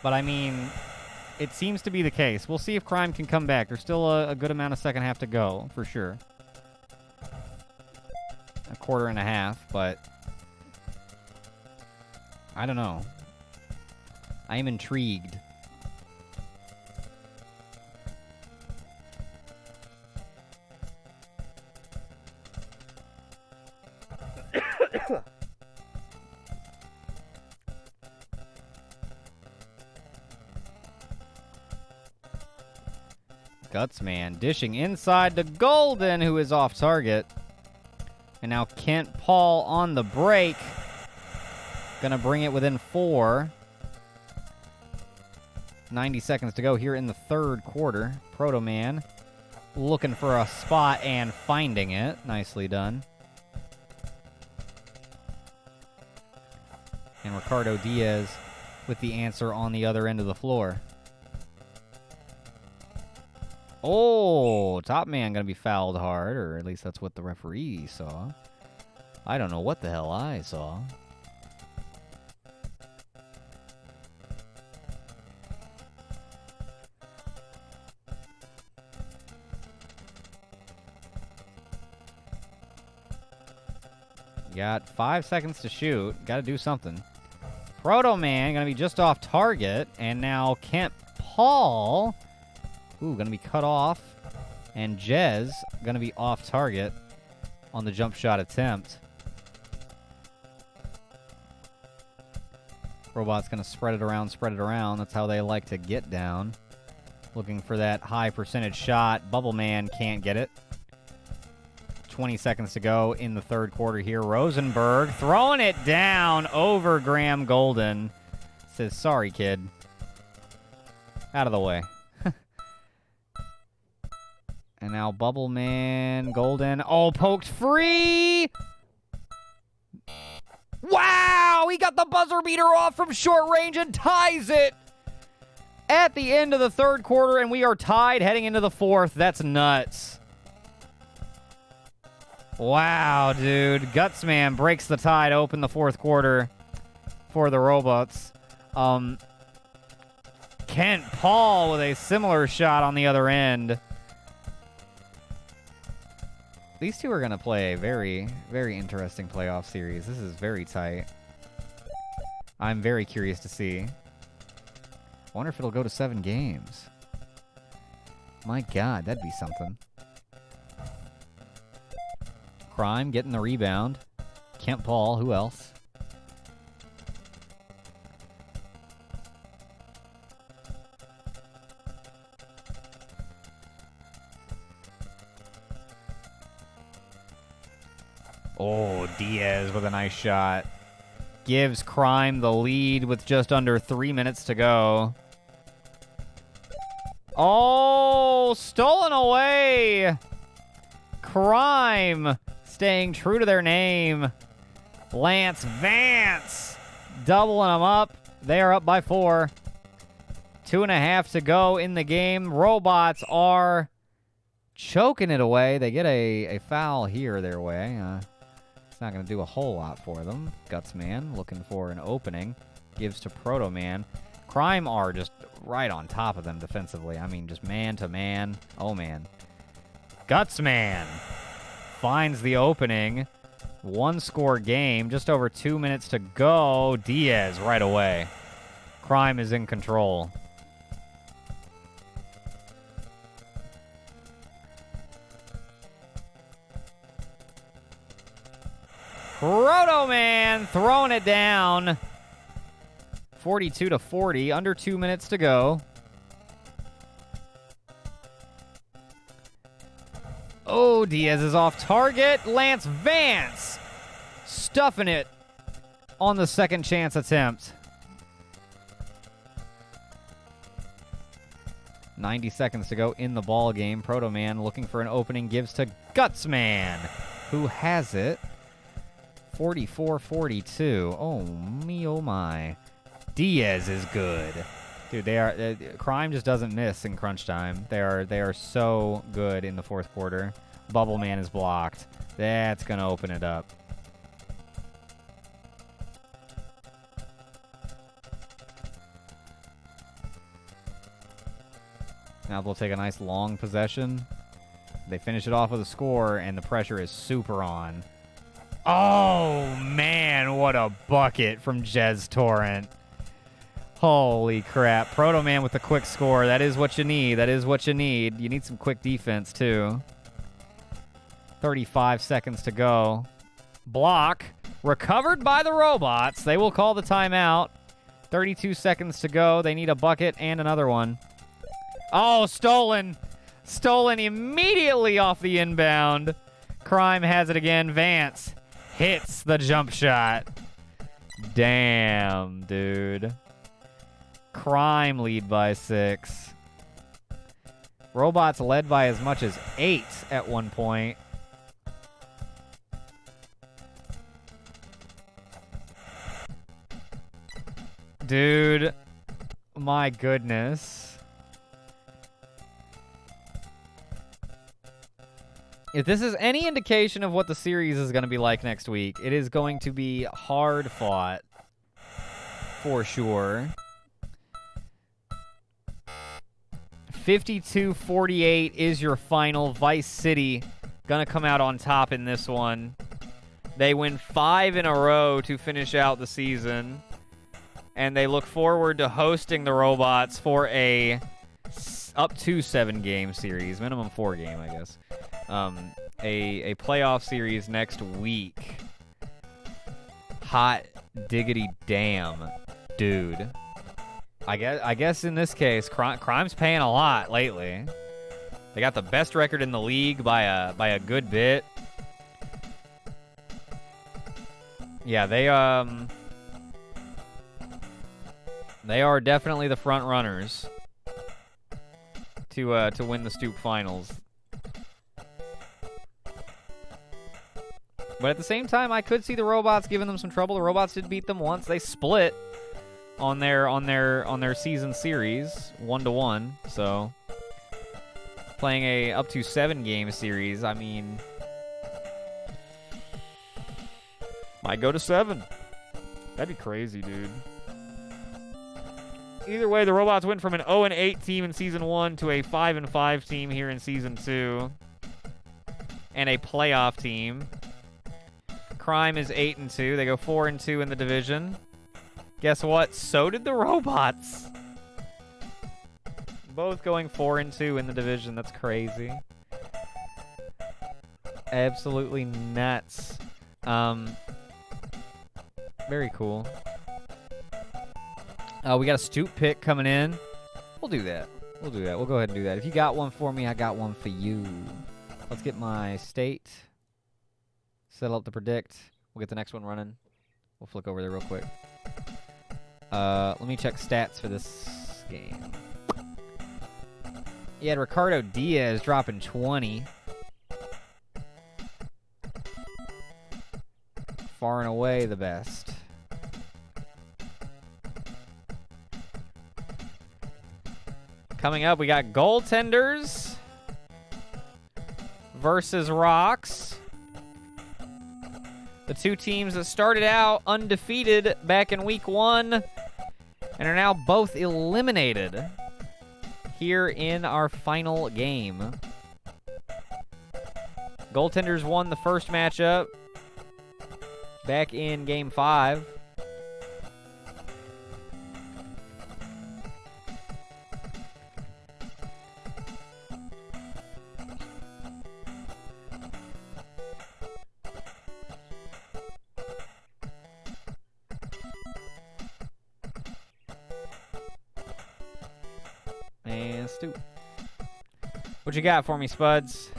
But, I mean, it seems to be the case. We'll see if Crime can come back. There's still a good amount of second half to go, for sure. A quarter and a half, but I don't know. I am intrigued. Gutsman dishing inside to Golden, who is off target. And now Kent Paul on the break. Gonna bring it within 4. 90 seconds to go here in the third quarter. Proto Man looking for a spot and finding it. Nicely done. And Ricardo Diaz with the answer on the other end of the floor. Oh, Top Man gonna be fouled hard, or at least that's what the referee saw. I don't know what the hell I saw. You got 5 seconds to shoot. Gotta do something. Proto Man gonna be just off target, and now Kent Paul... Ooh, gonna be cut off. And Jez gonna be off target on the jump shot attempt. Robot's gonna spread it around, spread it around. That's how they like to get down. Looking for that high percentage shot. Bubble Man can't get it. 20 seconds to go in the third quarter here. Rosenberg throwing it down over Graham Golden. Says, sorry, kid. Out of the way. And now Bubble Man, Golden. Oh, poked free! Wow! He got the buzzer beater off from short range and ties it at the end of the third quarter, and we are tied heading into the fourth. That's nuts. Wow, dude. Gutsman breaks the tie to open the fourth quarter for the Robots. Kent Paul with a similar shot on the other end. These two are going to play a very, very interesting playoff series. This is very tight. I'm very curious to see. I wonder if it'll go to 7 games. My God, that'd be something. Crime getting the rebound. Kent Paul, who else? Oh, Diaz with a nice shot. Gives Crime the lead with just under 3 minutes to go. Oh, stolen away. Crime staying true to their name. Lance Vance doubling them up. They are up by 4. 2.5 to go in the game. Robots are choking it away. They get a foul here their way. It's not going to do a whole lot for them. Gutsman looking for an opening. Gives to Proto Man. Crime are just right on top of them defensively. I mean, just man to man. Oh, man. Gutsman finds the opening. 1-score game. Just over 2 minutes to go. Diaz right away. Crime is in control. Proto Man throwing it down. 42 to 40, under 2 minutes to go. Oh, Diaz is off target. Lance Vance stuffing it on the second chance attempt. 90 seconds to go in the ball game. Proto Man looking for an opening, gives to Gutsman, who has it. 44-42. Oh me, oh my. Diaz is good. Dude, they are Crime just doesn't miss in crunch time. They are so good in the fourth quarter. Bubble Man is blocked. That's gonna open it up. Now they'll take a nice long possession. They finish it off with a score, and the pressure is super on. Oh, man, what a bucket from Jez Torrent. Holy crap. Proto Man with the quick score. That is what you need. That is what you need. You need some quick defense, too. 35 seconds to go. Block. Recovered by the Robots. They will call the timeout. 32 seconds to go. They need a bucket and another one. Oh, stolen. Stolen immediately off the inbound. Crime has it again. Vance hits the jump shot. Damn, dude. Crime lead by 6. Robots led by as much as 8 at one point. Dude, my goodness. If this is any indication of what the series is going to be like next week, it is going to be hard fought for sure. 52-48 is your final. Vice City going to come out on top in this one. They win 5 in a row to finish out the season. And they look forward to hosting the Robots for a up to 7-game series. Minimum 4 game, I guess. A playoff series next week. Hot diggity damn, dude. I guess in this case, Crime's paying a lot lately. They got the best record in the league by a good bit. Yeah, they are definitely the front runners to win the Stoop Finals. But at the same time, I could see the Robots giving them some trouble. The Robots did beat them once. They split on their season series 1-1. So playing a up to 7-game series, I mean, might go to 7. That'd be crazy, dude. Either way, the Robots went from an 0-8 team in Season 1 to a 5-5 team here in Season 2. And a playoff team. Crime is 8-2. They go 4-2 in the division. Guess what? So did the Robots. Both going 4-2 in the division. That's crazy. Absolutely nuts. Very cool. We got a Stoop pick coming in. We'll do that. We'll go ahead and do that. If you got one for me, I got one for you. Let's get my state. Settle up to predict. We'll get the next one running. We'll flick over there real quick. Let me check stats for this game. You had Ricardo Diaz dropping 20. Far and away the best. Coming up, we got Goaltenders versus Rocks. The two teams that started out undefeated back in week 1 and are now both eliminated here in our final game. Goaltenders won the first matchup back in Game 5. And Stu. What you got for me, Spuds?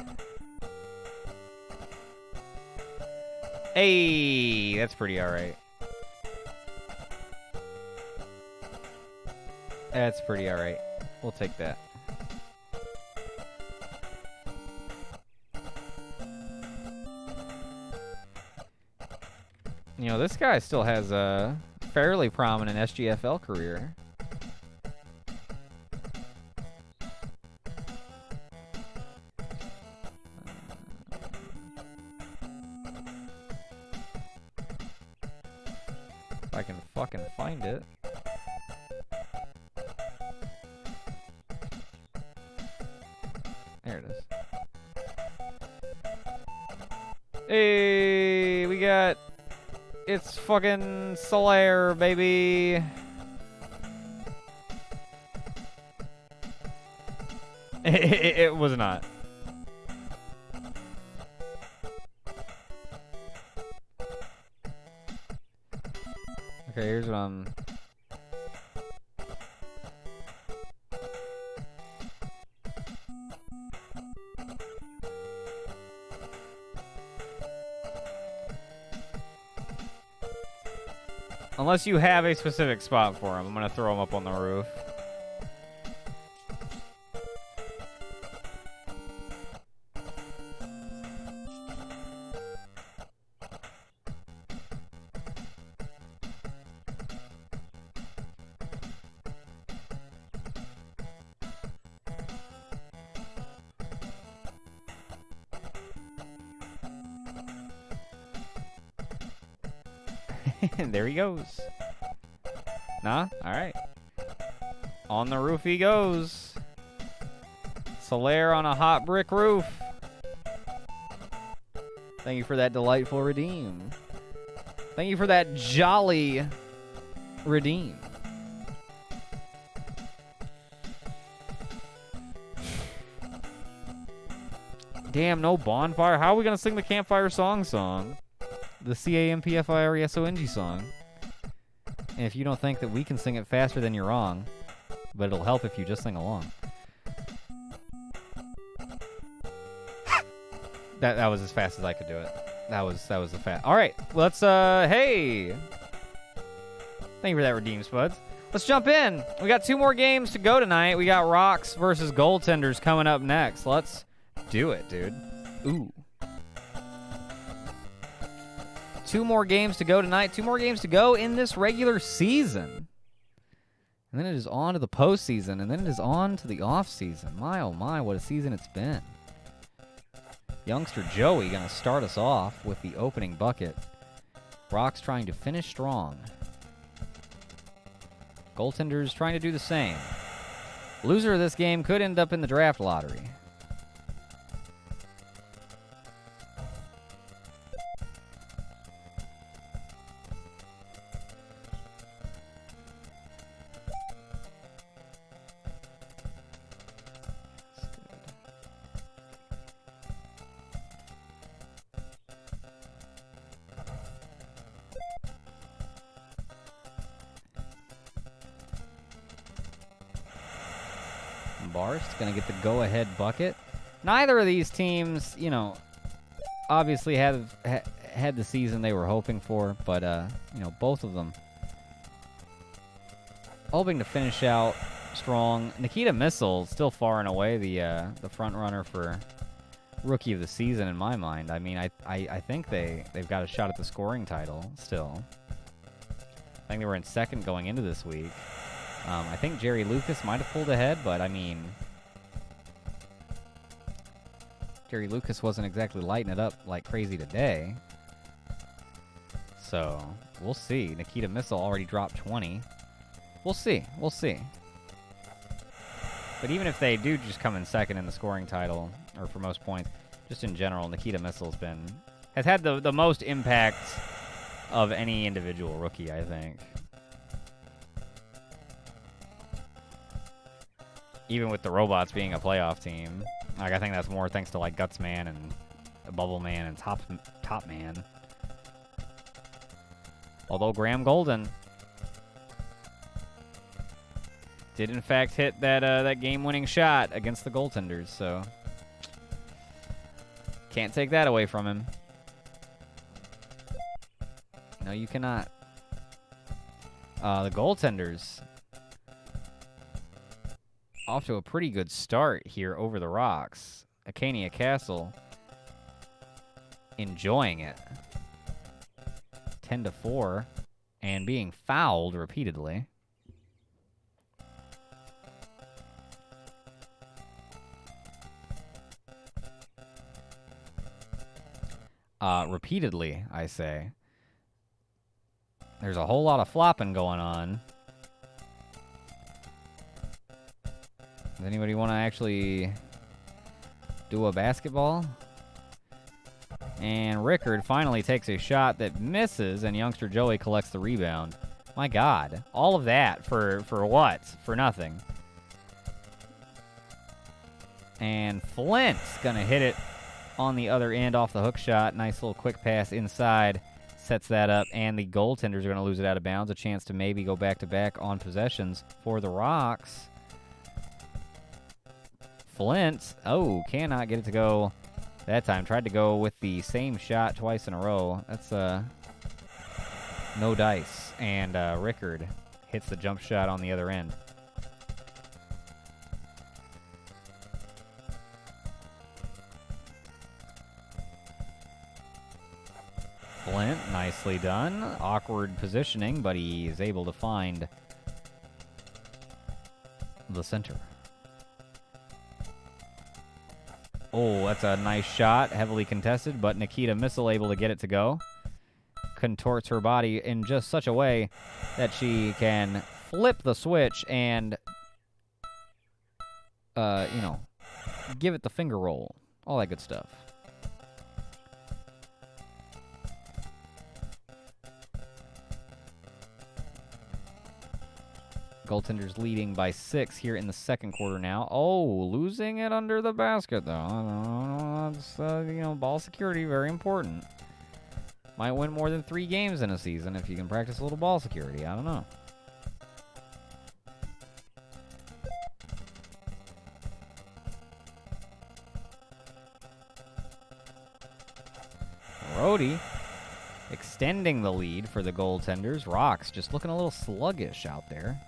Hey, that's pretty alright. That's pretty alright. We'll take that. You know, this guy still has a fairly prominent SGFL career. If I can fucking find it. There it is. Hey, we got... It's fucking Solaire, baby. It was not. Okay, here's what I'm... Unless you have a specific spot for him, I'm gonna throw him up on the roof. There he goes. Nah? Alright. On the roof he goes. Solaire on a hot brick roof. Thank you for that delightful redeem. Thank you for that jolly redeem. Damn, no bonfire. How are we going to sing the campfire song? The CAMPFIRESONG song. And if you don't think that we can sing it faster, then you're wrong. But it'll help if you just sing along. That was as fast as I could do it. That was the fast. All right, let's hey. Thank you for that redeem, Spuds. Let's jump in. We got 2 more games to go tonight. We got Rocks versus Goaltenders coming up next. Let's do it, dude. Ooh. 2 more games to go tonight. 2 more games to go in this regular season. And then it is on to the postseason. And then it is on to the offseason. My, oh my, what a season it's been. Youngster Joey going to start us off with the opening bucket. Rocks trying to finish strong. Goaltenders trying to do the same. Loser of this game could end up in the draft lottery. Barst going to get the go-ahead bucket. Neither of these teams, you know, obviously had the season they were hoping for, but, you know, both of them hoping to finish out strong. Nikita Missile still far and away the front runner for Rookie of the Season in my mind. I mean, I think they've got a shot at the scoring title still. I think they were in second going into this week. I think Jerry Lucas might have pulled ahead, but I mean, Jerry Lucas wasn't exactly lighting it up like crazy today. So, we'll see. Nikita Missile already dropped 20. We'll see. We'll see. But even if they do just come in second in the scoring title, or for most points, just in general, Nikita Missile's has had the most impact of any individual rookie, I think. Even with the Robots being a playoff team. Like, I think that's more thanks to, like, Guts Man and Bubble Man and Top Man. Although Graham Golden did, in fact, hit that game-winning shot against the goaltenders, so can't take that away from him. No, you cannot. The goaltenders off to a pretty good start here over the Rocks. Acania Castle enjoying it. 10-4 and being fouled repeatedly. Repeatedly, I say. There's a whole lot of flopping going on. Does anybody want to actually do a basketball? And Rickard finally takes a shot that misses, and youngster Joey collects the rebound. My God. All of that for what? For nothing. And Flint's going to hit it on the other end off the hook shot. Nice little quick pass inside. Sets that up, and the goaltenders are going to lose it out of bounds. A chance to maybe go back-to-back on possessions for the Rocks. Flint, cannot get it to go that time. Tried to go with the same shot twice in a row. That's no dice. And Rickard hits the jump shot on the other end. Flint, nicely done. Awkward positioning, but he is able to find the center. Oh, that's a nice shot. Heavily contested, but Nikita Missile able to get it to go. Contorts her body in just such a way that she can flip the switch and, give it the finger roll. All that good stuff. Goaltenders leading by 6 here in the second quarter now. Oh, losing it under the basket, though. It's, ball security, very important. Might win more than 3 games in a season if you can practice a little ball security. I don't know. Rhodey extending the lead for the goaltenders. Rocks just looking a little sluggish out there.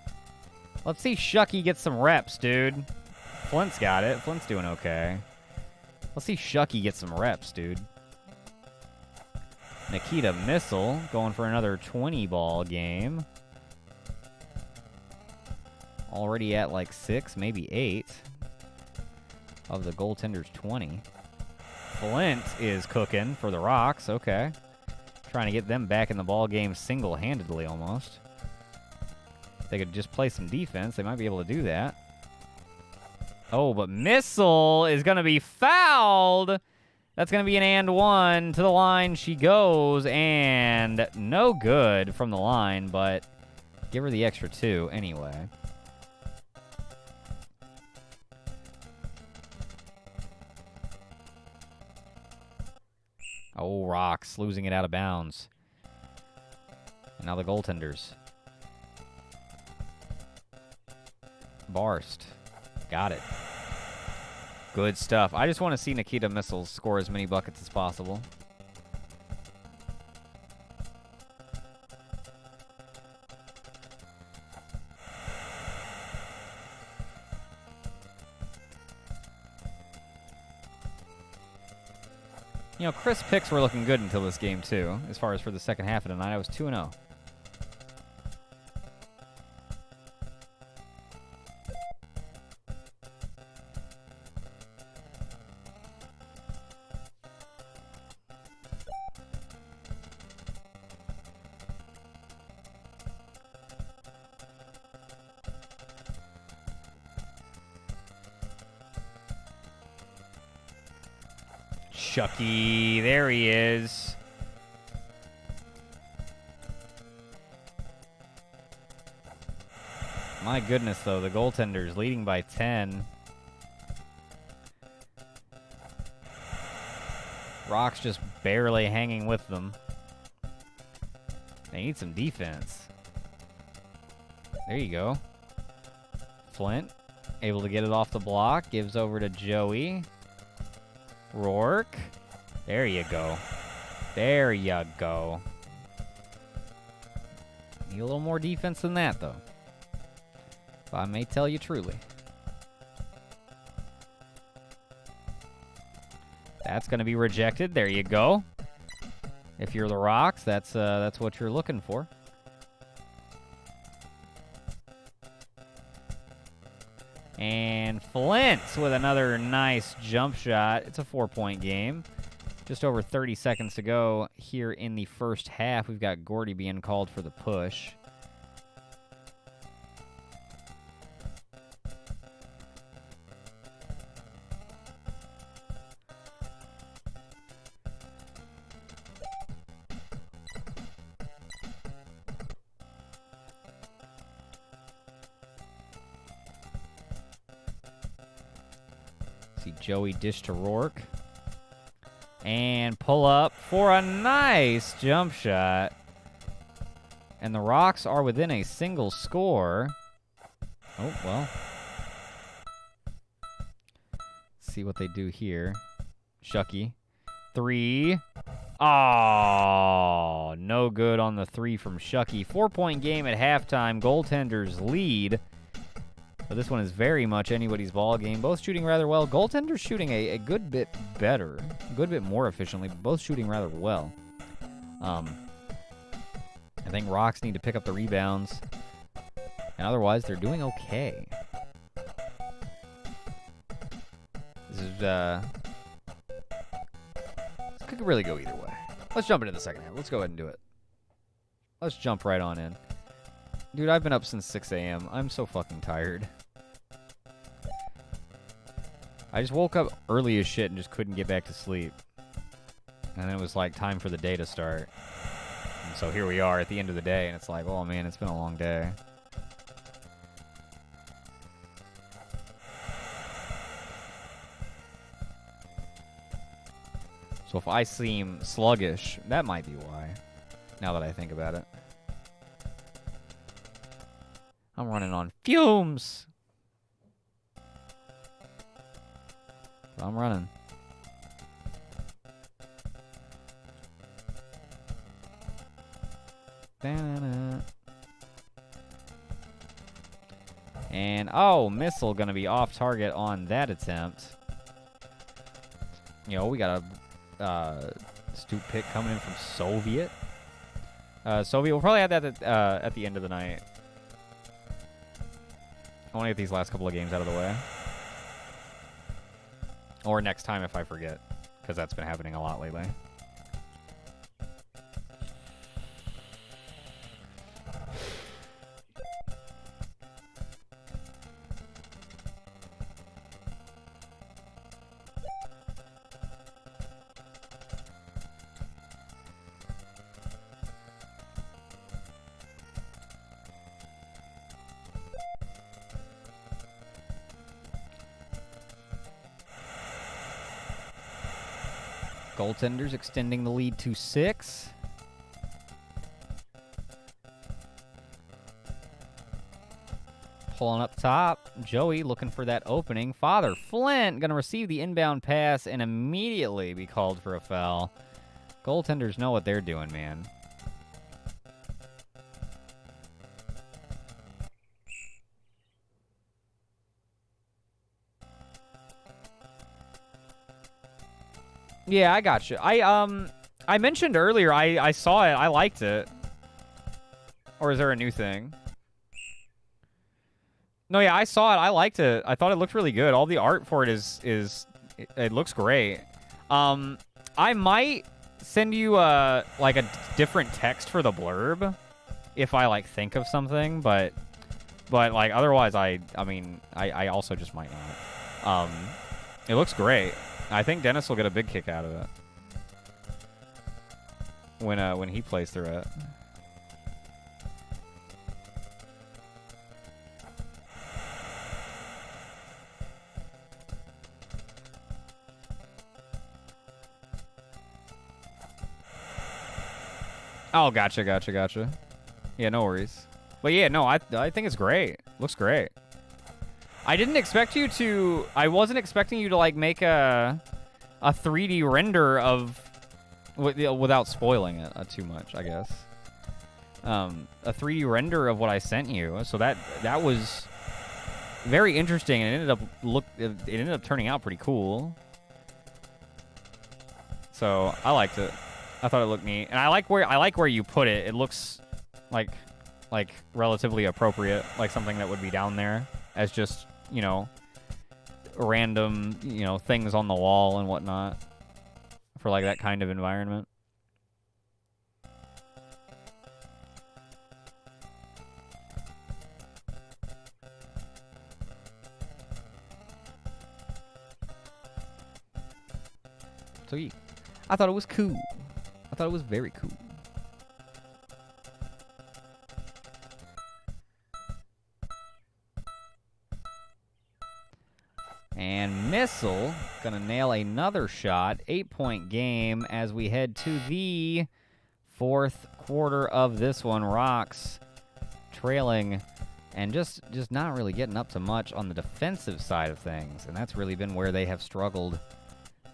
Let's see Shucky get some reps, dude. Flint's got it. Flint's doing okay. Let's see Shucky get some reps, dude. Nikita Missile going for another 20-ball game. Already at like 6, maybe 8 of the goaltenders' 20. Flint is cooking for the Rocks. Okay. Trying to get them back in the ball game single-handedly almost. If they could just play some defense, they might be able to do that. Oh, but Missile is going to be fouled. That's going to be an and one. To the line she goes, and no good from the line, but give her the extra 2 anyway. Oh, Rocks losing it out of bounds. And now the goaltenders. Barst. Got it. Good stuff. I just want to see Nikita Missiles score as many buckets as possible. Chris picks were looking good until this game, too. As far as for the second half of the night, I was 2-0. Shucky. There he is. My goodness, though. The goaltender's leading by 10. Rock's just barely hanging with them. They need some defense. There you go. Flint, able to get it off the block. Gives over to Joey. Rourke. There you go. There you go. Need a little more defense than that, though. If I may tell you truly. That's going to be rejected. There you go. If you're the Rocks, that's what you're looking for. And Flint with another nice jump shot. It's a 4-point game. Just over 30 seconds to go here in the first half. We've got Gordy being called for the push. Joey dish to Rourke. And pull up for a nice jump shot. And the Rocks are within a single score. Oh, well. Let's see what they do here. Shucky. 3. Oh, no good on the 3 from Shucky. 4-point game at halftime. Goaltenders lead. But this one is very much anybody's ball game. Both shooting rather well. Goaltenders shooting a good bit better. A good bit more efficiently, but both shooting rather well. I think Rocks need to pick up the rebounds. And otherwise, they're doing okay. This is, this could really go either way. Let's jump into the second half. Let's go ahead and do it. Let's jump right on in. Dude, I've been up since 6 a.m. I'm so fucking tired. I just woke up early as shit and just couldn't get back to sleep. And then it was like time for the day to start. And so here we are at the end of the day, and it's like, oh man, it's been a long day. So if I seem sluggish, that might be why, now that I think about it. I'm running on fumes. I'm running. Da-da-da. And, oh, missile going to be off target on that attempt. You know, we got a stoop pick coming in from Soviet. Soviet, we'll probably have that at the end of the night. I want to get these last couple of games out of the way. Or next time if I forget, because that's been happening a lot lately. Goaltenders extending the lead to 6. Pulling up top. Joey looking for that opening. Father Flint going to receive the inbound pass and immediately be called for a foul. Goaltenders know what they're doing, man. Yeah, I got you. I mentioned earlier I saw it. I liked it. Or is there a new thing? No, yeah, I saw it. I liked it. I thought it looked really good. All the art for it it looks great. I might send you like a different text for the blurb if I like think of something, but like otherwise I mean I also just might not. It looks great. I think Dennis will get a big kick out of it when he plays through it. Oh, gotcha. Yeah, no worries. But yeah, no, I think it's great. Looks great. I didn't expect you to... I wasn't expecting you to, like, make a 3D render of... Without spoiling it too much, I guess. A 3D render of what I sent you. So that was very interesting, and it ended up turning out pretty cool. So I liked it. I thought it looked neat, and I like where you put it. It looks like relatively appropriate, like something that would be down there as just, you know, random, you know, things on the wall and whatnot for like that kind of environment. So yeah, I thought it was cool. I thought it was very cool. And Missile gonna nail another shot. 8-point game as we head to the fourth quarter of this one. Rocks trailing and just not really getting up to much on the defensive side of things. And that's really been where they have struggled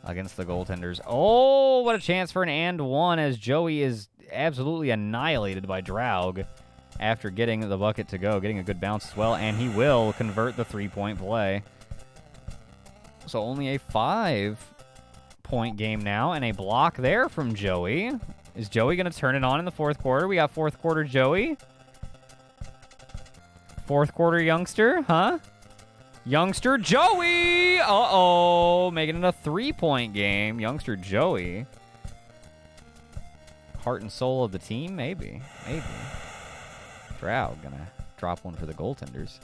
against the goaltenders. Oh, what a chance for an and one as Joey is absolutely annihilated by Draug after getting the bucket to go, getting a good bounce as well, and he will convert the 3-point play. So only a 5-point game now, and a block there from Joey. Is Joey going to turn it on in the fourth quarter? We got fourth quarter Joey. Fourth quarter youngster, huh? Youngster Joey! Uh-oh, making it a 3-point game. Youngster Joey. Heart and soul of the team? Maybe. Drow gonna drop one for the goaltenders.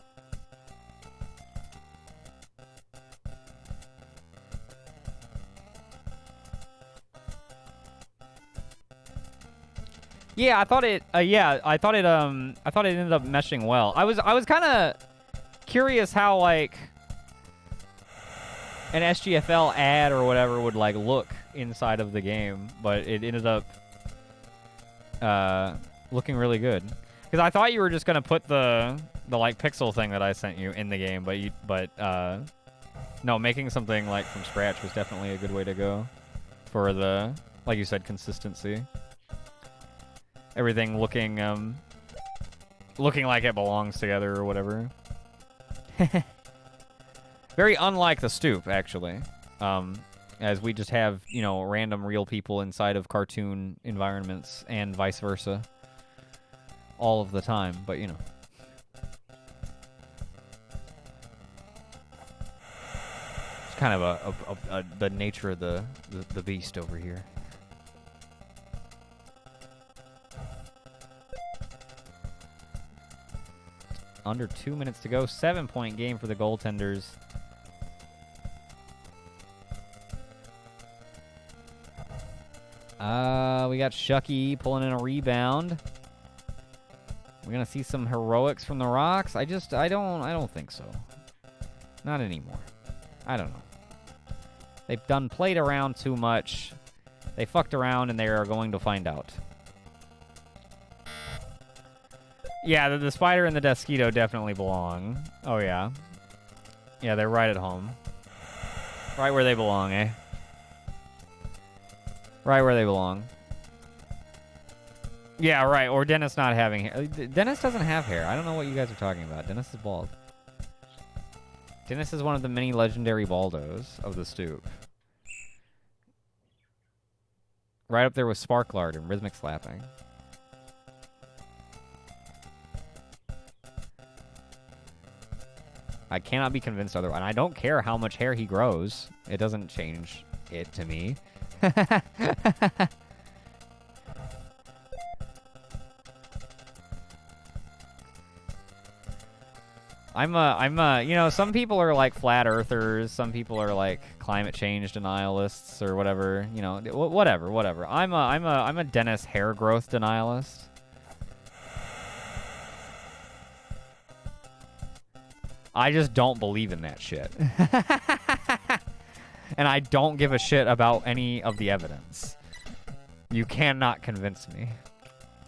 Yeah, I thought it ended up meshing well. I was kind of curious how, like, an SGFL ad or whatever would, like, look inside of the game, but it ended up looking really good. Because I thought you were just gonna put the like pixel thing that I sent you in the game, but no, making something like from scratch was definitely a good way to go for the, like you said, consistency. Everything looking like it belongs together or whatever. Very unlike the Stoop, actually. As we just have, you know, random real people inside of cartoon environments and vice versa all of the time, but, you know. It's kind of the nature of the beast over here. Under 2 minutes to go. 7-point game for the goaltenders. We got Shucky pulling in a rebound. We're gonna see some heroics from the Rocks. I don't think so. Not anymore. I don't know. They've played around too much. They fucked around and they are going to find out. Yeah, the spider and the Desquito definitely belong. Oh, yeah. Yeah, they're right at home. Right where they belong, eh? Right where they belong. Yeah, right. Or Dennis not having hair. Dennis doesn't have hair. I don't know what you guys are talking about. Dennis is bald. Dennis is one of the many legendary baldos of the Stoop. Right up there with Sparklard and Rhythmic Slapping. I cannot be convinced otherwise. And I don't care how much hair he grows. It doesn't change it to me. you know, some people are like flat earthers, some people are like climate change denialists or whatever, you know, whatever. I'm a Dennis hair growth denialist. I just don't believe in that shit. And I don't give a shit about any of the evidence. You cannot convince me.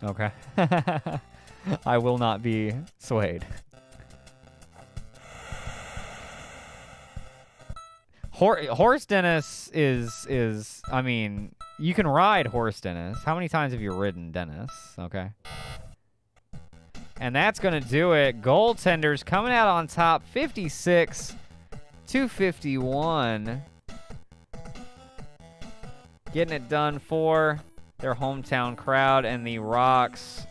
Okay. I will not be swayed. Horse Dennis is I mean, you can ride Horse Dennis. How many times have you ridden Dennis? Okay. And that's going to do it. Goaltenders coming out on top, 56-51. Getting it done for their hometown crowd and the Rocks.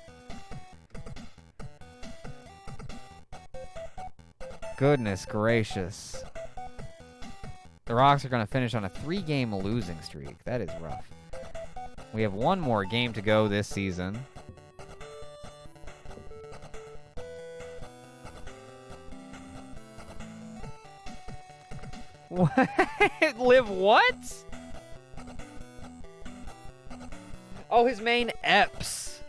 Goodness gracious. The Rocks are going to finish on a 3-game losing streak. That is rough. We have one more game to go this season. What? Live what? Oh, his main EPs.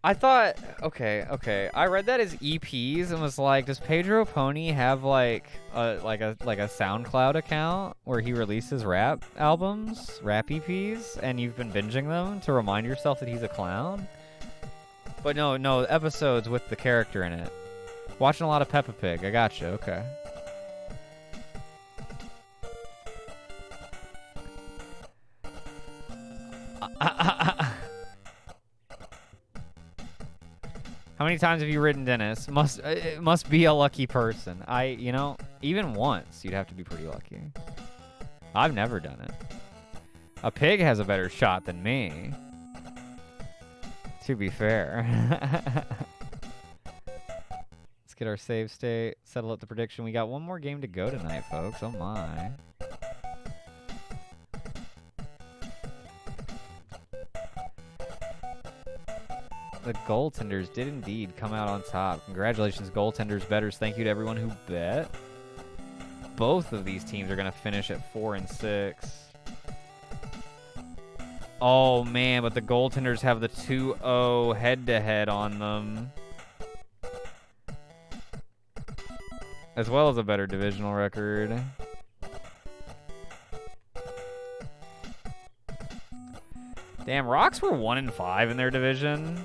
I thought, okay. I read that as EPs and was like, does Pedro Pony have like a SoundCloud account where he releases rap albums, rap EPs, and you've been binging them to remind yourself that he's a clown? But no, episodes with the character in it. Watching a lot of Peppa Pig. I gotcha. Okay. How many times have you ridden Dennis? Must be a lucky person. You know, even once, you'd have to be pretty lucky. I've never done it. A pig has a better shot than me. To be fair. Let's get our save state, settle up the prediction. We got one more game to go tonight, folks. Oh my. The goaltenders did indeed come out on top. Congratulations, goaltenders, bettors. Thank you to everyone who bet. Both of these teams are going to finish at 4-6. Oh, man, but the goaltenders have the 2-0 head-to-head on them. As well as a better divisional record. Damn, Rocks were 1-5 in their division.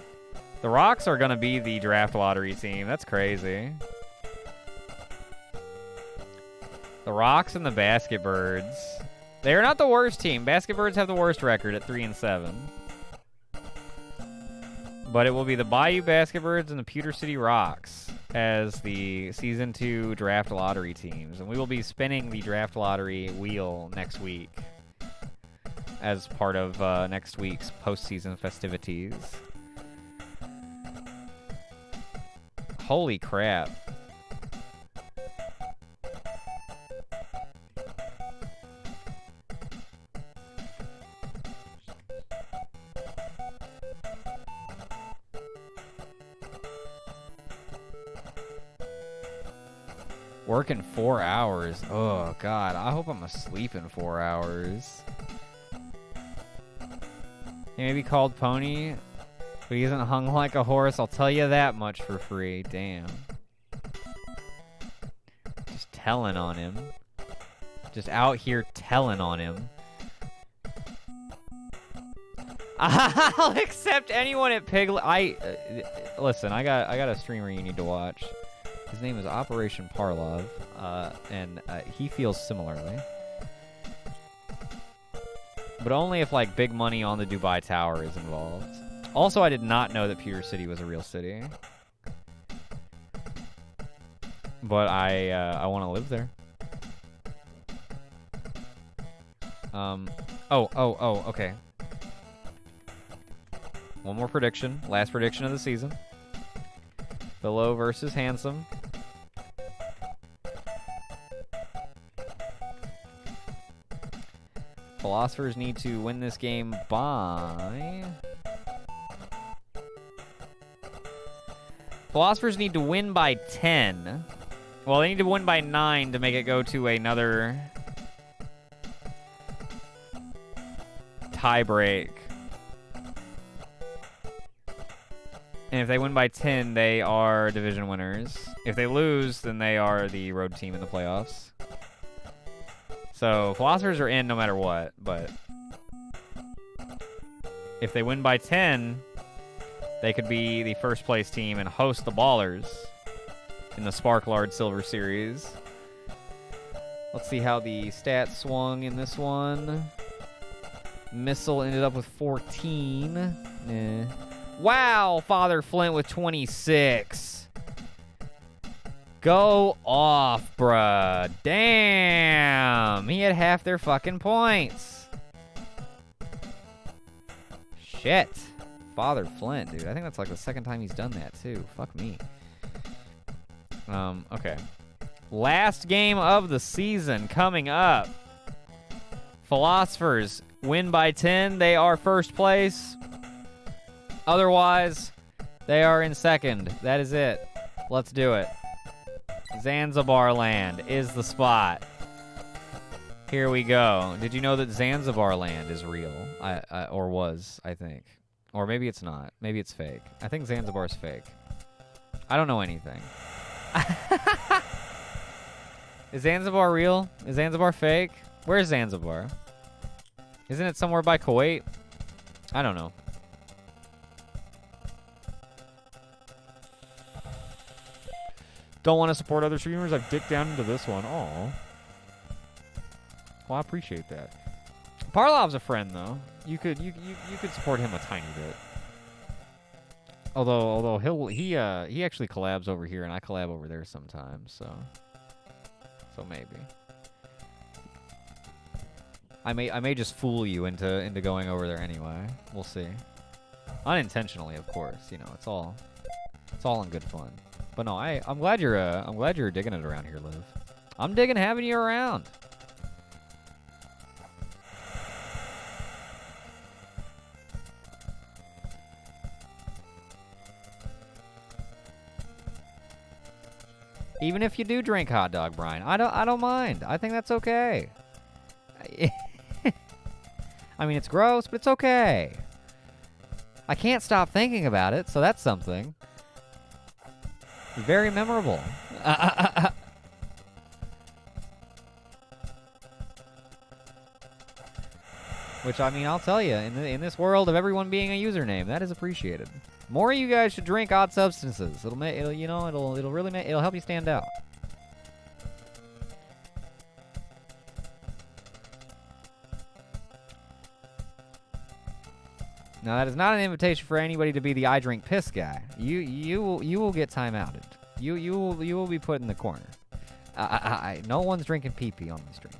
The Rocks are going to be the draft lottery team. That's crazy. The Rocks and the Basket Birds. They are not the worst team. Basket Birds have the worst record at 3-7. But it will be the Bayou Basket Birds and the Pewter City Rocks as the Season 2 draft lottery teams. And we will be spinning the draft lottery wheel next week as part of next week's postseason festivities. Holy crap. Working 4 hours. Oh, God. I hope I'm asleep in 4 hours. He may be called Pony, but he isn't hung like a horse. I'll tell you that much for free. Damn. Just telling on him. Just out here telling on him. I'll accept anyone at Piglet. Listen, I got a streamer you need to watch. His name is Operation Parlov, and he feels similarly. But only if, like, big money on the Dubai Tower is involved. Also, I did not know that Pewter City was a real city. But I want to live there. Okay. One more prediction. Last prediction of the season. Philo versus Handsome. Philosophers need to win this game by... Philosophers need to win by 10. Well, they need to win by 9 to make it go to another tie break. And if they win by 10, they are division winners. If they lose, then they are the road team in the playoffs. So, Philosophers are in no matter what, but if they win by 10, they could be the first place team and host the Ballers in the Sparklard Silver Series. Let's see how the stats swung in this one. Missile ended up with 14. Wow, Father Flint with 26. Go off, bruh. Damn. He had half their fucking points. Shit. Father Flint, dude. I think that's like the second time he's done that, too. Fuck me. Okay. Last game of the season coming up. Philosophers win by 10. They are first place. Otherwise, they are in second. That is it. Let's do it. Zanzibar land is the spot. Here we go. Did you know that Zanzibar land is real? Or was, I think. Or maybe it's not. Maybe it's fake. I think Zanzibar's fake. I don't know anything. Is Zanzibar real? Is Zanzibar fake? Where's Zanzibar? Isn't it somewhere by Kuwait? I don't know. Don't want to support other streamers. I've dipped down into this one. Aw. Well, I appreciate that. Parlov's a friend, though. You could support him a tiny bit. Although he actually collabs over here and I collab over there sometimes, so maybe. I may just fool you into going over there anyway. We'll see. Unintentionally, of course. You know, it's all in good fun. But no, I'm glad you're digging it around here, Liv. I'm digging having you around. Even if you do drink hot dog brine, I don't mind. I think that's okay. I mean, it's gross, but it's okay. I can't stop thinking about it, so that's something. Very memorable. Which, I mean, I'll tell you, in this world of everyone being a username, that is appreciated. More of you guys should drink odd substances. It'll help you stand out. Now, that is not an invitation for anybody to be the I drink piss guy. You will get time outed. You will be put in the corner. No one's drinking pee-pee on the stream.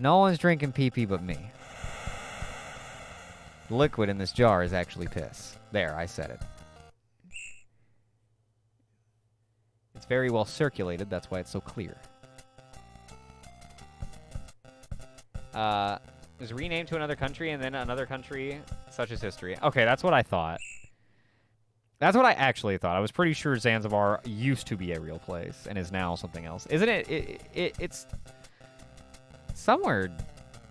No one's drinking pee-pee but me. The liquid in this jar is actually piss. There, I said it. It's very well circulated. That's why it's so clear. It was renamed to another country, and then another country, such as history. Okay, that's what I thought. That's what I actually thought. I was pretty sure Zanzibar used to be a real place and is now something else. Isn't it? It's somewhere.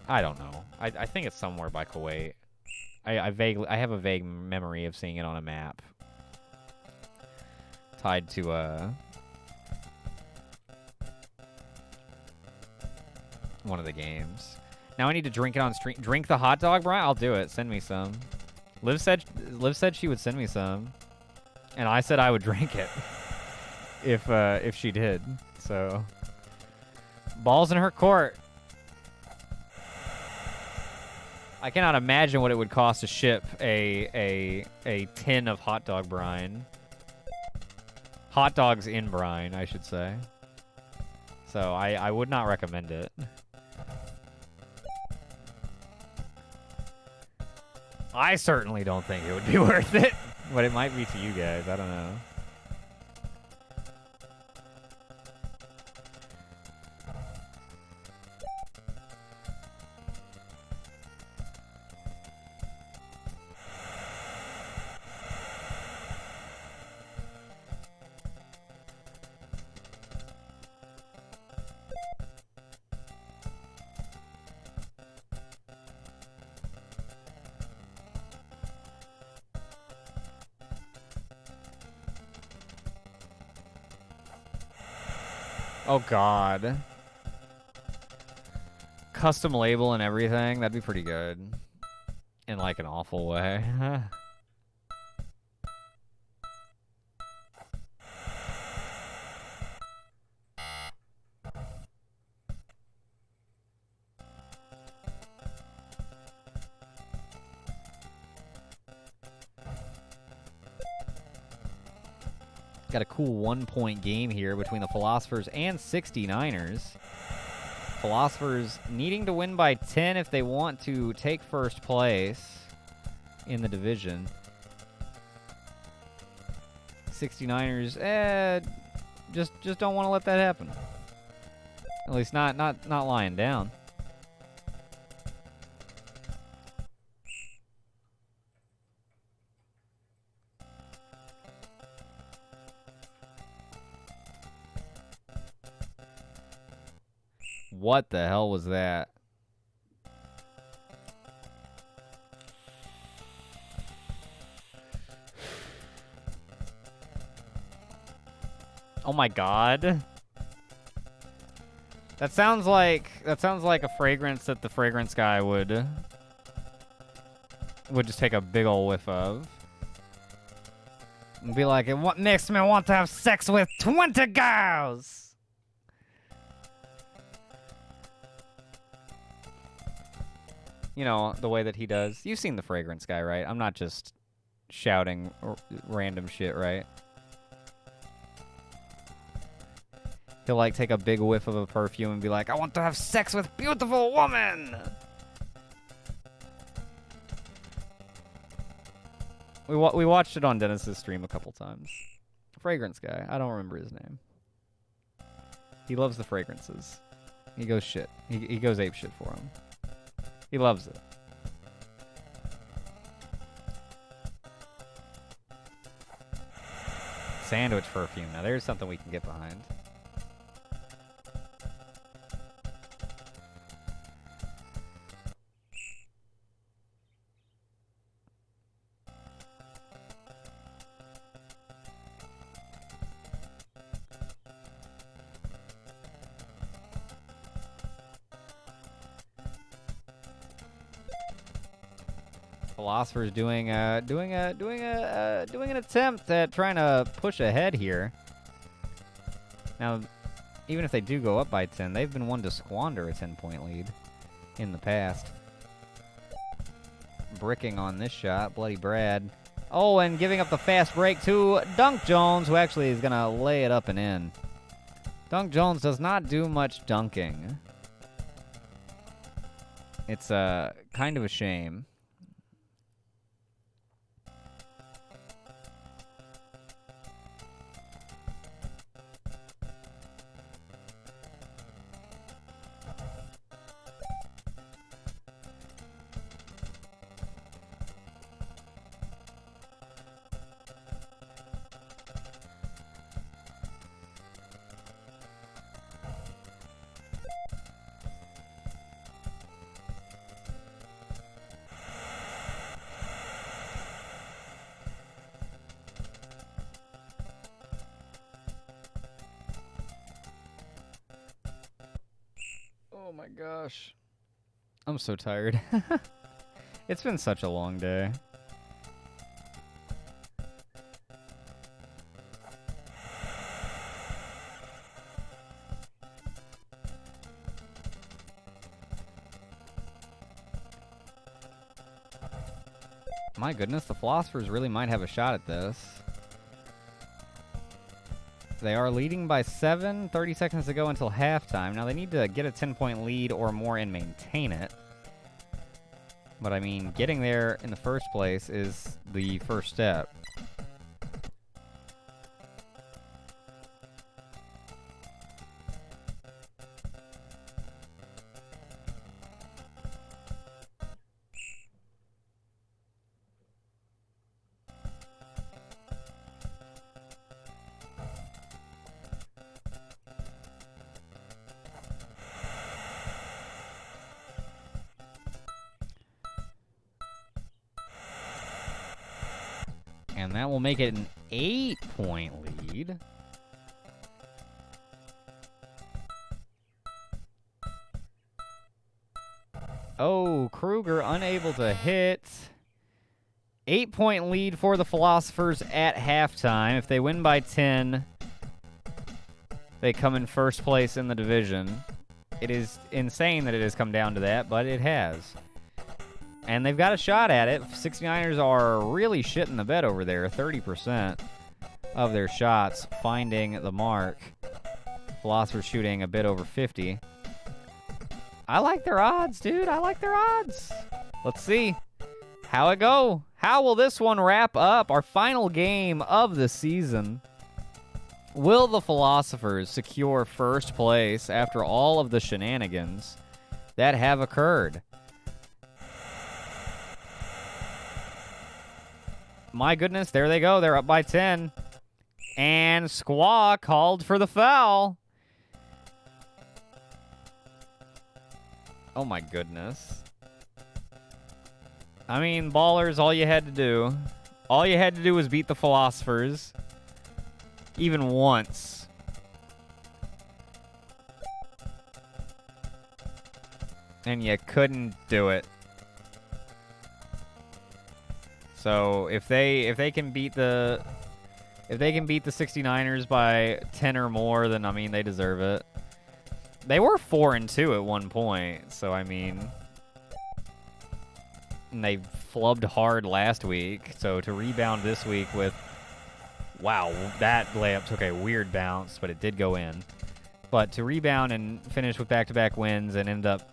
I don't know. I think it's somewhere by Kuwait. I have a vague memory of seeing it on a map. Tied to one of the games. Now I need to drink it on stream. Drink the hot dog, Brian? I'll do it. Send me some. Liv said she would send me some. And I said I would drink it if she did. So balls in her court. I cannot imagine what it would cost to ship a tin of hot dog brine. Hot dogs in brine, I should say. So I would not recommend it. I certainly don't think it would be worth it, but it might be to you guys. I don't know. Oh, God. Custom label and everything. That'd be pretty good. In, like, an awful way. Got a cool 1-point game here between the Philosophers and 69ers. Philosophers needing to win by 10 if they want to take first place in the division. 69ers, just don't want to let that happen. At least not lying down. What the hell was that? Oh my God. That sounds like a fragrance that the fragrance guy would just take a big ol' whiff of. And be like, what makes me want to have sex with 20 girls? You know, the way that he does. You've seen the fragrance guy, right? I'm not just shouting random shit, right? He'll, like, take a big whiff of a perfume and be like, I want to have sex with beautiful woman! We watched it on Dennis's stream a couple times. Fragrance guy. I don't remember his name. He loves the fragrances. He goes shit. He goes ape shit for him. He loves it. Sandwich perfume. Now there's something we can get behind. Philosophers doing an attempt at trying to push ahead here. Now, even if they do go up by 10, they've been one to squander a 10-point lead in the past. Bricking on this shot, Bloody Brad. Oh, and giving up the fast break to Dunk Jones, who actually is gonna lay it up and in. Dunk Jones does not do much dunking. It's kind of a shame. Oh my gosh. I'm so tired. It's been such a long day. My goodness, the Philosophers really might have a shot at this. They are leading by 7, 30 seconds to go until halftime. Now, they need to get a 10-point lead or more and maintain it. But, I mean, getting there in the first place is the first step. And that will make it an 8-point lead. Oh, Kruger unable to hit. 8-point lead for the Philosophers at halftime. If they win by 10, they come in first place in the division. It is insane that it has come down to that, but it has. And they've got a shot at it. 69ers are really shitting the bed over there. 30% of their shots finding the mark. Philosophers shooting a bit over 50. I like their odds, dude. I like their odds. Let's see how it go. How will this one wrap up? Our final game of the season. Will the Philosophers secure first place after all of the shenanigans that have occurred? My goodness, there they go. They're up by 10. And Squaw called for the foul. Oh my goodness. I mean, ballers, all you had to do was beat the Philosophers. Even once. And you couldn't do it. So if they can beat the 69ers by 10 or more, then I mean they deserve it. They were 4-2 at one point, so I mean, and they flubbed hard last week. So to rebound this week with, wow, that layup took a weird bounce, but it did go in. But to rebound and finish with back-to-back wins and end up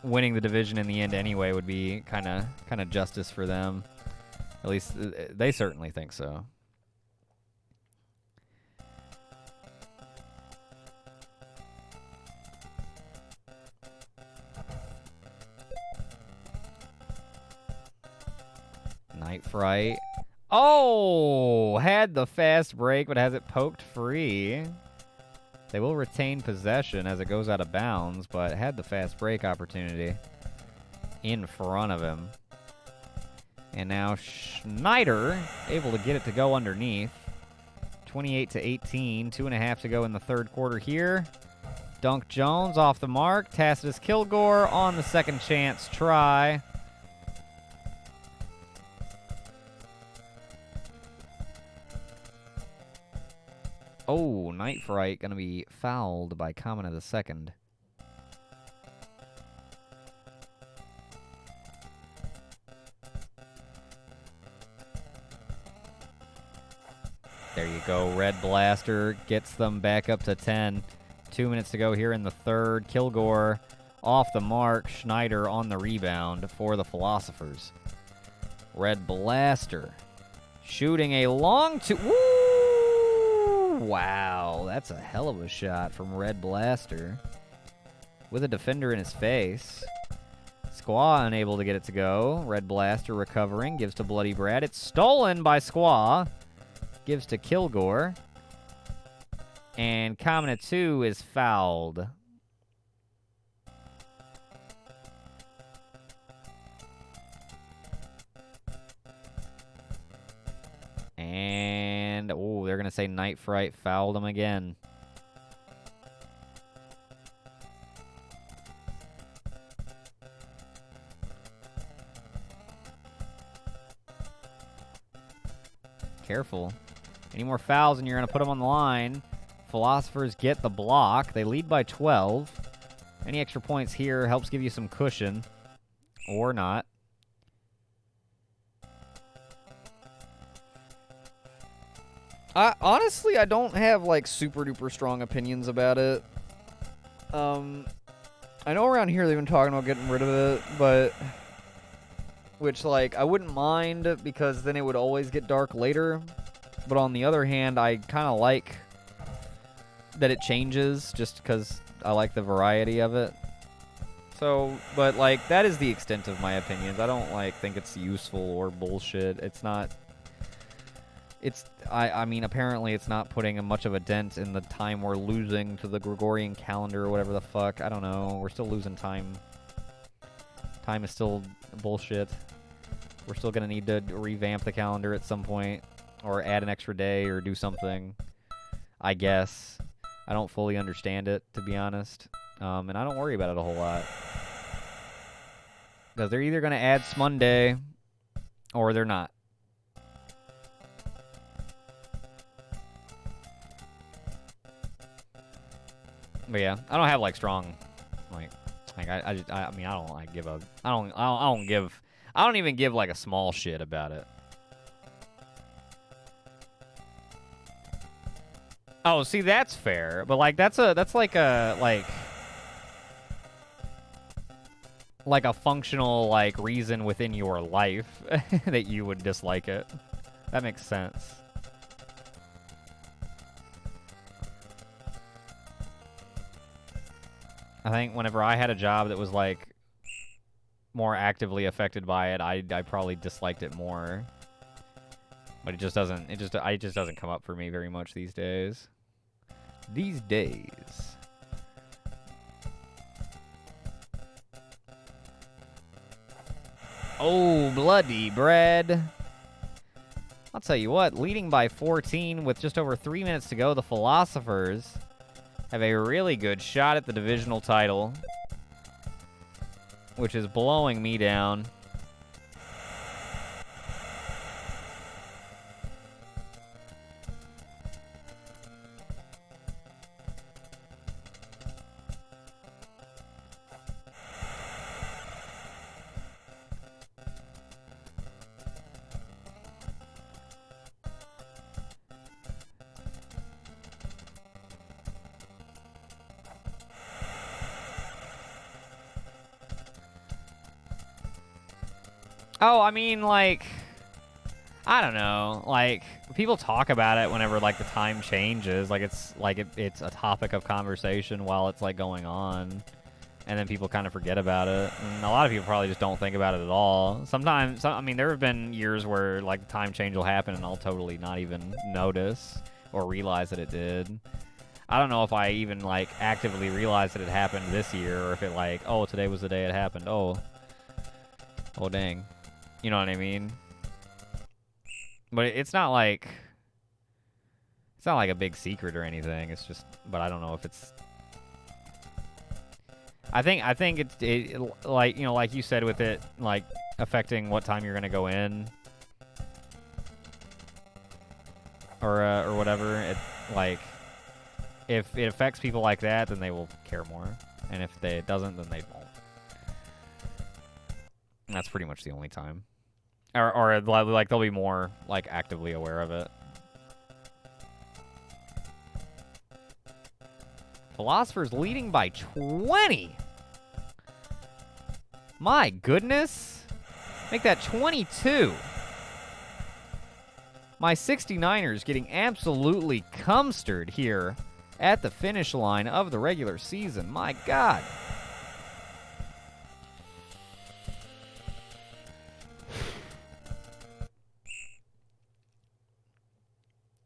winning the division in the end anyway would be kind of justice for them. At least they certainly think so. Night Fright. Oh! Had the fast break, but has it poked free. They will retain possession as it goes out of bounds, but had the fast break opportunity in front of him. And now Schneider able to get it to go underneath. 28-18, 2.5 to go in the third quarter here. Dunk Jones off the mark. Tacitus Kilgore on the second chance try. Oh, Night Fright going to be fouled by Common of the second. There you go. Red Blaster gets them back up to 10. 2 minutes to go here in the third. Kilgore off the mark. Schneider on the rebound for the Philosophers. Red Blaster shooting a long two. Woo! Wow, that's a hell of a shot from Red Blaster with a defender in his face. Squaw unable to get it to go. Red Blaster recovering, gives to Bloody Brad. It's stolen by Squaw. Gives to Kilgore. And Common at 2 is fouled. And, oh, they're going to say Night Fright fouled him again. Careful. Any more fouls and you're going to put them on the line. Philosophers get the block. They lead by 12. Any extra points here helps give you some cushion. Or not. Honestly, I don't have, like, super duper strong opinions about it. I know around here they've been talking about getting rid of it, but... Which, like, I wouldn't mind because then it would always get dark later. But on the other hand, I kind of like that it changes just because I like the variety of it. So, but, like, that is the extent of my opinions. I don't, like, think it's useful or bullshit. It's not... It's, I mean, apparently it's not putting much of a dent in the time we're losing to the Gregorian calendar or whatever the fuck. I don't know. We're still losing time. Time is still bullshit. We're still going to need to revamp the calendar at some point. Or add an extra day or do something. I guess. I don't fully understand it, to be honest. And I don't worry about it a whole lot. Because they're either going to add Monday or they're not. But yeah, I don't have like strong, like I mean, I don't like give a, I don't even give like a small shit about it. Oh, see, that's fair, but like that's like a like a functional like reason within your life that you would dislike it. That makes sense. I think whenever I had a job that was like more actively affected by it, I probably disliked it more. But it just doesn't come up for me very much these days. These days. Oh, bloody bread. I'll tell you what, leading by 14 with just over 3 minutes to go, the Philosophers have a really good shot at the divisional title, which is blowing me down. Oh, I mean, like, I don't know. Like, people talk about it whenever, like, the time changes. Like, it's a topic of conversation while it's, like, going on. And then people kind of forget about it. And a lot of people probably just don't think about it at all. Sometimes, I mean, there have been years where, like, the time change will happen and I'll totally not even notice or realize that it did. I don't know if I even, like, actively realized that it happened this year or if it, like, oh, today was the day it happened. Oh, dang. You know what I mean? But it's not like a big secret or anything. It's just, but I don't know if it's. I think it like, you know, like you said with it, like affecting what time you're gonna go in, or whatever. It like if it affects people like that, then they will care more, and if it doesn't, then they won't. And that's pretty much the only time. Or like they'll be more like actively aware of it. Philosophers leading by 20. My goodness. Make that 22. My 69ers getting absolutely cumstered here at the finish line of the regular season. My God.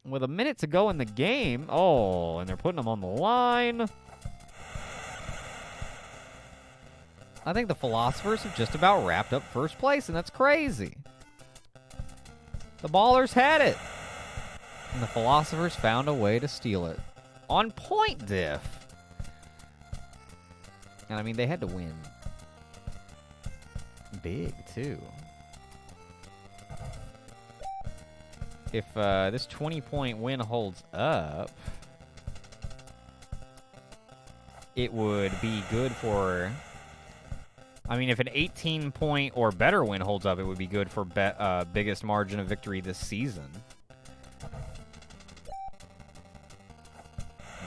With a minute to go in the game. Oh, and they're putting them on the line. I think the Philosophers have just about wrapped up first place, and that's crazy. The Ballers had it. And the Philosophers found a way to steal it. On point diff. And I mean, they had to win. Big, too. If this 20-point win holds up, it would be good for... I mean, if an 18-point or better win holds up, it would be good for biggest margin of victory this season.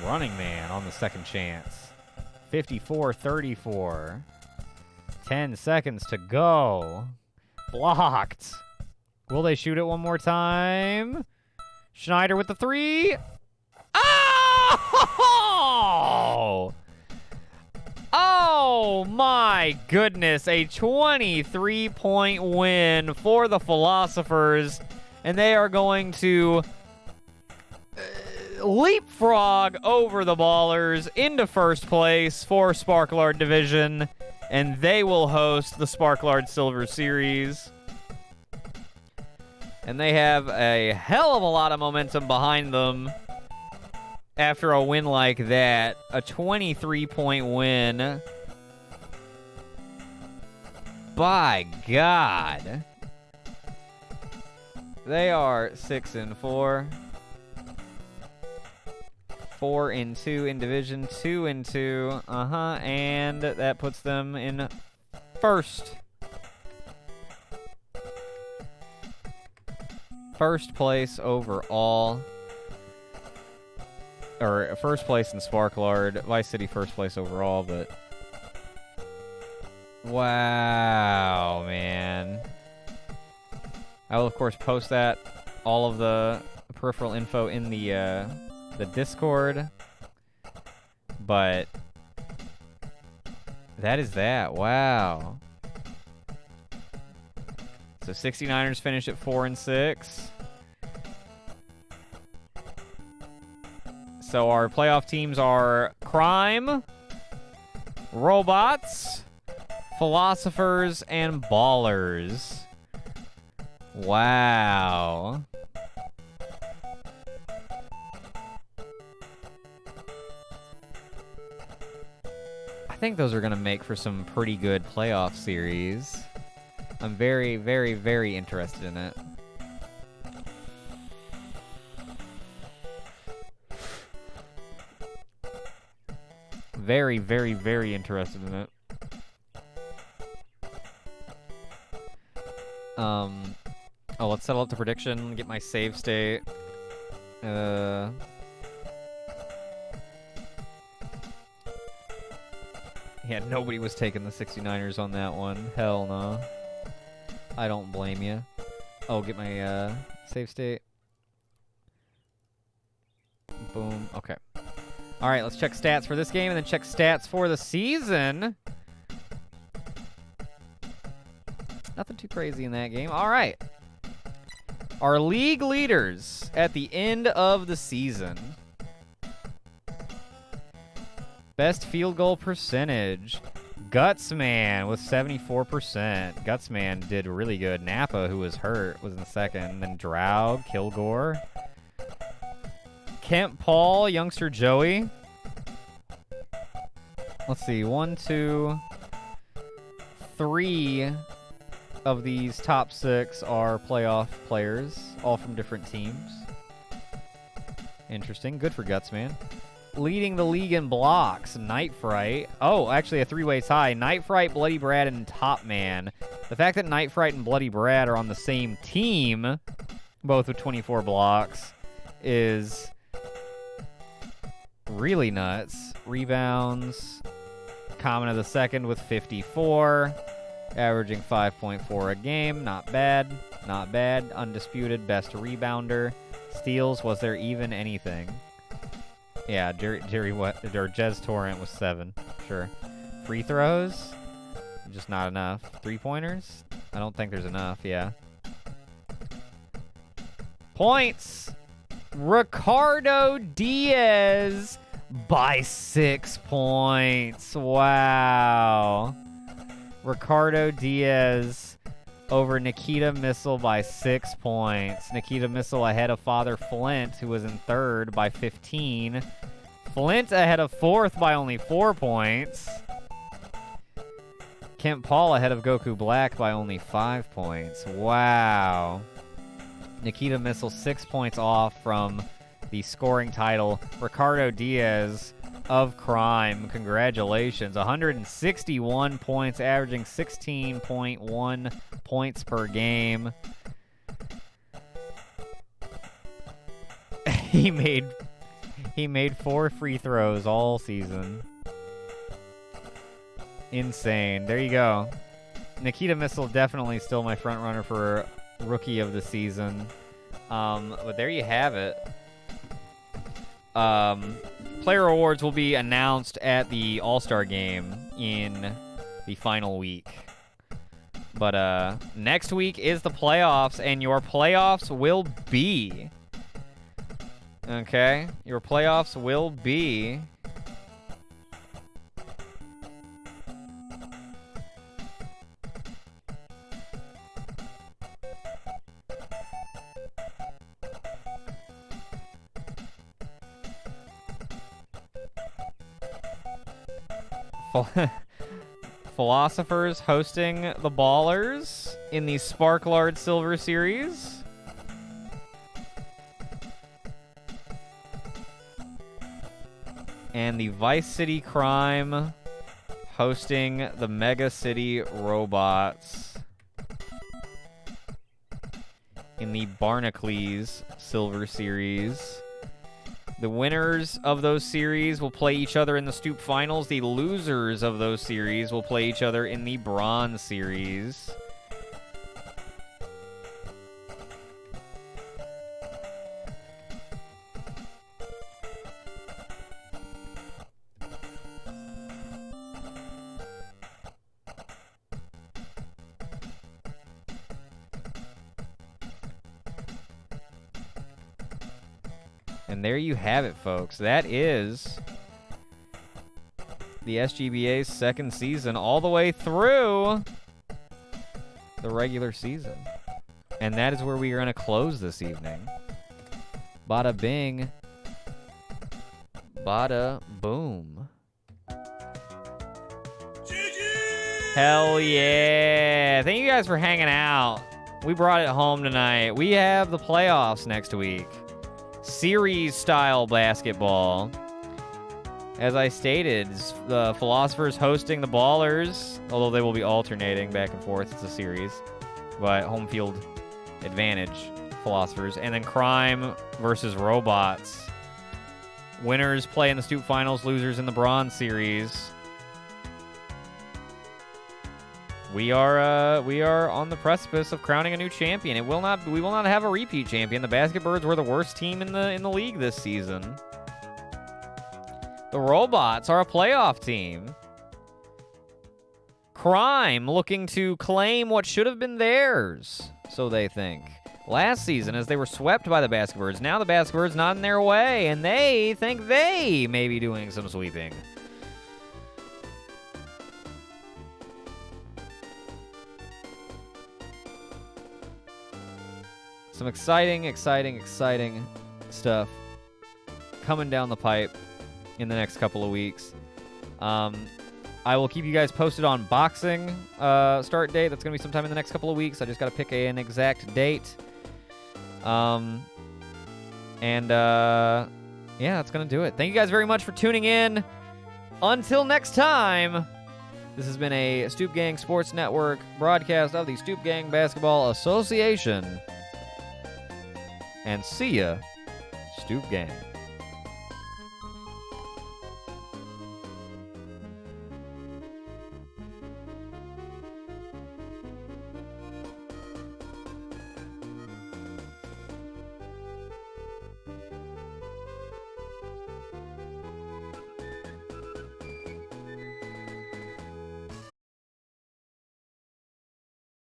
Running man on the second chance. 54-34. 10 seconds to go. Blocked. Will they shoot it one more time? Schneider with the three. Oh! Oh my goodness. A 23-point win for the Philosophers. And they are going to leapfrog over the Ballers into first place for Sparklard Division. And they will host the Sparklard Silver Series. And they have a hell of a lot of momentum behind them after a win like that. A 23-point win. by God. They are 6-4. 4-2 in division, 2-2. And that puts them in first. First place overall. Or first place in Sparklard. Vice City first place overall, but... Wow, man. I will, of course, post that, all of the peripheral info in the Discord. But that is that. Wow. So 69ers finish at 4-6. So our playoff teams are Crime, Robots, Philosophers, and Ballers. Wow. I think those are going to make for some pretty good playoff series. I'm very, very, very interested in it. Very, very, very interested in it. Oh, let's settle up the prediction, get my save state. Yeah, nobody was taking the 69ers on that one. Hell no. I don't blame you. Oh, get my save state. Boom. Okay. All right, let's check stats for this game and then check stats for the season. Nothing too crazy in that game. All right. Our league leaders at the end of the season. Best field goal percentage. Gutsman with 74%. Gutsman did really good. Napa, who was hurt, was in second. Then Drow, Kilgore. Kemp Paul, Youngster Joey. Let's see. 1, 2, 3 of these top 6 are playoff players, all from different teams. Interesting. Good for Gutsman. Leading the league in blocks, Night Fright. Oh, actually a 3-way tie. Night Fright, Bloody Brad, and Top Man. The fact that Night Fright and Bloody Brad are on the same team, both with 24 blocks, is really nuts. Rebounds. Common of the second with 54. Averaging 5.4 a game. Not bad. Not bad. Undisputed best rebounder. Steals, was there even anything? Yeah, Jez Torrent was 7. Sure. Free throws? Just not enough. 3-pointers? I don't think there's enough, yeah. Points! Ricardo Diaz by 6 points. Wow. Ricardo Diaz over Nikita Missile by 6 points. Nikita Missile ahead of Father Flint, who was in third, by 15. Flint ahead of fourth by only 4 points. Kemp Paul ahead of Goku Black by only 5 points. Wow. Nikita Missile 6 points off from the scoring title. Ricardo Diaz of Crime, congratulations. 161 points, averaging 16.1 points per game. He made 4 free throws all season. Insane. There you go. Nikita Missile definitely still my front runner for Rookie of the Season. But there you have it. Player awards will be announced at the All-Star game in the final week. But next week is the playoffs, and your playoffs will be... Okay? Your playoffs will be... Philosophers hosting the Ballers in the Sparklard Silver Series. And the Vice City Crime hosting the Mega City Robots in the Barnacles Silver Series. The winners of those series will play each other in the Stoop Finals. The losers of those series will play each other in the Bronze Series. And there you have it, folks. That is the SGBA's second season all the way through the regular season. And that is where we are going to close this evening. Bada bing. Bada boom. Hell yeah. Thank you guys for hanging out. We brought it home tonight. We have the playoffs next week. Series-style basketball. As I stated, the Philosophers hosting the Ballers, although they will be alternating back and forth. It's a series. But home field advantage, Philosophers. And then Crime versus Robots. Winners play in the Stoop Finals, losers in the Bronze Series. We are on the precipice of crowning a new champion. We will not have a repeat champion. The Basketbirds were the worst team in the league this season. The Robots are a playoff team. Crime looking to claim what should have been theirs, so they think. Last season, as they were swept by the Basketbirds, now the Basketbirds not in their way, and they think they may be doing some sweeping. Some exciting stuff coming down the pipe in the next couple of weeks. I will keep you guys posted on boxing start date. That's going to be sometime in the next couple of weeks. I just got to pick an exact date. Yeah, that's going to do it. Thank you guys very much for tuning in. Until next time, this has been a Stoop Gang Sports Network broadcast of the Stoop Gang Basketball Association. And see ya, Stoop Gang.